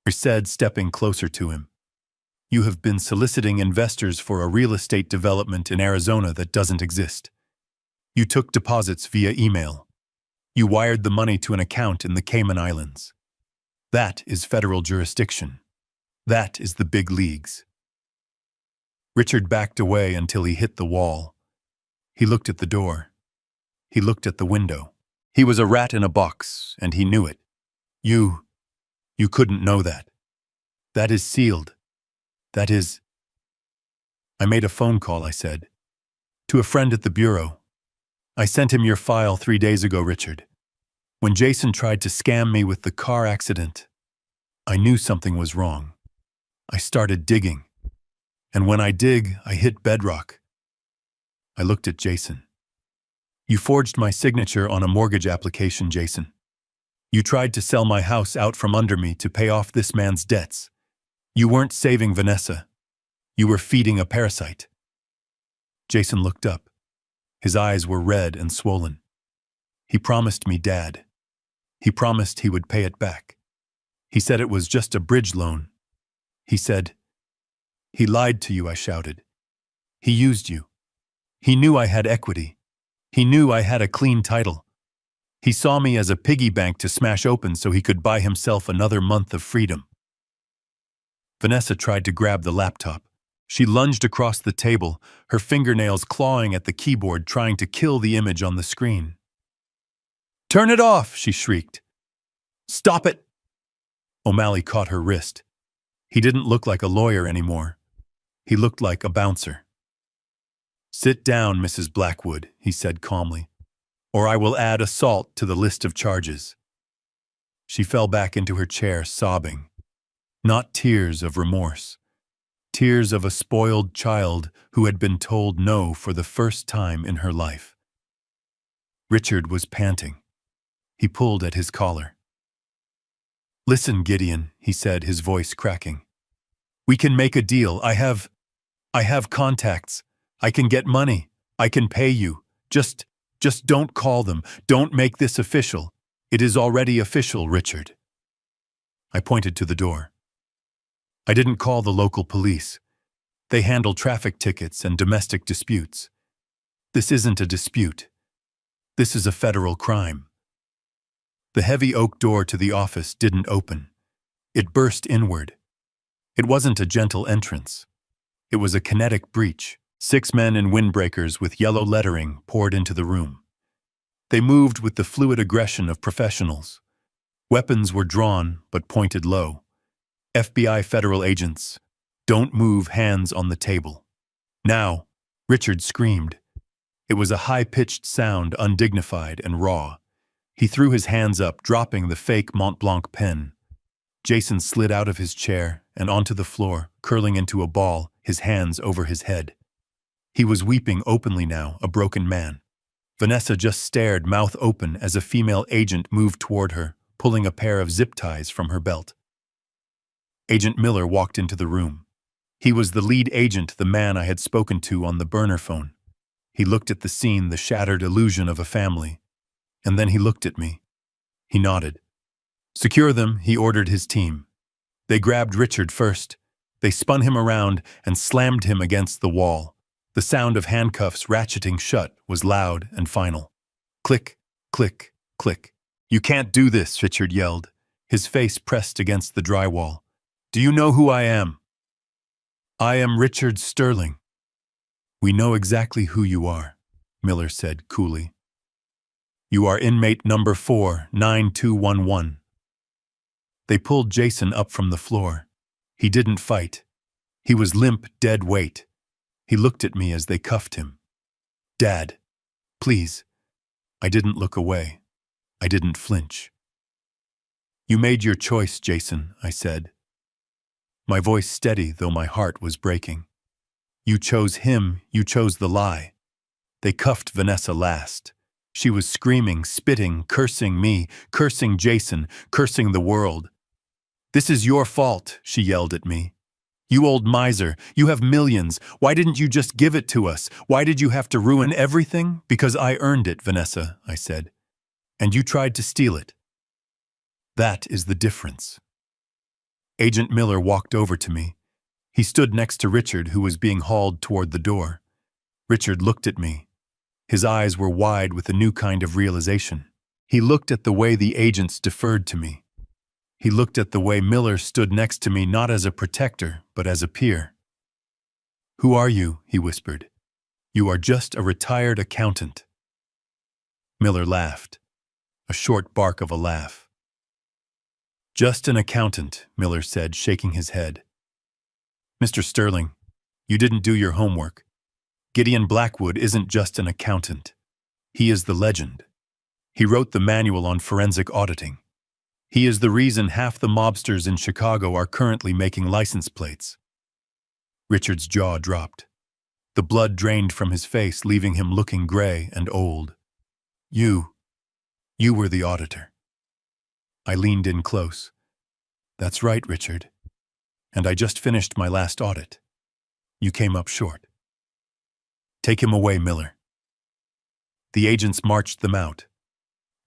I said, stepping closer to him. "You have been soliciting investors for a real estate development in Arizona that doesn't exist. You took deposits via email. You wired the money to an account in the Cayman Islands. That is federal jurisdiction. That is the big leagues." Richard backed away until he hit the wall. He looked at the door. He looked at the window. He was a rat in a box, and he knew it. You couldn't know that. That is sealed. That is—" "I made a phone call," I said. "To a friend at the bureau. I sent him your file 3 days ago, Richard. When Jason tried to scam me with the car accident, I knew something was wrong. I started digging. And when I dig, I hit bedrock." I looked at Jason. "You forged my signature on a mortgage application, Jason. You tried to sell my house out from under me to pay off this man's debts. You weren't saving Vanessa. You were feeding a parasite." Jason looked up. His eyes were red and swollen. "He promised me Dad. He promised he would pay it back. He said it was just a bridge loan. He said—" "He lied to you," I shouted. "He used you. He knew I had equity. He knew I had a clean title. He saw me as a piggy bank to smash open so he could buy himself another month of freedom." Vanessa tried to grab the laptop. She lunged across the table, her fingernails clawing at the keyboard, trying to kill the image on the screen. "Turn it off!" she shrieked. "Stop it!" O'Malley caught her wrist. He didn't look like a lawyer anymore. He looked like a bouncer. "Sit down, Mrs. Blackwood," he said calmly, "or I will add assault to the list of charges." She fell back into her chair, sobbing. Not tears of remorse. Tears of a spoiled child who had been told no for the first time in her life. Richard was panting. He pulled at his collar. "Listen, Gideon," he said, his voice cracking. "We can make a deal. I have contacts. I can get money. I can pay you. Just don't call them. Don't make this official. It is already official, Richard." I pointed to the door. "I didn't call the local police. They handle traffic tickets and domestic disputes. This isn't a dispute. This is a federal crime." The heavy oak door to the office didn't open. It burst inward. It wasn't a gentle entrance. It was a kinetic breach. 6 men in windbreakers with yellow lettering poured into the room. They moved with the fluid aggression of professionals. Weapons were drawn, but pointed low. FBI federal agents. Don't move, hands on the table. Now, Richard screamed. It was a high-pitched sound, undignified and raw. He threw his hands up, dropping the fake Mont Blanc pen. Jason slid out of his chair and onto the floor, curling into a ball, his hands over his head. He was weeping openly now, a broken man. Vanessa just stared, mouth open, as a female agent moved toward her, pulling a pair of zip ties from her belt. Agent Miller walked into the room. He was the lead agent, the man I had spoken to on the burner phone. He looked at the scene, the shattered illusion of a family. And then he looked at me. He nodded. Secure them, he ordered his team. They grabbed Richard first. They spun him around and slammed him against the wall. The sound of handcuffs ratcheting shut was loud and final. Click, click, click. You can't do this, Richard yelled, his face pressed against the drywall. Do you know who I am? I am Richard Sterling. We know exactly who you are, Miller said coolly. You are inmate number 49211. They pulled Jason up from the floor. He didn't fight. He was limp, dead weight. He looked at me as they cuffed him. Dad, please. I didn't look away. I didn't flinch. You made your choice, Jason, I said. My voice steady, though my heart was breaking. You chose him, you chose the lie. They cuffed Vanessa last. She was screaming, spitting, cursing me, cursing Jason, cursing the world. This is your fault, she yelled at me. You old miser, you have millions. Why didn't you just give it to us? Why did you have to ruin everything? Because I earned it, Vanessa, I said. And you tried to steal it. That is the difference. Agent Miller walked over to me. He stood next to Richard, who was being hauled toward the door. Richard looked at me. His eyes were wide with a new kind of realization. He looked at the way the agents deferred to me. He looked at the way Miller stood next to me, not as a protector, but as a peer. Who are you? He whispered. You are just a retired accountant. Miller laughed. A short bark of a laugh. Just an accountant, Miller said, shaking his head. Mr. Sterling, you didn't do your homework. Gideon Blackwood isn't just an accountant. He is the legend. He wrote the manual on forensic auditing. He is the reason half the mobsters in Chicago are currently making license plates. Richard's jaw dropped. The blood drained from his face, leaving him looking gray and old. You were the auditor. I leaned in close. That's right, Richard. And I just finished my last audit. You came up short. Take him away, Miller. The agents marched them out.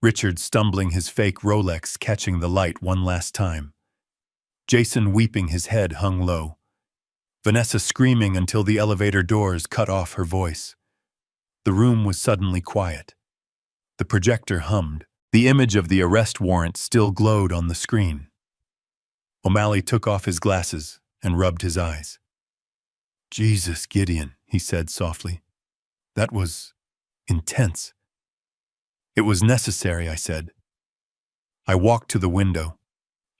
Richard stumbling, his fake Rolex catching the light one last time. Jason weeping, his head hung low. Vanessa screaming until the elevator doors cut off her voice. The room was suddenly quiet. The projector hummed. The image of the arrest warrant still glowed on the screen. O'Malley took off his glasses and rubbed his eyes. Jesus, Gideon, he said softly. That was intense. It was necessary, I said. I walked to the window.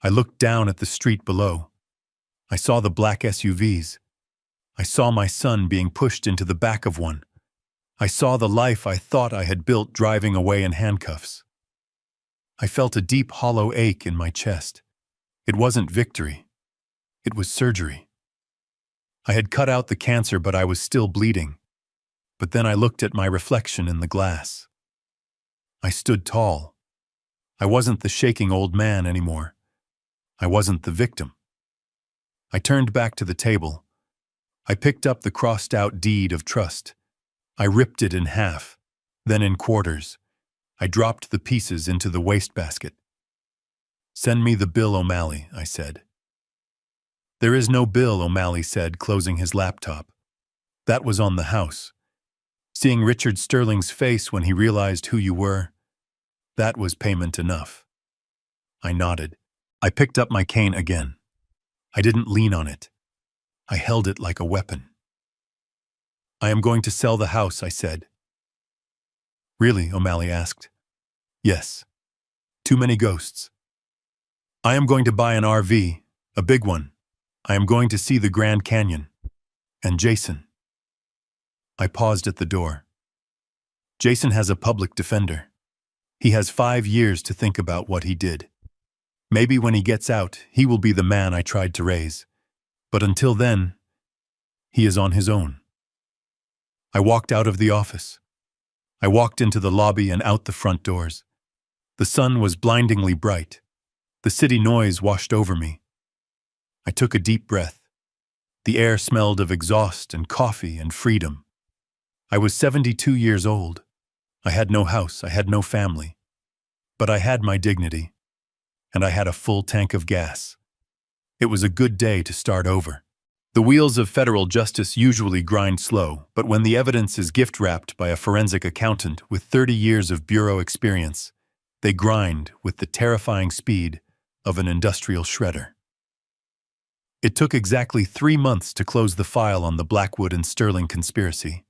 I looked down at the street below. I saw the black SUVs. I saw my son being pushed into the back of one. I saw the life I thought I had built driving away in handcuffs. I felt a deep, hollow ache in my chest. It wasn't victory. It was surgery. I had cut out the cancer, but I was still bleeding. But then I looked at my reflection in the glass. I stood tall. I wasn't the shaking old man anymore. I wasn't the victim. I turned back to the table. I picked up the crossed-out deed of trust. I ripped it in half, then in quarters. I dropped the pieces into the wastebasket. Send me the bill, O'Malley, I said. There is no bill, O'Malley said, closing his laptop. That was on the house. Seeing Richard Sterling's face when he realized who you were, that was payment enough. I nodded. I picked up my cane again. I didn't lean on it. I held it like a weapon. I am going to sell the house, I said. Really? O'Malley asked. Yes. Too many ghosts. I am going to buy an RV, a big one. I am going to see the Grand Canyon. And Jason. I paused at the door. Jason has a public defender. He has 5 years to think about what he did. Maybe when he gets out, he will be the man I tried to raise. But until then, he is on his own. I walked out of the office. I walked into the lobby and out the front doors. The sun was blindingly bright. The city noise washed over me. I took a deep breath. The air smelled of exhaust and coffee and freedom. I was 72 years old. I had no house, I had no family. But I had my dignity. And I had a full tank of gas. It was a good day to start over. The wheels of federal justice usually grind slow, but when the evidence is gift-wrapped by a forensic accountant with 30 years of bureau experience, they grind with the terrifying speed of an industrial shredder. It took exactly 3 months to close the file on the Blackwood and Sterling conspiracy.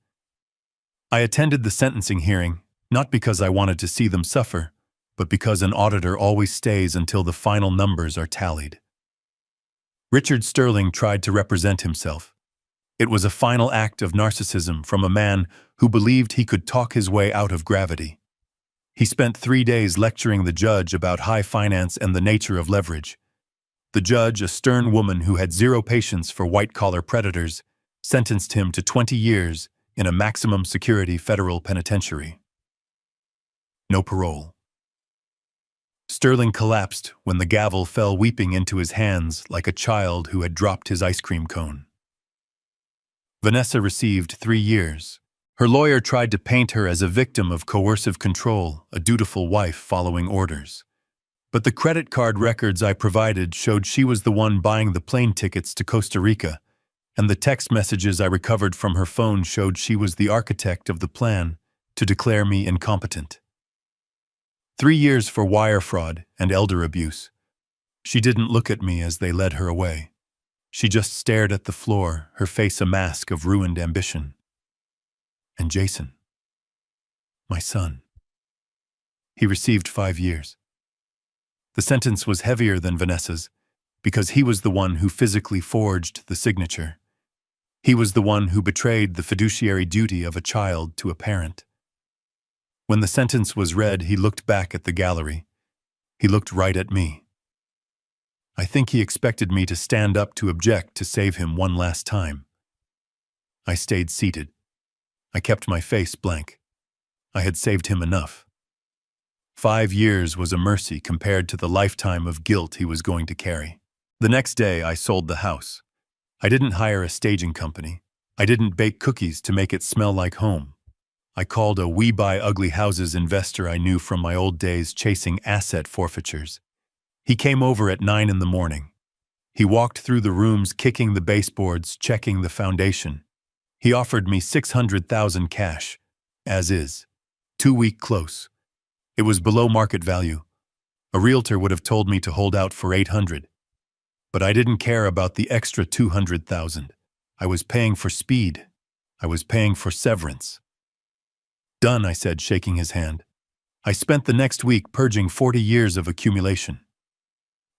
I attended the sentencing hearing, not because I wanted to see them suffer, but because an auditor always stays until the final numbers are tallied. Richard Sterling tried to represent himself. It was a final act of narcissism from a man who believed he could talk his way out of gravity. He spent 3 days lecturing the judge about high finance and the nature of leverage. The judge, a stern woman who had zero patience for white-collar predators, sentenced him to 20 years in a maximum security federal penitentiary. No parole. Sterling collapsed when the gavel fell weeping into his hands like a child who had dropped his ice cream cone. Vanessa received 3 years. Her lawyer tried to paint her as a victim of coercive control, a dutiful wife following orders. But the credit card records I provided showed she was the one buying the plane tickets to Costa Rica, and the text messages I recovered from her phone showed she was the architect of the plan to declare me incompetent. 3 years for wire fraud and elder abuse. She didn't look at me as they led her away. She just stared at the floor, her face a mask of ruined ambition. And Jason, my son. He received 5 years. The sentence was heavier than Vanessa's because he was the one who physically forged the signature. He was the one who betrayed the fiduciary duty of a child to a parent. When the sentence was read, he looked back at the gallery. He looked right at me. I think he expected me to stand up to object to save him one last time. I stayed seated. I kept my face blank. I had saved him enough. 5 years was a mercy compared to the lifetime of guilt he was going to carry. The next day, I sold the house. I didn't hire a staging company. I didn't bake cookies to make it smell like home. I called a We Buy Ugly Houses investor I knew from my old days chasing asset forfeitures. He came over at 9 in the morning. He walked through the rooms kicking the baseboards, checking the foundation. He offered me $600,000 cash, as is. 2-week close. It was below market value. A realtor would have told me to hold out for $800,000. But I didn't care about the extra $200,000. I was paying for speed. I was paying for severance. Done, I said, shaking his hand. I spent the next week purging 40 years of accumulation.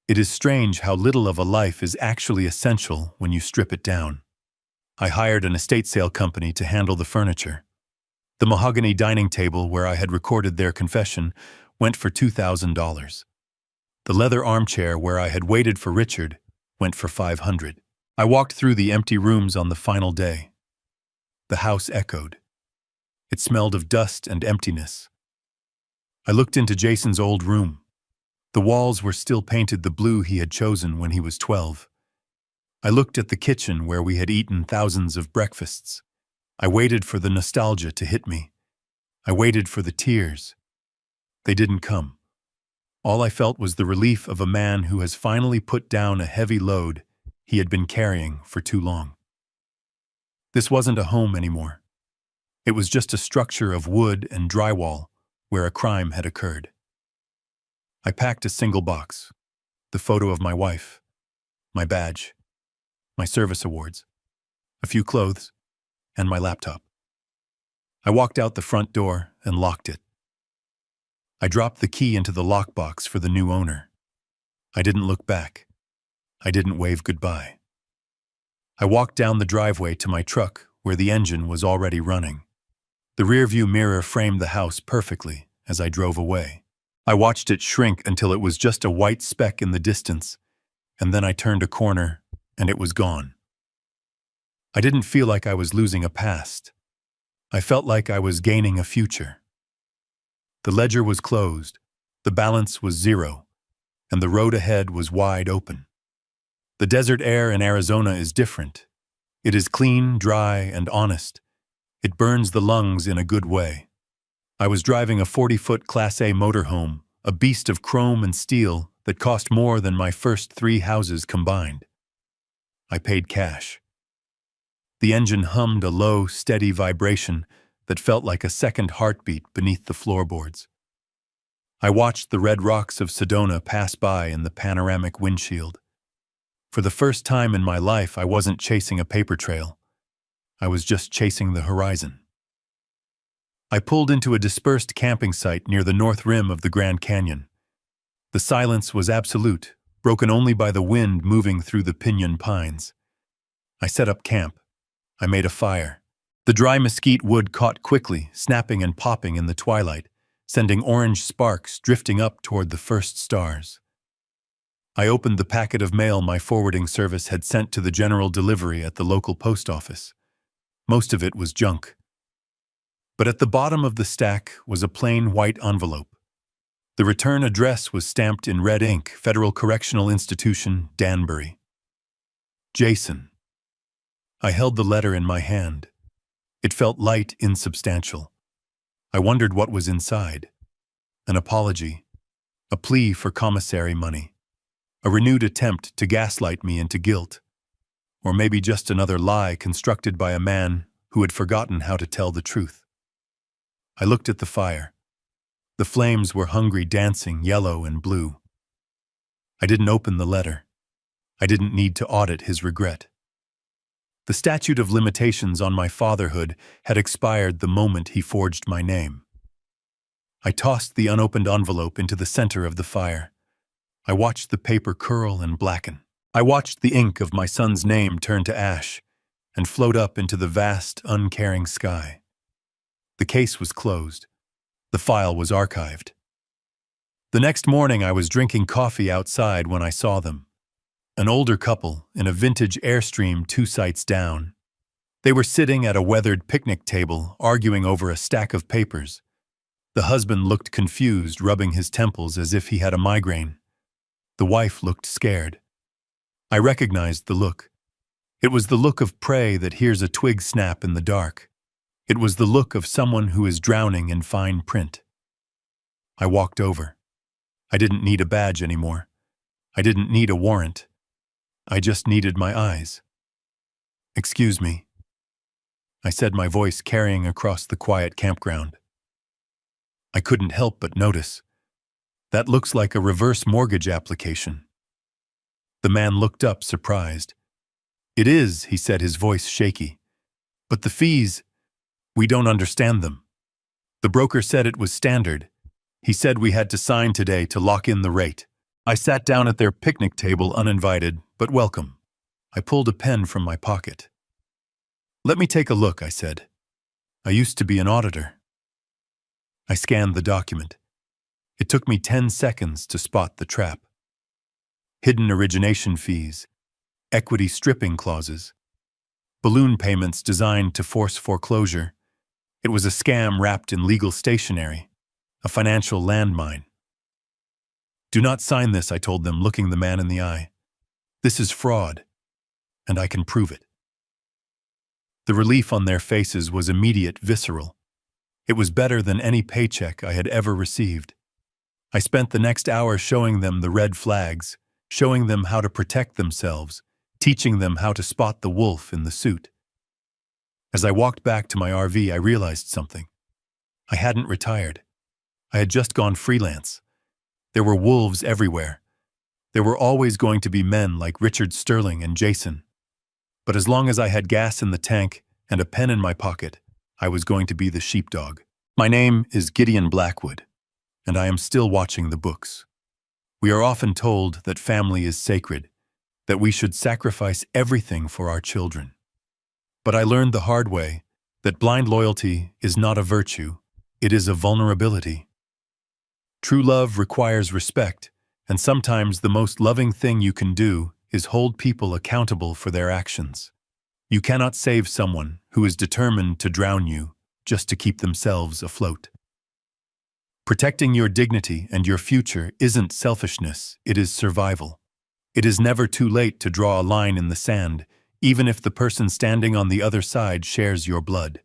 It is strange how little of a life is actually essential when you strip it down. I hired an estate sale company to handle the furniture. The mahogany dining table where I had recorded their confession went for $2,000. The leather armchair where I had waited for Richard went for $500. I walked through the empty rooms on the final day. The house echoed. It smelled of dust and emptiness. I looked into Jason's old room. The walls were still painted the blue he had chosen when he was 12. I looked at the kitchen where we had eaten thousands of breakfasts. I waited for the nostalgia to hit me. I waited for the tears. They didn't come. All I felt was the relief of a man who has finally put down a heavy load he had been carrying for too long. This wasn't a home anymore. It was just a structure of wood and drywall where a crime had occurred. I packed a single box, the photo of my wife, my badge, my service awards, a few clothes, and my laptop. I walked out the front door and locked it. I dropped the key into the lockbox for the new owner. I didn't look back. I didn't wave goodbye. I walked down the driveway to my truck where the engine was already running. The rearview mirror framed the house perfectly as I drove away. I watched it shrink until it was just a white speck in the distance, and then I turned a corner and it was gone. I didn't feel like I was losing a past. I felt like I was gaining a future. The ledger was closed, the balance was zero, and the road ahead was wide open. The desert air in Arizona is different. It is clean, dry, and honest. It burns the lungs in a good way. I was driving a 40-foot Class A motorhome, a beast of chrome and steel that cost more than my first 3 houses combined. I paid cash. The engine hummed a low, steady vibration that felt like a second heartbeat beneath the floorboards. I watched the red rocks of Sedona pass by in the panoramic windshield. For the first time in my life, I wasn't chasing a paper trail. I was just chasing the horizon. I pulled into a dispersed camping site near the north rim of the Grand Canyon. The silence was absolute, broken only by the wind moving through the pinyon pines. I set up camp. I made a fire. The dry mesquite wood caught quickly, snapping and popping in the twilight, sending orange sparks drifting up toward the first stars. I opened the packet of mail my forwarding service had sent to the general delivery at the local post office. Most of it was junk. But at the bottom of the stack was a plain white envelope. The return address was stamped in red ink, Federal Correctional Institution, Danbury. Jason. I held the letter in my hand. It felt light, insubstantial. I wondered what was inside. An apology. A plea for commissary money. A renewed attempt to gaslight me into guilt. Or maybe just another lie constructed by a man who had forgotten how to tell the truth. I looked at the fire. The flames were hungry, dancing yellow and blue. I didn't open the letter. I didn't need to audit his regret. The statute of limitations on my fatherhood had expired the moment he forged my name. I tossed the unopened envelope into the center of the fire. I watched the paper curl and blacken. I watched the ink of my son's name turn to ash and float up into the vast, uncaring sky. The case was closed. The file was archived. The next morning I was drinking coffee outside when I saw them. An older couple in a vintage Airstream 2 sites down. They were sitting at a weathered picnic table, arguing over a stack of papers. The husband looked confused, rubbing his temples as if he had a migraine. The wife looked scared. I recognized the look. It was the look of prey that hears a twig snap in the dark. It was the look of someone who is drowning in fine print. I walked over. I didn't need a badge anymore. I didn't need a warrant. I just needed my eyes. "Excuse me," I said, my voice carrying across the quiet campground. I couldn't help but notice. "That looks like a reverse mortgage application." The man looked up, surprised. "It is," he said, his voice shaky. "But the fees, we don't understand them. The broker said it was standard. He said we had to sign today to lock in the rate." I sat down at their picnic table uninvited, but welcome. I pulled a pen from my pocket. "Let me take a look," I said. "I used to be an auditor." I scanned the document. It took me 10 seconds to spot the trap. Hidden origination fees, equity stripping clauses, balloon payments designed to force foreclosure. It was a scam wrapped in legal stationery, a financial landmine. "Do not sign this," I told them, looking the man in the eye. "This is fraud, and I can prove it." The relief on their faces was immediate, visceral. It was better than any paycheck I had ever received. I spent the next hour showing them the red flags, showing them how to protect themselves, teaching them how to spot the wolf in the suit. As I walked back to my RV, I realized something. I hadn't retired. I had just gone freelance. There were wolves everywhere. There were always going to be men like Richard Sterling and Jason. But as long as I had gas in the tank and a pen in my pocket, I was going to be the sheepdog. My name is Gideon Blackwood, and I am still watching the books. We are often told that family is sacred, that we should sacrifice everything for our children. But I learned the hard way that blind loyalty is not a virtue, it is a vulnerability. True love requires respect, and sometimes the most loving thing you can do is hold people accountable for their actions. You cannot save someone who is determined to drown you just to keep themselves afloat. Protecting your dignity and your future isn't selfishness, it is survival. It is never too late to draw a line in the sand, even if the person standing on the other side shares your blood.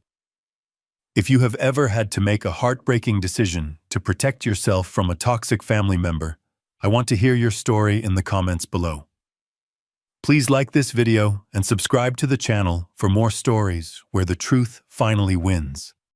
If you have ever had to make a heartbreaking decision to protect yourself from a toxic family member, I want to hear your story in the comments below. Please like this video and subscribe to the channel for more stories where the truth finally wins.